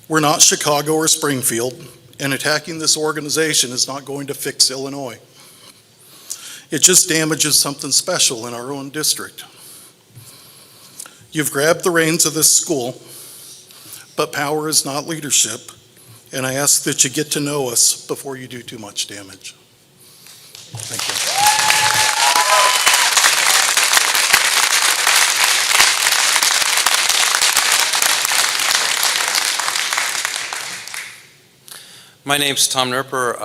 We're not Chicago or Springfield, and attacking this organization is not going to fix Illinois. It just damages something special in our own district. You've grabbed the reins of this school, but power is not leadership, and I ask that you get to know us before you do too much damage. Thank you. My name's Tom Nerper.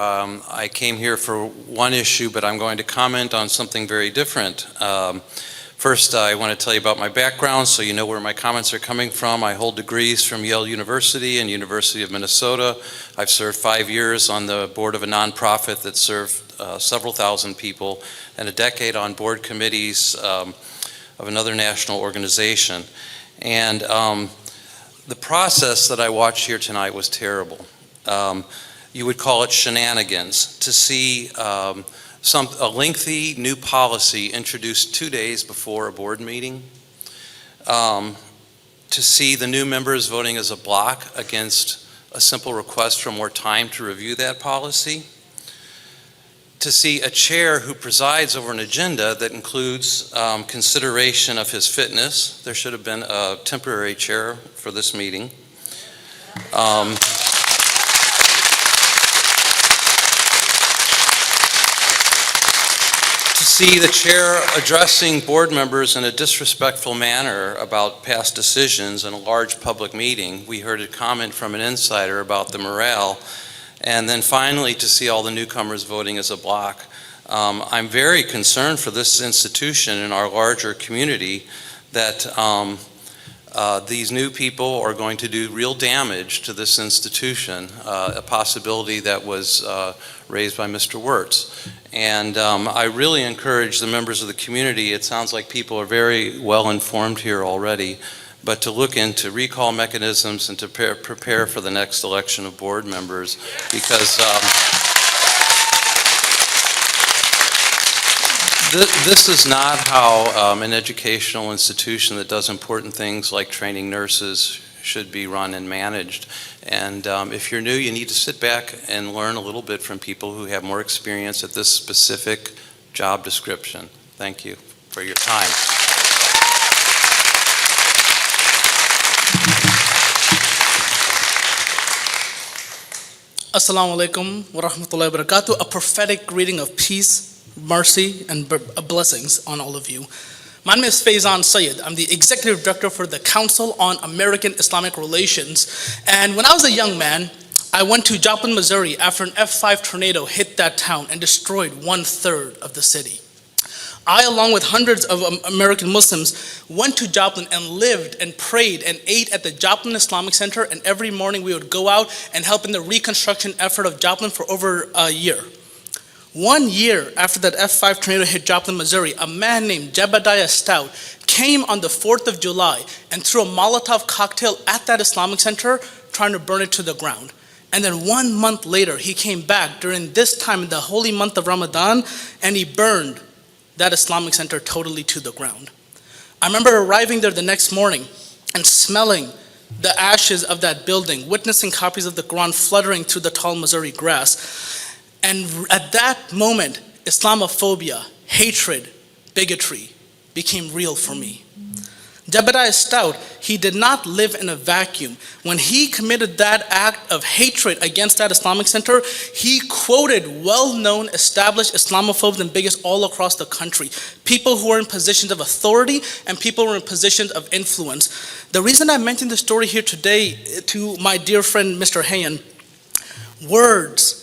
I came here for one issue, but I'm going to comment on something very different. First, I want to tell you about my background so you know where my comments are coming from. I hold degrees from Yale University and University of Minnesota. I've served 5 years on the board of a nonprofit that served several thousand people, and a decade on board committees of another national organization. And the process that I watched here tonight was terrible. You would call it shenanigans, to see a lengthy new policy introduced 2 days before a board meeting, to see the new members voting as a block against a simple request for more time to review that policy, to see a chair who presides over an agenda that includes consideration of his fitness. There should have been a temporary chair for this meeting. To see the chair addressing board members in a disrespectful manner about past decisions in a large public meeting. We heard a comment from an insider about the morale, And then finally, to see all the newcomers voting as a block. I'm very concerned for this institution and our larger community that these new people are going to do real damage to this institution, a possibility that was raised by Mr. Wirtz. And I really encourage the members of the community, it sounds like people are very well informed here already, but to look into recall mechanisms and to prepare for the next election of board members, because this is not how an educational institution that does important things like training nurses should be run and managed. And if you're new, you need to sit back and learn a little bit from people who have more experience at this specific job description. Thank you for your time. Assalamu alaikum wa rahmatullahi wa barakatuh. A prophetic greeting of peace, mercy, and blessings on all of you. My name is Faizan Syed. I'm the Executive Director for the Council on American Islamic Relations. And when I was a young man, I went to Joplin, Missouri after an F5 tornado hit that town and destroyed 1/3 of the city. I, along with hundreds of American Muslims, went to Joplin and lived and prayed and ate at the Joplin Islamic Center, and every morning we would go out and help in the reconstruction effort of Joplin for over a year. 1 year after that F5 tornado hit Joplin, Missouri, a man named Jebediah Stout came on the 4th of July and threw a Molotov cocktail at that Islamic Center, trying to burn it to the ground. And then 1 month later, he came back during this time in the holy month of Ramadan, and he burned that Islamic Center totally to the ground. I remember arriving there the next morning and smelling the ashes of that building, witnessing copies of the Quran fluttering through the tall Missouri grass. And at that moment, Islamophobia, hatred, bigotry became real for me. Jebediah Stout, he did not live in a vacuum. When he committed that act of hatred against that Islamic Center, he quoted well-known established Islamophobes and bigots all across the country, people who were in positions of authority and people who were in positions of influence. The reason I mentioned this story here today to my dear friend, Mr. Hayen, words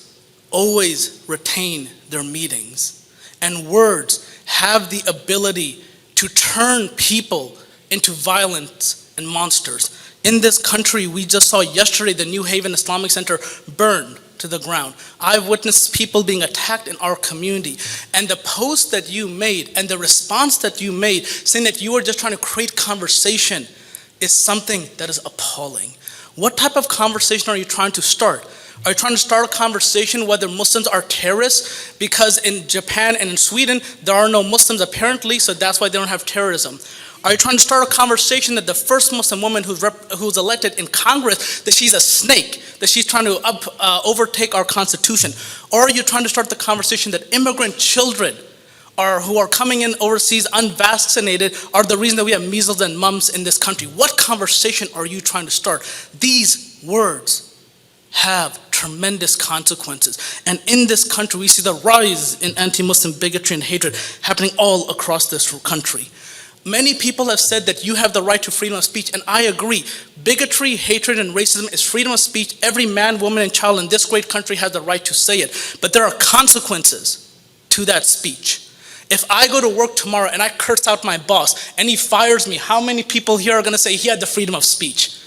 always retain their meanings, and words have the ability to turn people into violence and monsters. In this country, we just saw yesterday the New Haven Islamic Center burned to the ground. I've witnessed people being attacked in our community, and the post that you made and the response that you made saying that you were just trying to create conversation is something that is appalling. What type of conversation are you trying to start? Are you trying to start a conversation whether Muslims are terrorists? Because in Japan and in Sweden, there are no Muslims apparently, so that's why they don't have terrorism. Are you trying to start a conversation that the first Muslim woman who's elected in Congress, that she's a snake, that she's trying to overtake our Constitution? Or are you trying to start the conversation that immigrant children who are coming in overseas unvaccinated are the reason that we have measles and mumps in this country? What conversation are you trying to start? These words have tremendous consequences. And in this country, we see the rise in anti-Muslim bigotry and hatred happening all across this country. Many people have said that you have the right to freedom of speech, and I agree. Bigotry, hatred, and racism is freedom of speech. Every man, woman, and child in this great country has the right to say it. But there are consequences to that speech. If I go to work tomorrow and I curse out my boss and he fires me, how many people here are going to say he had the freedom of speech?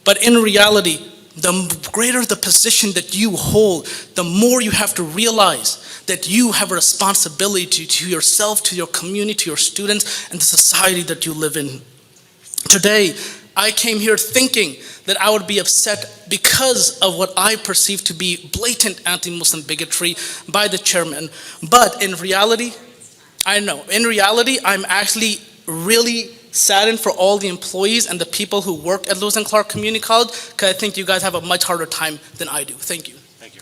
But in reality, the greater the position that you hold, the more you have to realize that you have a responsibility to yourself, to your community, to your students, and the society that you live in. Today, I came here thinking that I would be upset because of what I perceive to be blatant anti-Muslim bigotry by the chairman. But in reality, I'm actually really saddened for all the employees and the people who work at Lewis and Clark Community College, because I think you guys have a much harder time than I do. Thank you. Thank you.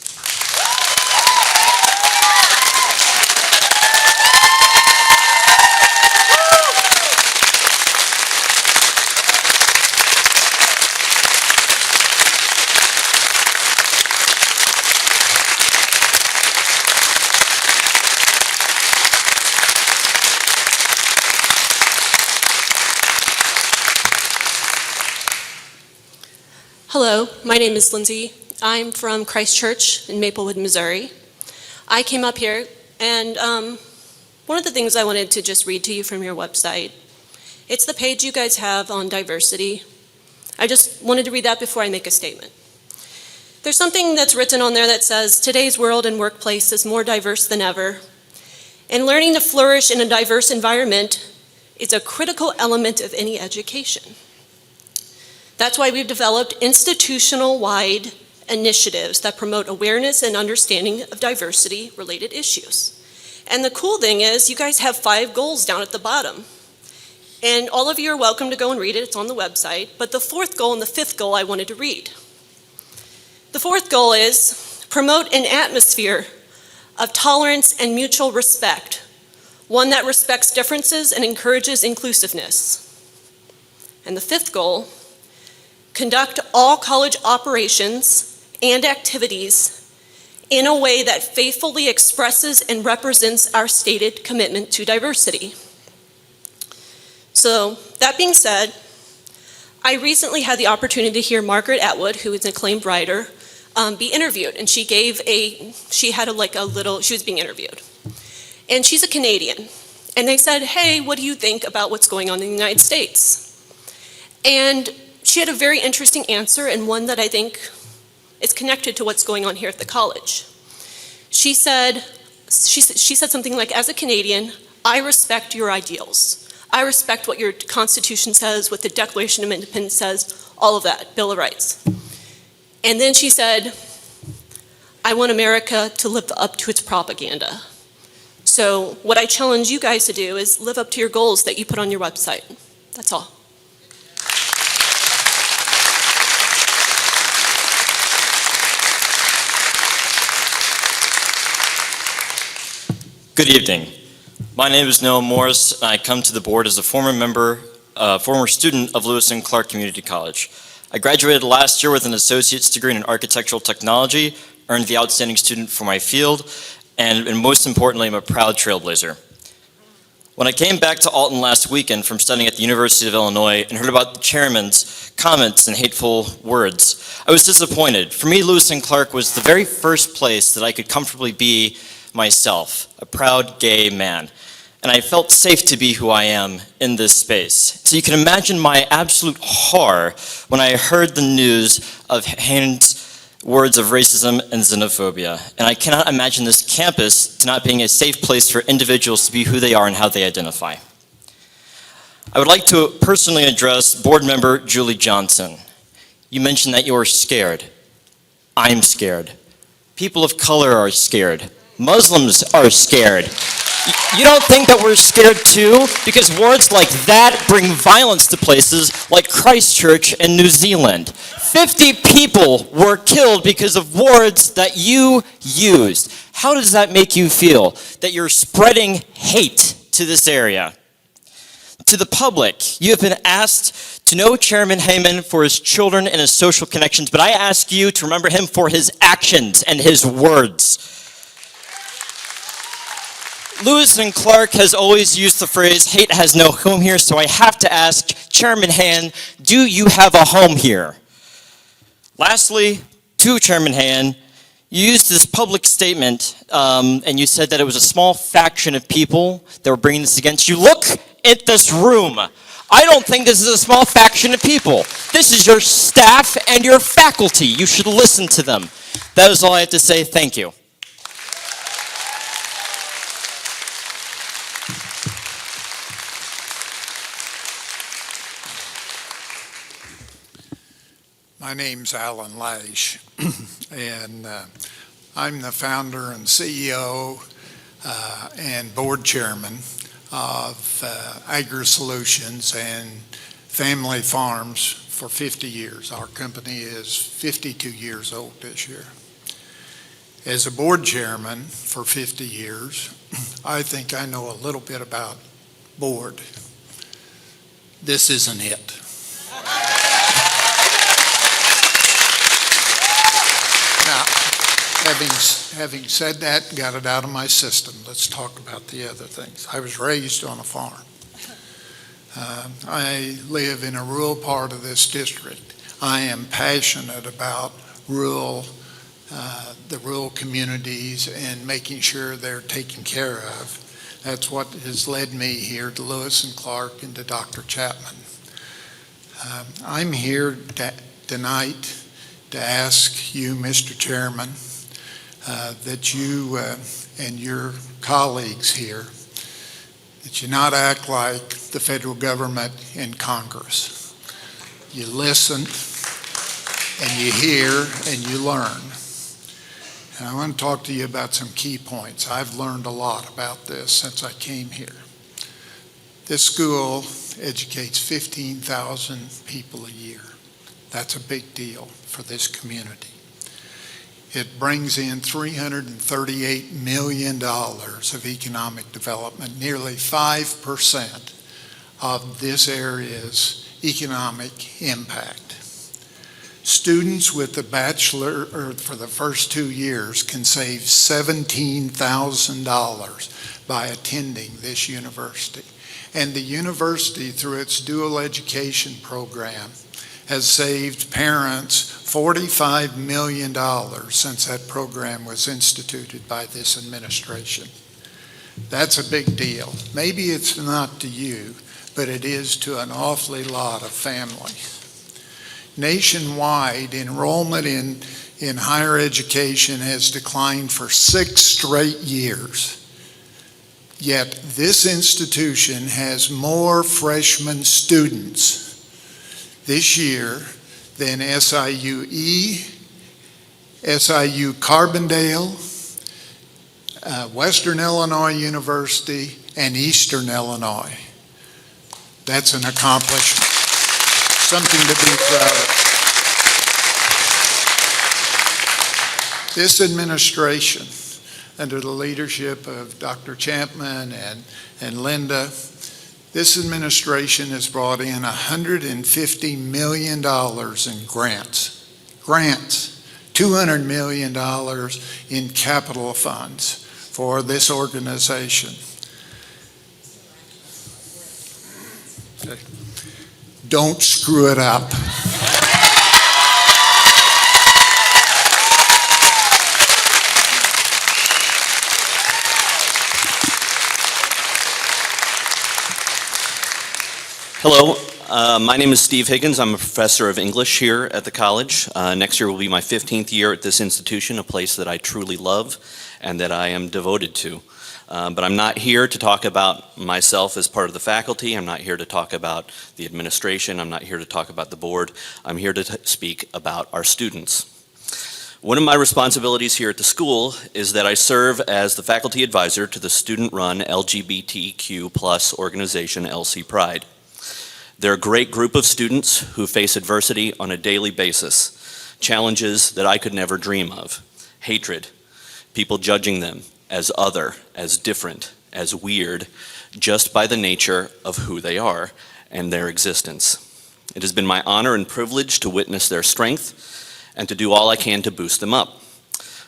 Hello, my name is Lindsay. I'm from Christ Church in Maplewood, Missouri. I came up here, and one of the things I wanted to just read to you from your website, it's the page you guys have on diversity. I just wanted to read that before I make a statement. There's something that's written on there that says, today's world and workplace is more diverse than ever, and learning to flourish in a diverse environment is a critical element of any education. That's why we've developed institutional-wide initiatives that promote awareness and understanding of diversity-related issues. And the cool thing is, you guys have 5 goals down at the bottom. And all of you are welcome to go and read it, it's on the website. But the 4th goal and the 5th goal I wanted to read. The 4th goal is promote an atmosphere of tolerance and mutual respect, one that respects differences and encourages inclusiveness. And the 5th goal, conduct all college operations and activities in a way that faithfully expresses and represents our stated commitment to diversity. So, that being said, I recently had the opportunity to hear Margaret Atwood, who is an acclaimed writer, be interviewed, and she was being interviewed. And she's a Canadian. And they said, hey, what do you think about what's going on in the United States? And she had a very interesting answer, and one that I think is connected to what's going on here at the college. She said something like, as a Canadian, I respect your ideals. I respect what your Constitution says, what the Declaration of Independence says, all of that, Bill of Rights. And then she said, I want America to live up to its propaganda. So what I challenge you guys to do is live up to your goals that you put on your website. That's all. Good evening. My name is Noah Morris, and I come to the board as a former student of Lewis and Clark Community College. I graduated last year with an associate's degree in architectural technology, earned the outstanding student for my field, and most importantly, I'm a proud trailblazer. When I came back to Alton last weekend from studying at the University of Illinois and heard about the chairman's comments and hateful words, I was disappointed. For me, Lewis and Clark was the very first place that I could comfortably be myself, a proud gay man. And I felt safe to be who I am in this space. So you can imagine my absolute horror when I heard the news of Haines' words of racism and xenophobia. And I cannot imagine this campus to not being a safe place for individuals to be who they are and how they identify. I would like to personally address board member Julie Johnson. You mentioned that you are scared. I'm scared. People of color are scared. Muslims are scared. You don't think that we're scared too? Because words like that bring violence to places like Christchurch in New Zealand. 50 people were killed because of words that you used. How does that make you feel? That you're spreading hate to this area? To the public, you have been asked to know Chairman Heyman for his children and his social connections, but I ask you to remember him for his actions and his words. Lewis and Clark has always used the phrase, hate has no home here, so I have to ask Chairman Hand, do you have a home here? Lastly, to Chairman Hand, you used this public statement and you said that it was a small faction of people that were bringing this against you. Look at this room. I don't think this is a small faction of people. This is your staff and your faculty. You should listen to them. That is all I have to say. Thank you. My name's Alan Lash, and I'm the founder and CEO and board chairman of Agri Solutions and Family Farms for 50 years. Our company is 52 years old this year. As a board chairman for 50 years, I think I know a little bit about board. This isn't it. Now, having said that, got it out of my system, let's talk about the other things. I was raised on a farm. I live in a rural part of this district. I am passionate about the rural communities and making sure they're taken care of. That's what has led me here to Lewis and Clark and to Dr. Chapman. I'm here tonight to ask you, Mr. Chairman, that you and your colleagues here, that you not act like the federal government in Congress. You listen, and you hear, and you learn. And I want to talk to you about some key points. I've learned a lot about this since I came here. This school educates 15,000 people a year. That's a big deal for this community. It brings in $338 million of economic development, nearly 5% of this area's economic impact. Students with the bachelor, or for the first 2 years, can save $17,000 by attending this university. And the university, through its dual education program, has saved parents $45 million since that program was instituted by this administration. That's a big deal. Maybe it's not to you, but it is to an awfully lot of families. Nationwide, enrollment in higher education has declined for 6 straight years. Yet this institution has more freshman students this year than SIU-E, SIU Carbondale, Western Illinois University, and Eastern Illinois. That's an accomplishment, something to be proud of. This administration, under the leadership of Dr. Chapman and Linda, this administration has brought in $150 million in grants, $200 million in capital funds for this organization. Don't screw it up. Hello, my name is Steve Higgins. I'm a professor of English here at the college. Next year will be my 15th year at this institution, a place that I truly love and that I am devoted to. But I'm not here to talk about myself as part of the faculty. I'm not here to talk about the administration. I'm not here to talk about the board. I'm here to speak about our students. One of my responsibilities here at the school is that I serve as the faculty advisor to the student-run LGBTQ+ organization, LC Pride. They're a great group of students who face adversity on a daily basis, challenges that I could never dream of, hatred, people judging them as other, as different, as weird, just by the nature of who they are and their existence. It has been my honor and privilege to witness their strength and to do all I can to boost them up.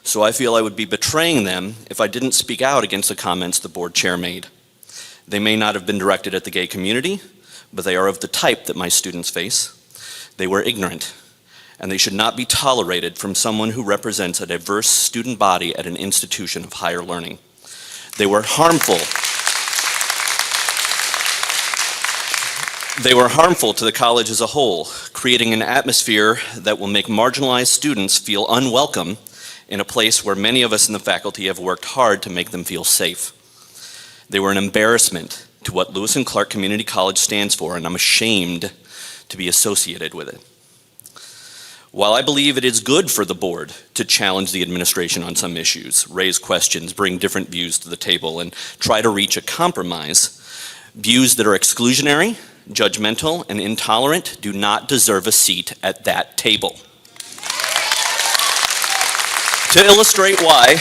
So I feel I would be betraying them if I didn't speak out against the comments the board chair made. They may not have been directed at the gay community, but they are of the type that my students face. They were ignorant, and they should not be tolerated from someone who represents a diverse student body at an institution of higher learning. They were harmful. They were harmful to the college as a whole, creating an atmosphere that will make marginalized students feel unwelcome in a place where many of us in the faculty have worked hard to make them feel safe. They were an embarrassment to what Lewis and Clark Community College stands for, and I'm ashamed to be associated with it. While I believe it is good for the board to challenge the administration on some issues, raise questions, bring different views to the table, and try to reach a compromise, views that are exclusionary, judgmental, and intolerant do not deserve a seat at that table. To illustrate why,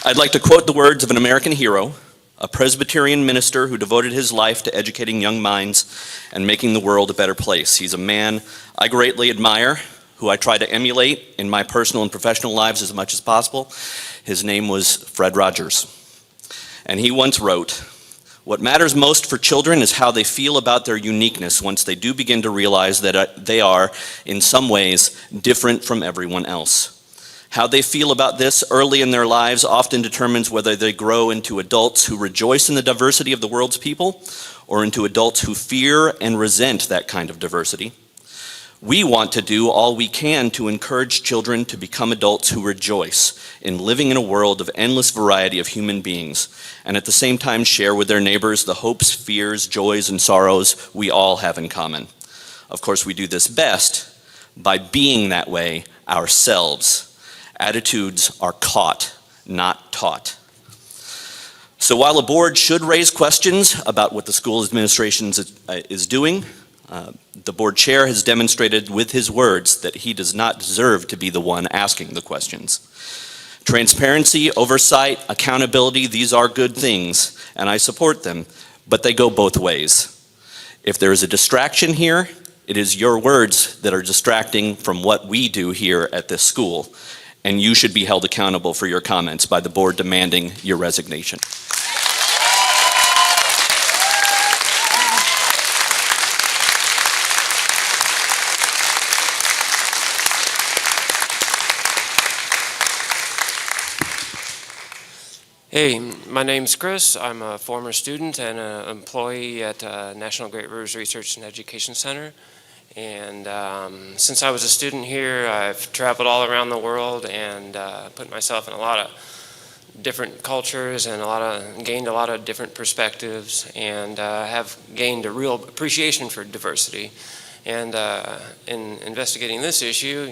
I'd like to quote the words of an American hero, a Presbyterian minister who devoted his life to educating young minds and making the world a better place. He's a man I greatly admire, who I try to emulate in my personal and professional lives as much as possible. His name was Fred Rogers. And he once wrote, What matters most for children is how they feel about their uniqueness once they do begin to realize that they are, in some ways, different from everyone else. How they feel about this early in their lives often determines whether they grow into adults who rejoice in the diversity of the world's people, or into adults who fear and resent that kind of diversity. We want to do all we can to encourage children to become adults who rejoice in living in a world of endless variety of human beings, and at the same time share with their neighbors the hopes, fears, joys, and sorrows we all have in common. Of course, we do this best by being that way ourselves. Attitudes are caught, not taught. So while a board should raise questions about what the school administration is doing, the board chair has demonstrated with his words that he does not deserve to be the one asking the questions. Transparency, oversight, accountability, these are good things, and I support them, but they go both ways. If there is a distraction here, it is your words that are distracting from what we do here at this school, and you should be held accountable for your comments by the board demanding your resignation. Hey, my name's Chris. I'm a former student and an employee at National Great Rivers Research and Education Center. And since I was a student here, I've traveled all around the world and put myself in a lot of different cultures and gained a lot of different perspectives, and have gained a real appreciation for diversity. And in investigating this issue,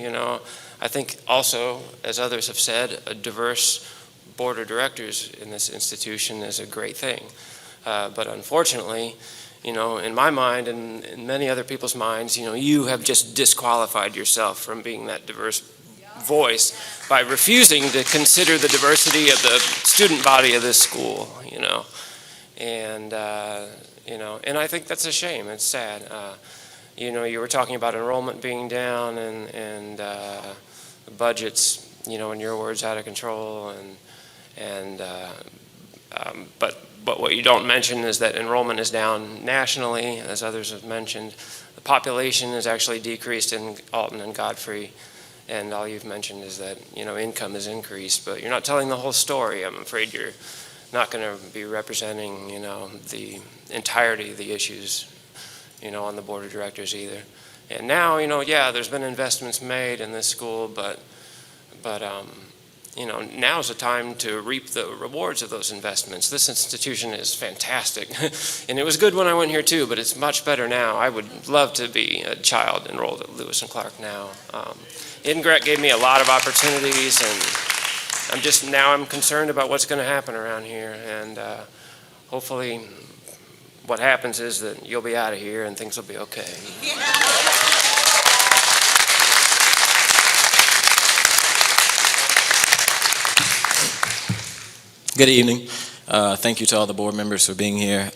I think also, as others have said, a diverse board of directors in this institution is a great thing. But unfortunately, in my mind and in many other people's minds, you have just disqualified yourself from being that diverse voice by refusing to consider the diversity of the student body of this school, And I think that's a shame. It's sad. You were talking about enrollment being down and budgets, in your words, out of control, but what you don't mention is that enrollment is down nationally, as others have mentioned. The population has actually decreased in Alton and Godfrey, and all you've mentioned is that income has increased, but you're not telling the whole story. I'm afraid you're not going to be representing the entirety of the issues on the board of directors either. And now there's been investments made in this school, but now's the time to reap the rewards of those investments. This institution is fantastic. And it was good when I went here too, but it's much better now. I would love to be a child enrolled at Lewis and Clark now. INGRET gave me a lot of opportunities, and I'm concerned about what's going to happen around here. And hopefully what happens is that you'll be out of here and things will be okay. Good evening. Thank you to all the board members for being here.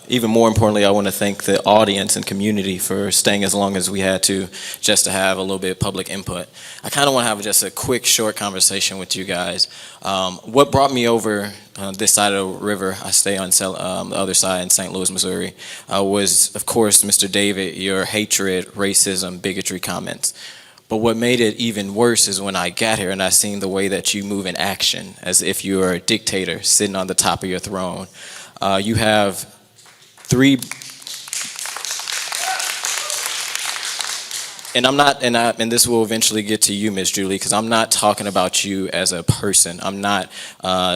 Even more importantly, I want to thank the audience and community for staying as long as we had to, just to have a little bit of public input. I kind of want to have just a quick, short conversation with you guys. What brought me over this side of the river, I stay on the other side in St. Louis, Missouri, was, of course, Mr. David, your hatred, racism, bigotry comments. But what made it even worse is when I got here and I seen the way that you move in action, as if you are a dictator sitting on the top of your throne. You have three, and this will eventually get to you, Ms. Julie, because I'm not talking about you as a person. I'm not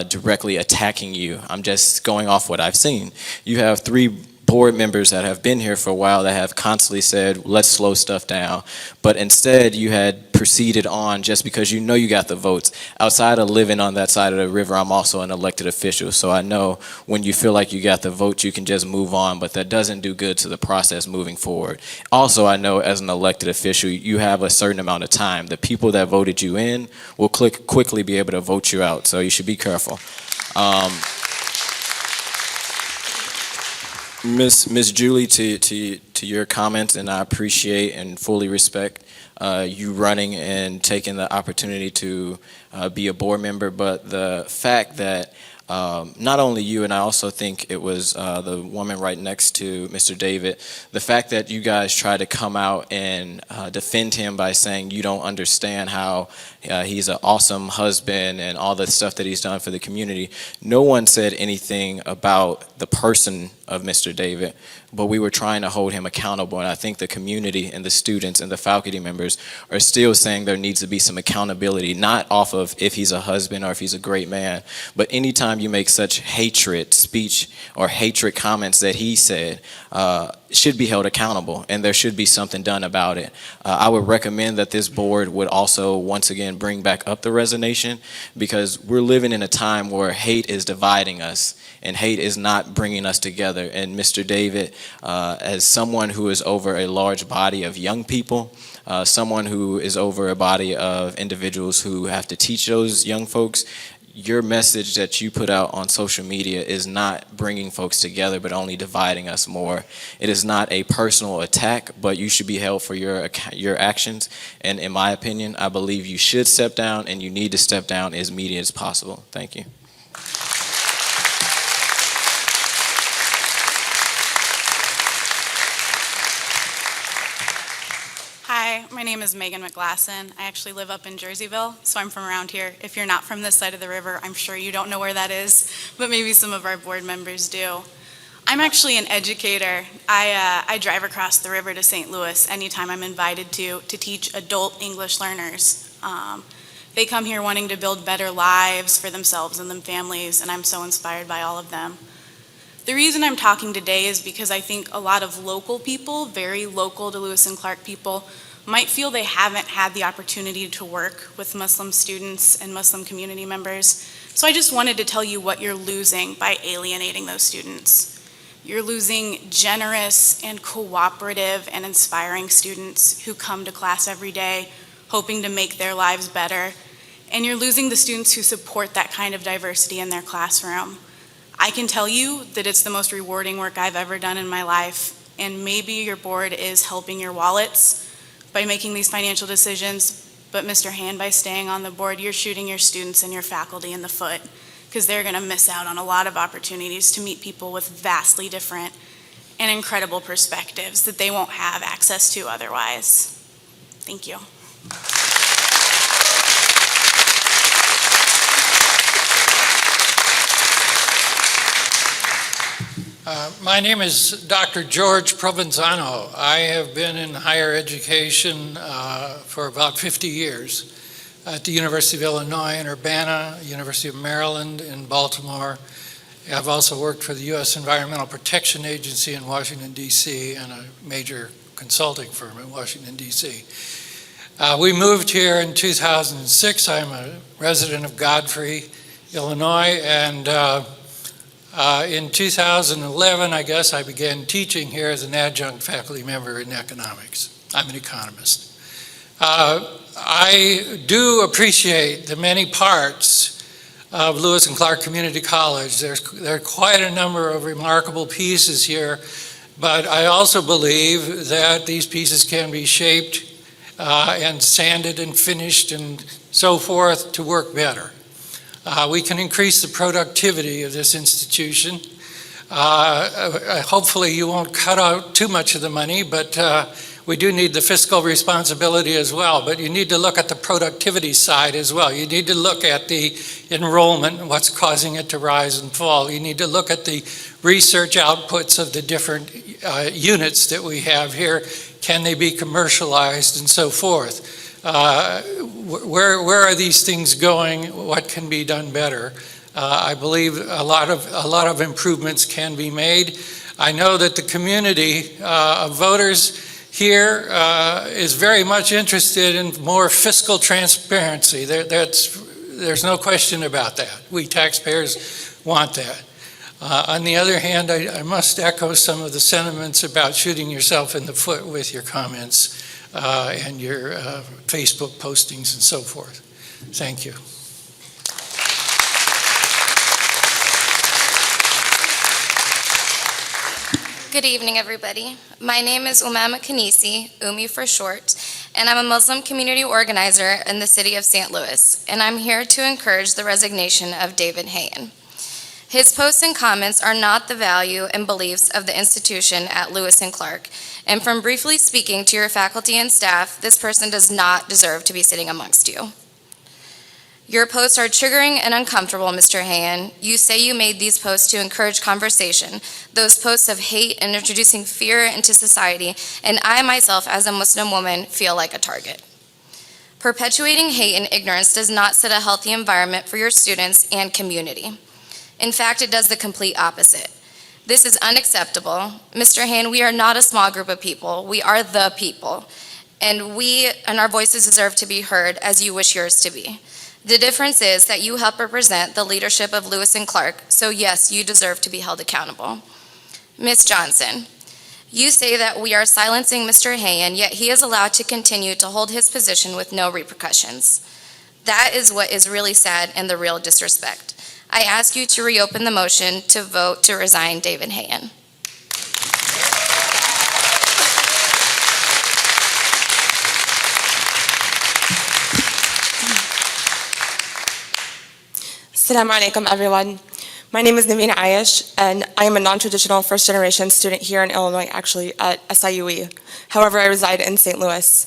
directly attacking you. I'm just going off what I've seen. You have three board members that have been here for a while that have constantly said, let's slow stuff down. But instead, you had proceeded on just because you got the votes. Outside of living on that side of the river, I'm also an elected official. So I know when you feel like you got the vote, you can just move on, but that doesn't do good to the process moving forward. Also, I know as an elected official, you have a certain amount of time. The people that voted you in will quickly be able to vote you out. So you should be careful. Ms. Julie, to your comments, and I appreciate and fully respect you running and taking the opportunity to be a board member, but the fact that not only you, and I also think it was the woman right next to Mr. David, the fact that you guys try to come out and defend him by saying you don't understand how he's an awesome husband and all the stuff that he's done for the community. No one said anything about the person of Mr. David, but we were trying to hold him accountable, and I think the community and the students and the faculty members are still saying there needs to be some accountability, not off of if he's a husband or if he's a great man, but anytime you make such hatred speech or hatred comments that he said, should be held accountable, and there should be something done about it. I would recommend that this board would also once again bring back up the resignation, because we're living in a time where hate is dividing us and hate is not bringing us together. And Mr. David, as someone who is over a large body of young people, someone who is over a body of individuals who have to teach those young folks, your message that you put out on social media is not bringing folks together, but only dividing us more. It is not a personal attack, but you should be held for your actions. And in my opinion, I believe you should step down, and you need to step down as immediate as possible. Thank you. Hi, my name is Megan McGlasson. I actually live up in Jerseyville, so I'm from around here. If you're not from this side of the river, I'm sure you don't know where that is, but maybe some of our board members do. I'm actually an educator. I drive across the river to St. Louis anytime I'm invited to teach adult English learners. They come here wanting to build better lives for themselves and their families, and I'm so inspired by all of them. The reason I'm talking today is because I think a lot of local people, very local to Lewis and Clark people, might feel they haven't had the opportunity to work with Muslim students and Muslim community members. So I just wanted to tell you what you're losing by alienating those students. You're losing generous and cooperative and inspiring students who come to class every day hoping to make their lives better. And you're losing the students who support that kind of diversity in their classroom. I can tell you that it's the most rewarding work I've ever done in my life, and maybe your board is helping your wallets by making these financial decisions, but Mr. Hand, by staying on the board, you're shooting your students and your faculty in the foot, because they're going to miss out on a lot of opportunities to meet people with vastly different and incredible perspectives that they won't have access to otherwise. Thank you. My name is Dr. George Provenzano. I have been in higher education for about 50 years at the University of Illinois in Urbana, University of Maryland in Baltimore. I've also worked for the U.S. Environmental Protection Agency in Washington, D.C., and a major consulting firm in Washington, D.C. We moved here in 2006. I'm a resident of Godfrey, Illinois, and in 2011, I guess, I began teaching here as an adjunct faculty member in economics. I'm an economist. I do appreciate the many parts of Lewis and Clark Community College. There are quite a number of remarkable pieces here, but I also believe that these pieces can be shaped and sanded and finished and so forth to work better. We can increase the productivity of this institution. Hopefully you won't cut out too much of the money, but we do need the fiscal responsibility as well. But you need to look at the productivity side as well. You need to look at the enrollment and what's causing it to rise and fall. You need to look at the research outputs of the different units that we have here. Can they be commercialized and so forth? Where are these things going? What can be done better? I believe a lot of improvements can be made. I know that the community of voters here is very much interested in more fiscal transparency. There's no question about that. We taxpayers want that. On the other hand, I must echo some of the sentiments about shooting yourself in the foot with your comments and your Facebook postings and so forth. Thank you. Good evening, everybody. My name is Umama Kanisi, Umi for short, and I'm a Muslim community organizer in the city of St. Louis, and I'm here to encourage the resignation of David Hayen. His posts and comments are not the value and beliefs of the institution at Lewis and Clark. And from briefly speaking to your faculty and staff, this person does not deserve to be sitting amongst you. Your posts are triggering and uncomfortable, Mr. Hayen. You say you made these posts to encourage conversation. Those posts of hate and introducing fear into society, and I myself, as a Muslim woman, feel like a target. Perpetuating hate and ignorance does not set a healthy environment for your students and community. In fact, it does the complete opposite. This is unacceptable. Mr. Hayen, we are not a small group of people. We are the people. And our voices deserve to be heard as you wish yours to be. The difference is that you help represent the leadership of Lewis and Clark, so yes, you deserve to be held accountable. Ms. Johnson, you say that we are silencing Mr. Hayen, yet he is allowed to continue to hold his position with no repercussions. That is what is really sad and the real disrespect. I ask you to reopen the motion to vote to resign David Hayen. Assalamu alaikum, everyone. My name is Naveen Ayash, and I am a non-traditional first-generation student here in Illinois, actually, at SIUE. However, I reside in St. Louis.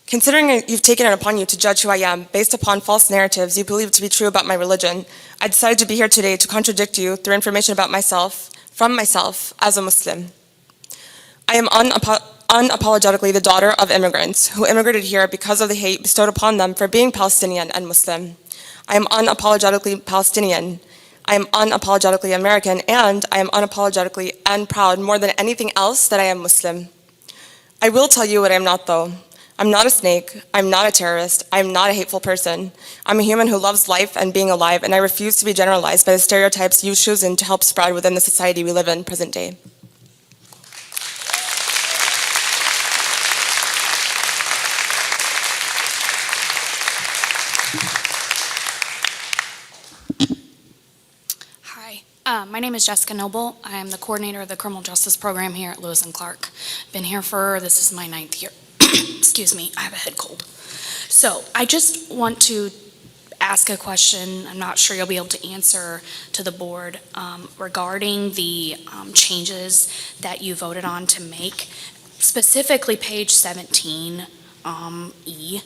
Considering you've taken it upon you to judge who I am based upon false narratives you believe to be true about my religion, I decided to be here today to contradict you through information about myself, from myself, as a Muslim. I am unapologetically the daughter of immigrants who immigrated here because of the hate bestowed upon them for being Palestinian and Muslim. I am unapologetically Palestinian. I am unapologetically American, and I am unapologetically and proud more than anything else that I am Muslim. I will tell you what I am not, though. I'm not a snake. I'm not a terrorist. I'm not a hateful person. I'm a human who loves life and being alive, and I refuse to be generalized by the stereotypes you've chosen to help spread within the society we live in present day. My name is Jessica Noble. I am the coordinator of the criminal justice program here at Lewis and Clark. Been here this is my 9th year. Excuse me, I have a head cold. So I just want to ask a question, I'm not sure you'll be able to answer to the board, regarding the changes that you voted on to make, specifically page 17, E.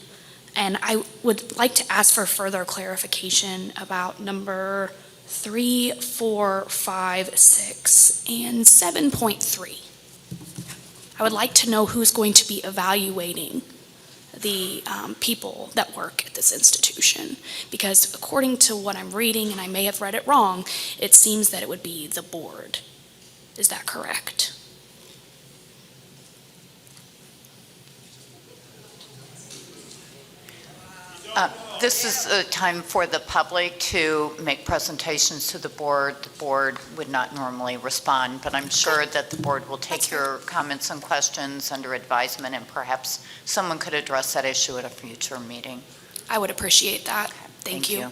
And I would like to ask for further clarification about number 3, 4, 5, 6, and 7.3. I would like to know who's going to be evaluating the people that work at this institution, because according to what I'm reading, and I may have read it wrong, it seems that it would be the board. Is that correct? This is a time for the public to make presentations to the board. The board would not normally respond, but I'm sure that the board will take your comments and questions under advisement, and perhaps someone could address that issue at a future meeting. I would appreciate that. Okay. Thank you.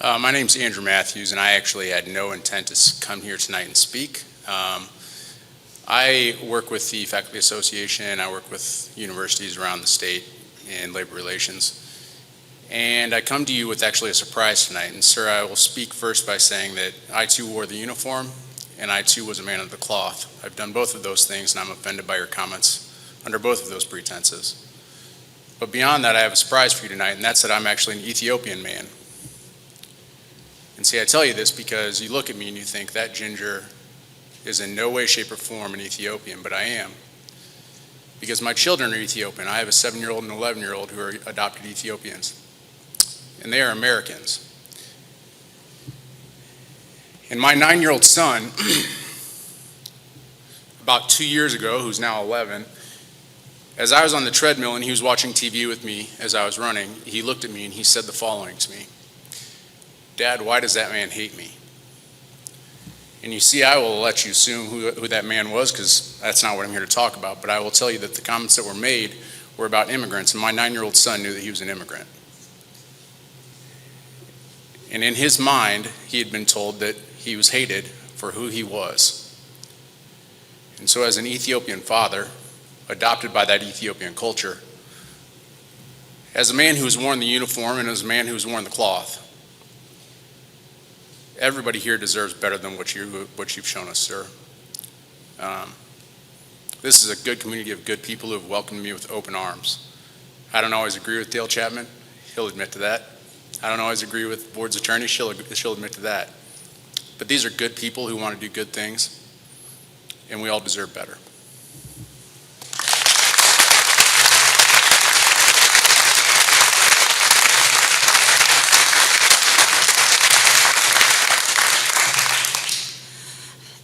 My name's Andrew Matthews, and I actually had no intent to come here tonight and speak. I work with the Faculty Association, I work with universities around the state in labor relations, and I come to you with actually a surprise tonight. And sir, I will speak first by saying that I too wore the uniform, and I too was a man of the cloth. I've done both of those things, and I'm offended by your comments under both of those pretenses. But beyond that, I have a surprise for you tonight, and that's that I'm actually an Ethiopian man. And see, I tell you this because you look at me and you think that ginger is in no way, shape, or form an Ethiopian, but I am. Because my children are Ethiopian. I have a 7-year-old and an 11-year-old who are adopted Ethiopians. And they are Americans. And my 9-year-old son, about 2 years ago, who's now 11, as I was on the treadmill and he was watching TV with me as I was running, he looked at me and he said the following to me: "Dad, why does that man hate me?" And you see, I will let you assume who that man was, because that's not what I'm here to talk about, but I will tell you that the comments that were made were about immigrants, and my 9-year-old son knew that he was an immigrant. And in his mind, he had been told that he was hated for who he was. And so as an Ethiopian father, adopted by that Ethiopian culture, As a man who's worn the uniform and as a man who's worn the cloth, everybody here deserves better than what you've shown us, sir. This is a good community of good people who have welcomed me with open arms. I don't always agree with Dale Chapman. He'll admit to that. I don't always agree with the board's attorney. She'll admit to that. But these are good people who want to do good things, and we all deserve better.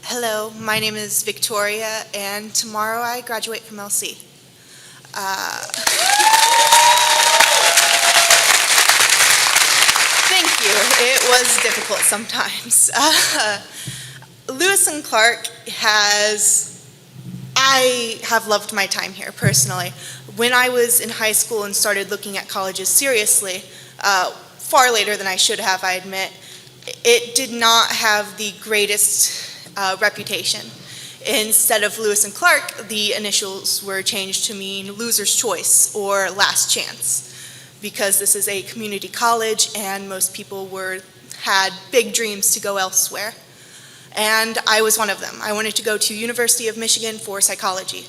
Hello, my name is Victoria, and tomorrow I graduate from LC. Thank you. It was difficult sometimes. Lewis and Clark I have loved my time here personally. When I was in high school and started looking at colleges seriously, far later than I should have, I admit, it did not have the greatest reputation. Instead of Lewis and Clark, the initials were changed to mean loser's choice or last chance, because this is a community college and most people had big dreams to go elsewhere. And I was one of them. I wanted to go to University of Michigan for psychology.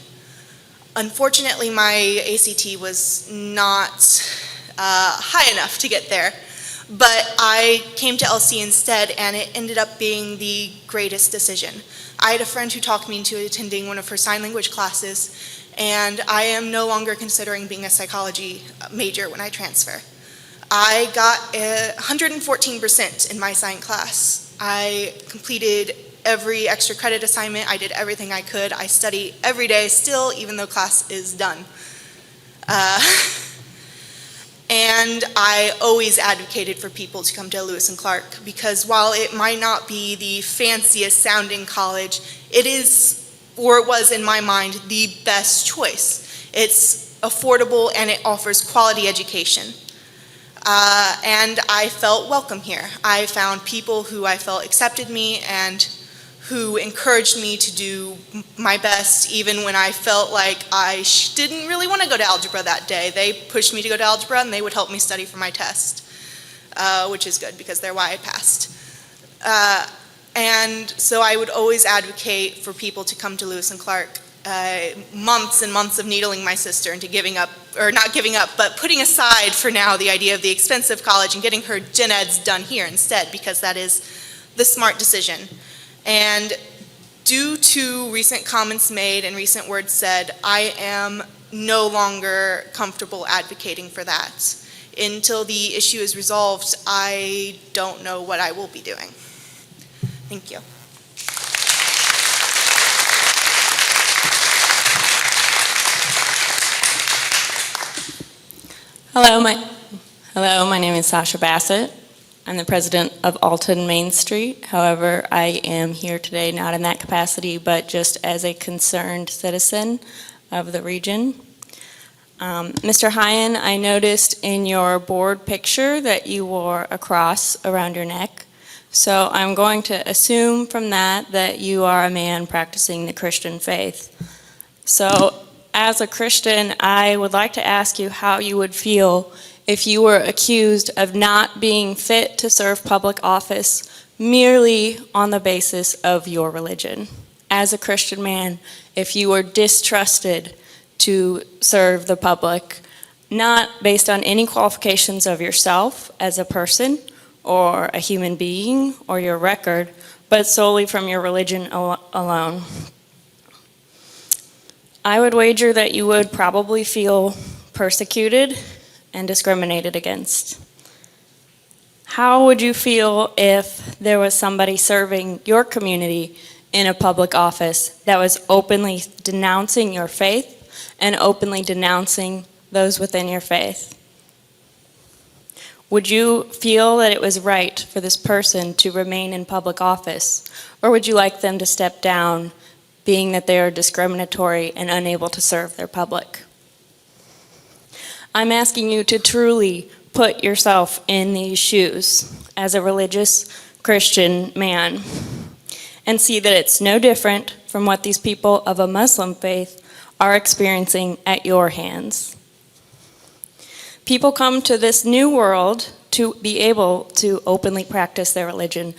Unfortunately, my ACT was not high enough to get there. But I came to LC instead, and it ended up being the greatest decision. I had a friend who talked me into attending one of her sign language classes, and I am no longer considering being a psychology major when I transfer. I got 114% in my science class. I completed every extra credit assignment. I did everything I could. I study every day still, even though class is done. And I always advocated for people to come to Lewis and Clark, because while it might not be the fanciest sounding college, it is, or it was in my mind, the best choice. It's affordable and it offers quality education. And I felt welcome here. I found people who I felt accepted me and who encouraged me to do my best even when I felt like I didn't really want to go to algebra that day. They pushed me to go to algebra and they would help me study for my test, which is good because they're why I passed. And so I would always advocate for people to come to Lewis and Clark. Months and months of needling my sister into giving up, or not giving up, but putting aside for now the idea of the expensive college and getting her gen eds done here instead, because that is the smart decision. And due to recent comments made and recent words said, I am no longer comfortable advocating for that. Until the issue is resolved, I don't know what I will be doing. Thank you. Hello, my name is Sasha Bassett. I'm the president of Alton Main Street. However, I am here today not in that capacity, but just as a concerned citizen of the region. Mr. Hyan, I noticed in your board picture that you wore a cross around your neck. So I'm going to assume from that you are a man practicing the Christian faith. So as a Christian, I would like to ask you how you would feel if you were accused of not being fit to serve public office merely on the basis of your religion. As a Christian man, if you were distrusted to serve the public, not based on any qualifications of yourself as a person or a human being or your record, but solely from your religion alone. I would wager that you would probably feel persecuted and discriminated against. How would you feel if there was somebody serving your community in a public office that was openly denouncing your faith and openly denouncing those within your faith? Would you feel that it was right for this person to remain in public office, or would you like them to step down, being that they are discriminatory and unable to serve their public? I'm asking you to truly put yourself in these shoes as a religious Christian man and see that it's no different from what these people of a Muslim faith are experiencing at your hands. People come to this new world to be able to openly practice their religion.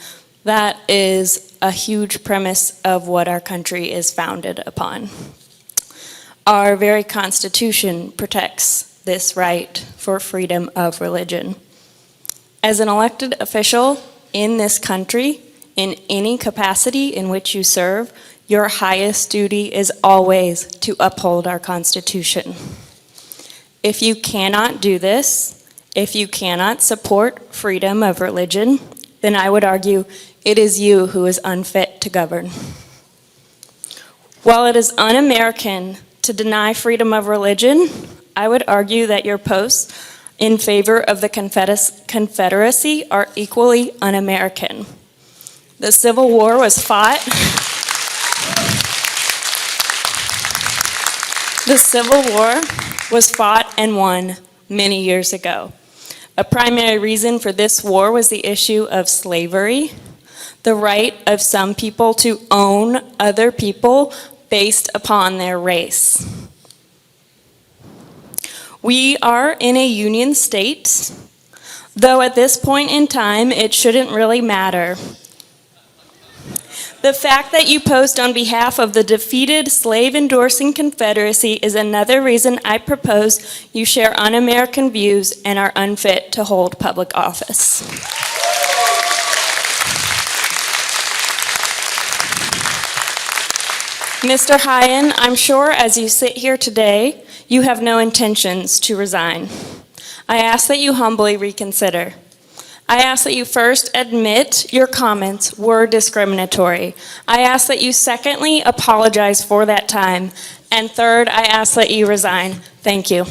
That is a huge premise of what our country is founded upon. Our very Constitution protects this right for freedom of religion. As an elected official in this country, in any capacity in which you serve, your highest duty is always to uphold our Constitution. If you cannot do this, if you cannot support freedom of religion, then I would argue it is you who is unfit to govern. While it is un-American to deny freedom of religion, I would argue that your posts in favor of the Confederacy are equally un-American. The Civil War was fought. The Civil War was fought and won many years ago. A primary reason for this war was the issue of slavery, the right of some people to own other people based upon their race. We are in a union state, though at this point in time it shouldn't really matter. The fact that you post on behalf of the defeated slave-endorsing Confederacy is another reason I propose you share un-American views and are unfit to hold public office. Mr. Hyen, I'm sure as you sit here today, you have no intentions to resign. I ask that you humbly reconsider. I ask that you first admit your comments were discriminatory. I ask that you secondly apologize for that time. And third, I ask that you resign. Thank you.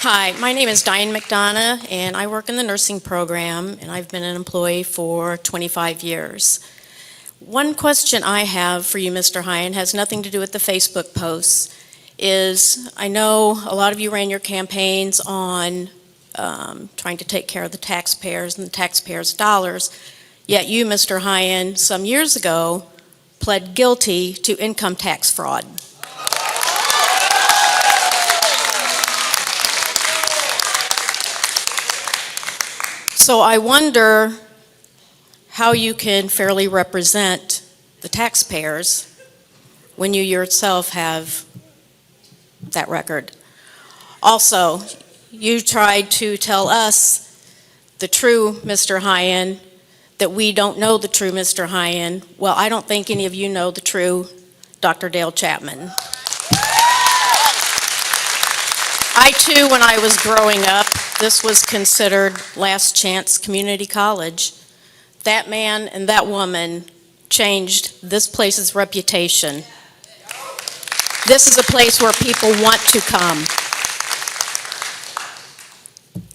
Hi, my name is Diane McDonough, and I work in the nursing program, and I've been an employee for 25 years. One question I have for you, Mr. Hyen, has nothing to do with the Facebook posts, is I know a lot of you ran your campaigns on trying to take care of the taxpayers and the taxpayers' dollars, yet you, Mr. Hyen, some years ago pled guilty to income tax fraud. So I wonder how you can fairly represent the taxpayers when you yourself have that record. Also, you tried to tell us the true Mr. Hyen, that we don't know the true Mr. Hyen. Well, I don't think any of you know the true Dr. Dale Chapman. I too, when I was growing up, this was considered last chance community college. That man and that woman changed this place's reputation. This is a place where people want to come.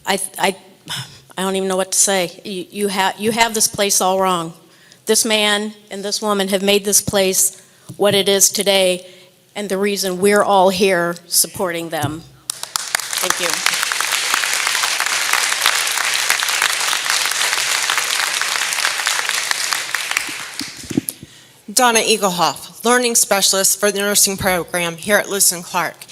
I don't even know what to say. You have this place all wrong. This man and this woman have made this place what it is today, and the reason we're all here supporting them. Thank you. Donna Eaglehoff, Learning Specialist for the Nursing Program here at Lewis and Clark.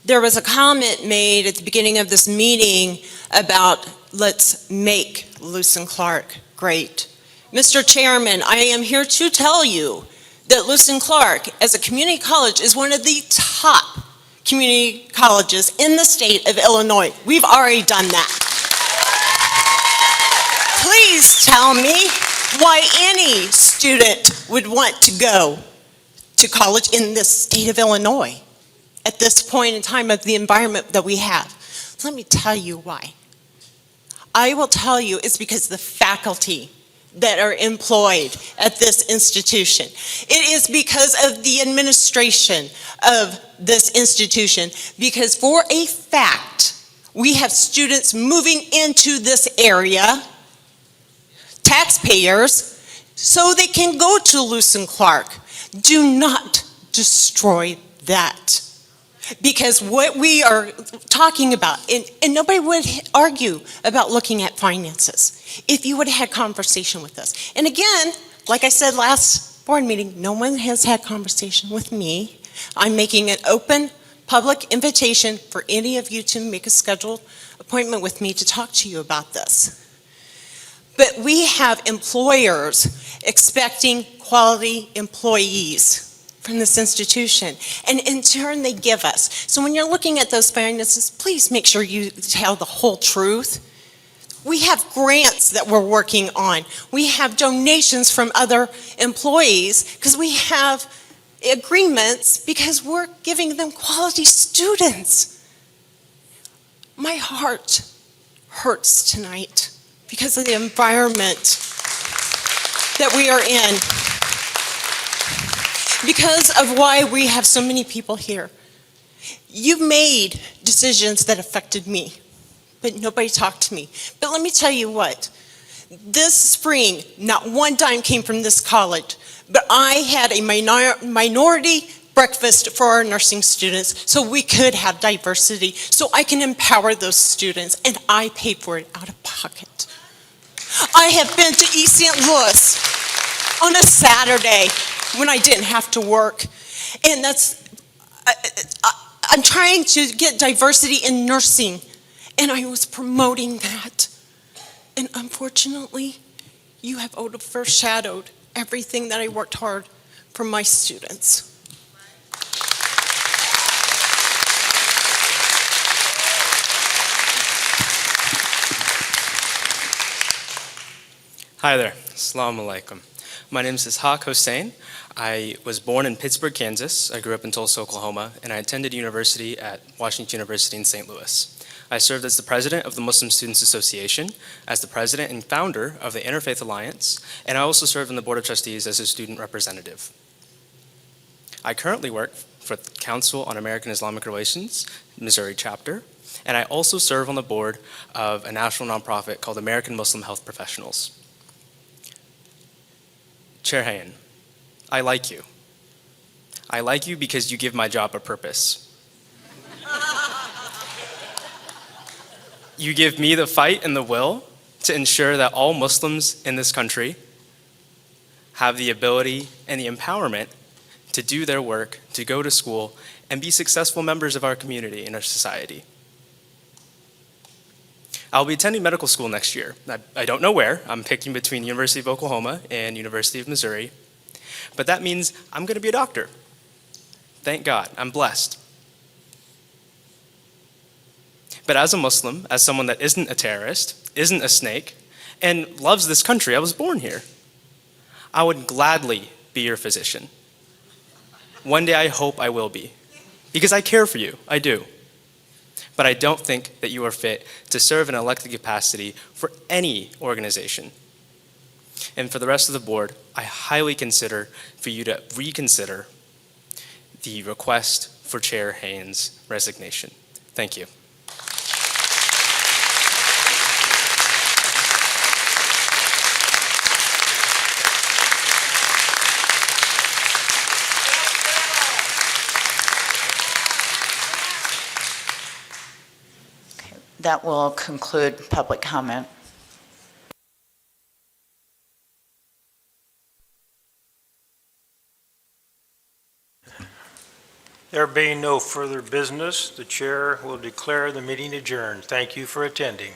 There was a comment made at the beginning of this meeting about let's make Lewis and Clark great. Mr. Chairman, I am here to tell you that Lewis and Clark as a community college is one of the top community colleges in the state of Illinois. We've already done that. Please tell me why any student would want to go to college in this state of Illinois at this point in time of the environment that we have. Let me tell you why. I will tell you it's because the faculty that are employed at this institution. It is because of the administration of this institution, because for a fact, we have students moving into this area, taxpayers, so they can go to Lewis and Clark. Do not destroy that. Because what we are talking about, and nobody would argue about looking at finances if you would have had conversation with us. And again, like I said last board meeting, no one has had conversation with me. I'm making an open, public invitation for any of you to make a scheduled appointment with me to talk to you about this. But we have employers expecting quality employees from this institution, and in turn they give us. So when you're looking at those finances, please make sure you tell the whole truth. We have grants that we're working on. We have donations from other employees because we have agreements because we're giving them quality students. My heart hurts tonight because of the environment that we are in, because of why we have so many people here. You made decisions that affected me, but nobody talked to me. But let me tell you what, this spring, not one dime came from this college, but I had a minority breakfast for our nursing students so we could have diversity, so I can empower those students, and I paid for it out of pocket. I have been to East St. Louis on a Saturday when I didn't have to work, and I'm trying to get diversity in nursing, and I was promoting that. And unfortunately, you have overshadowed everything that I worked hard for my students. Hi there, Assalamu alaikum. My name is Ishaq Hossein. I was born in Pittsburgh, Kansas. I grew up in Tulsa, Oklahoma, and I attended university at Washington University in St. Louis. I served as the president of the Muslim Students Association, as the president and founder of the Interfaith Alliance, and I also served on the Board of Trustees as a student representative. I currently work for the Council on American Islamic Relations, Missouri chapter, and I also serve on the board of a national nonprofit called American Muslim Health Professionals. Chair Hayen, I like you. I like you because you give my job a purpose. You give me the fight and the will to ensure that all Muslims in this country have the ability and the empowerment to do their work, to go to school, and be successful members of our community and our society. I'll be attending medical school next year. I don't know where. I'm picking between University of Oklahoma and University of Missouri. But that means I'm going to be a doctor. Thank God, I'm blessed. But as a Muslim, as someone that isn't a terrorist, isn't a snake, and loves this country, I was born here, I would gladly be your physician. One day I hope I will be, because I care for you, I do. But I don't think that you are fit to serve in an elected capacity for any organization. And for the rest of the board, I highly consider for you to reconsider the request for Chair Hayen's resignation. Thank you. That will conclude public comment. There being no further business, the chair will declare the meeting adjourned. Thank you for attending.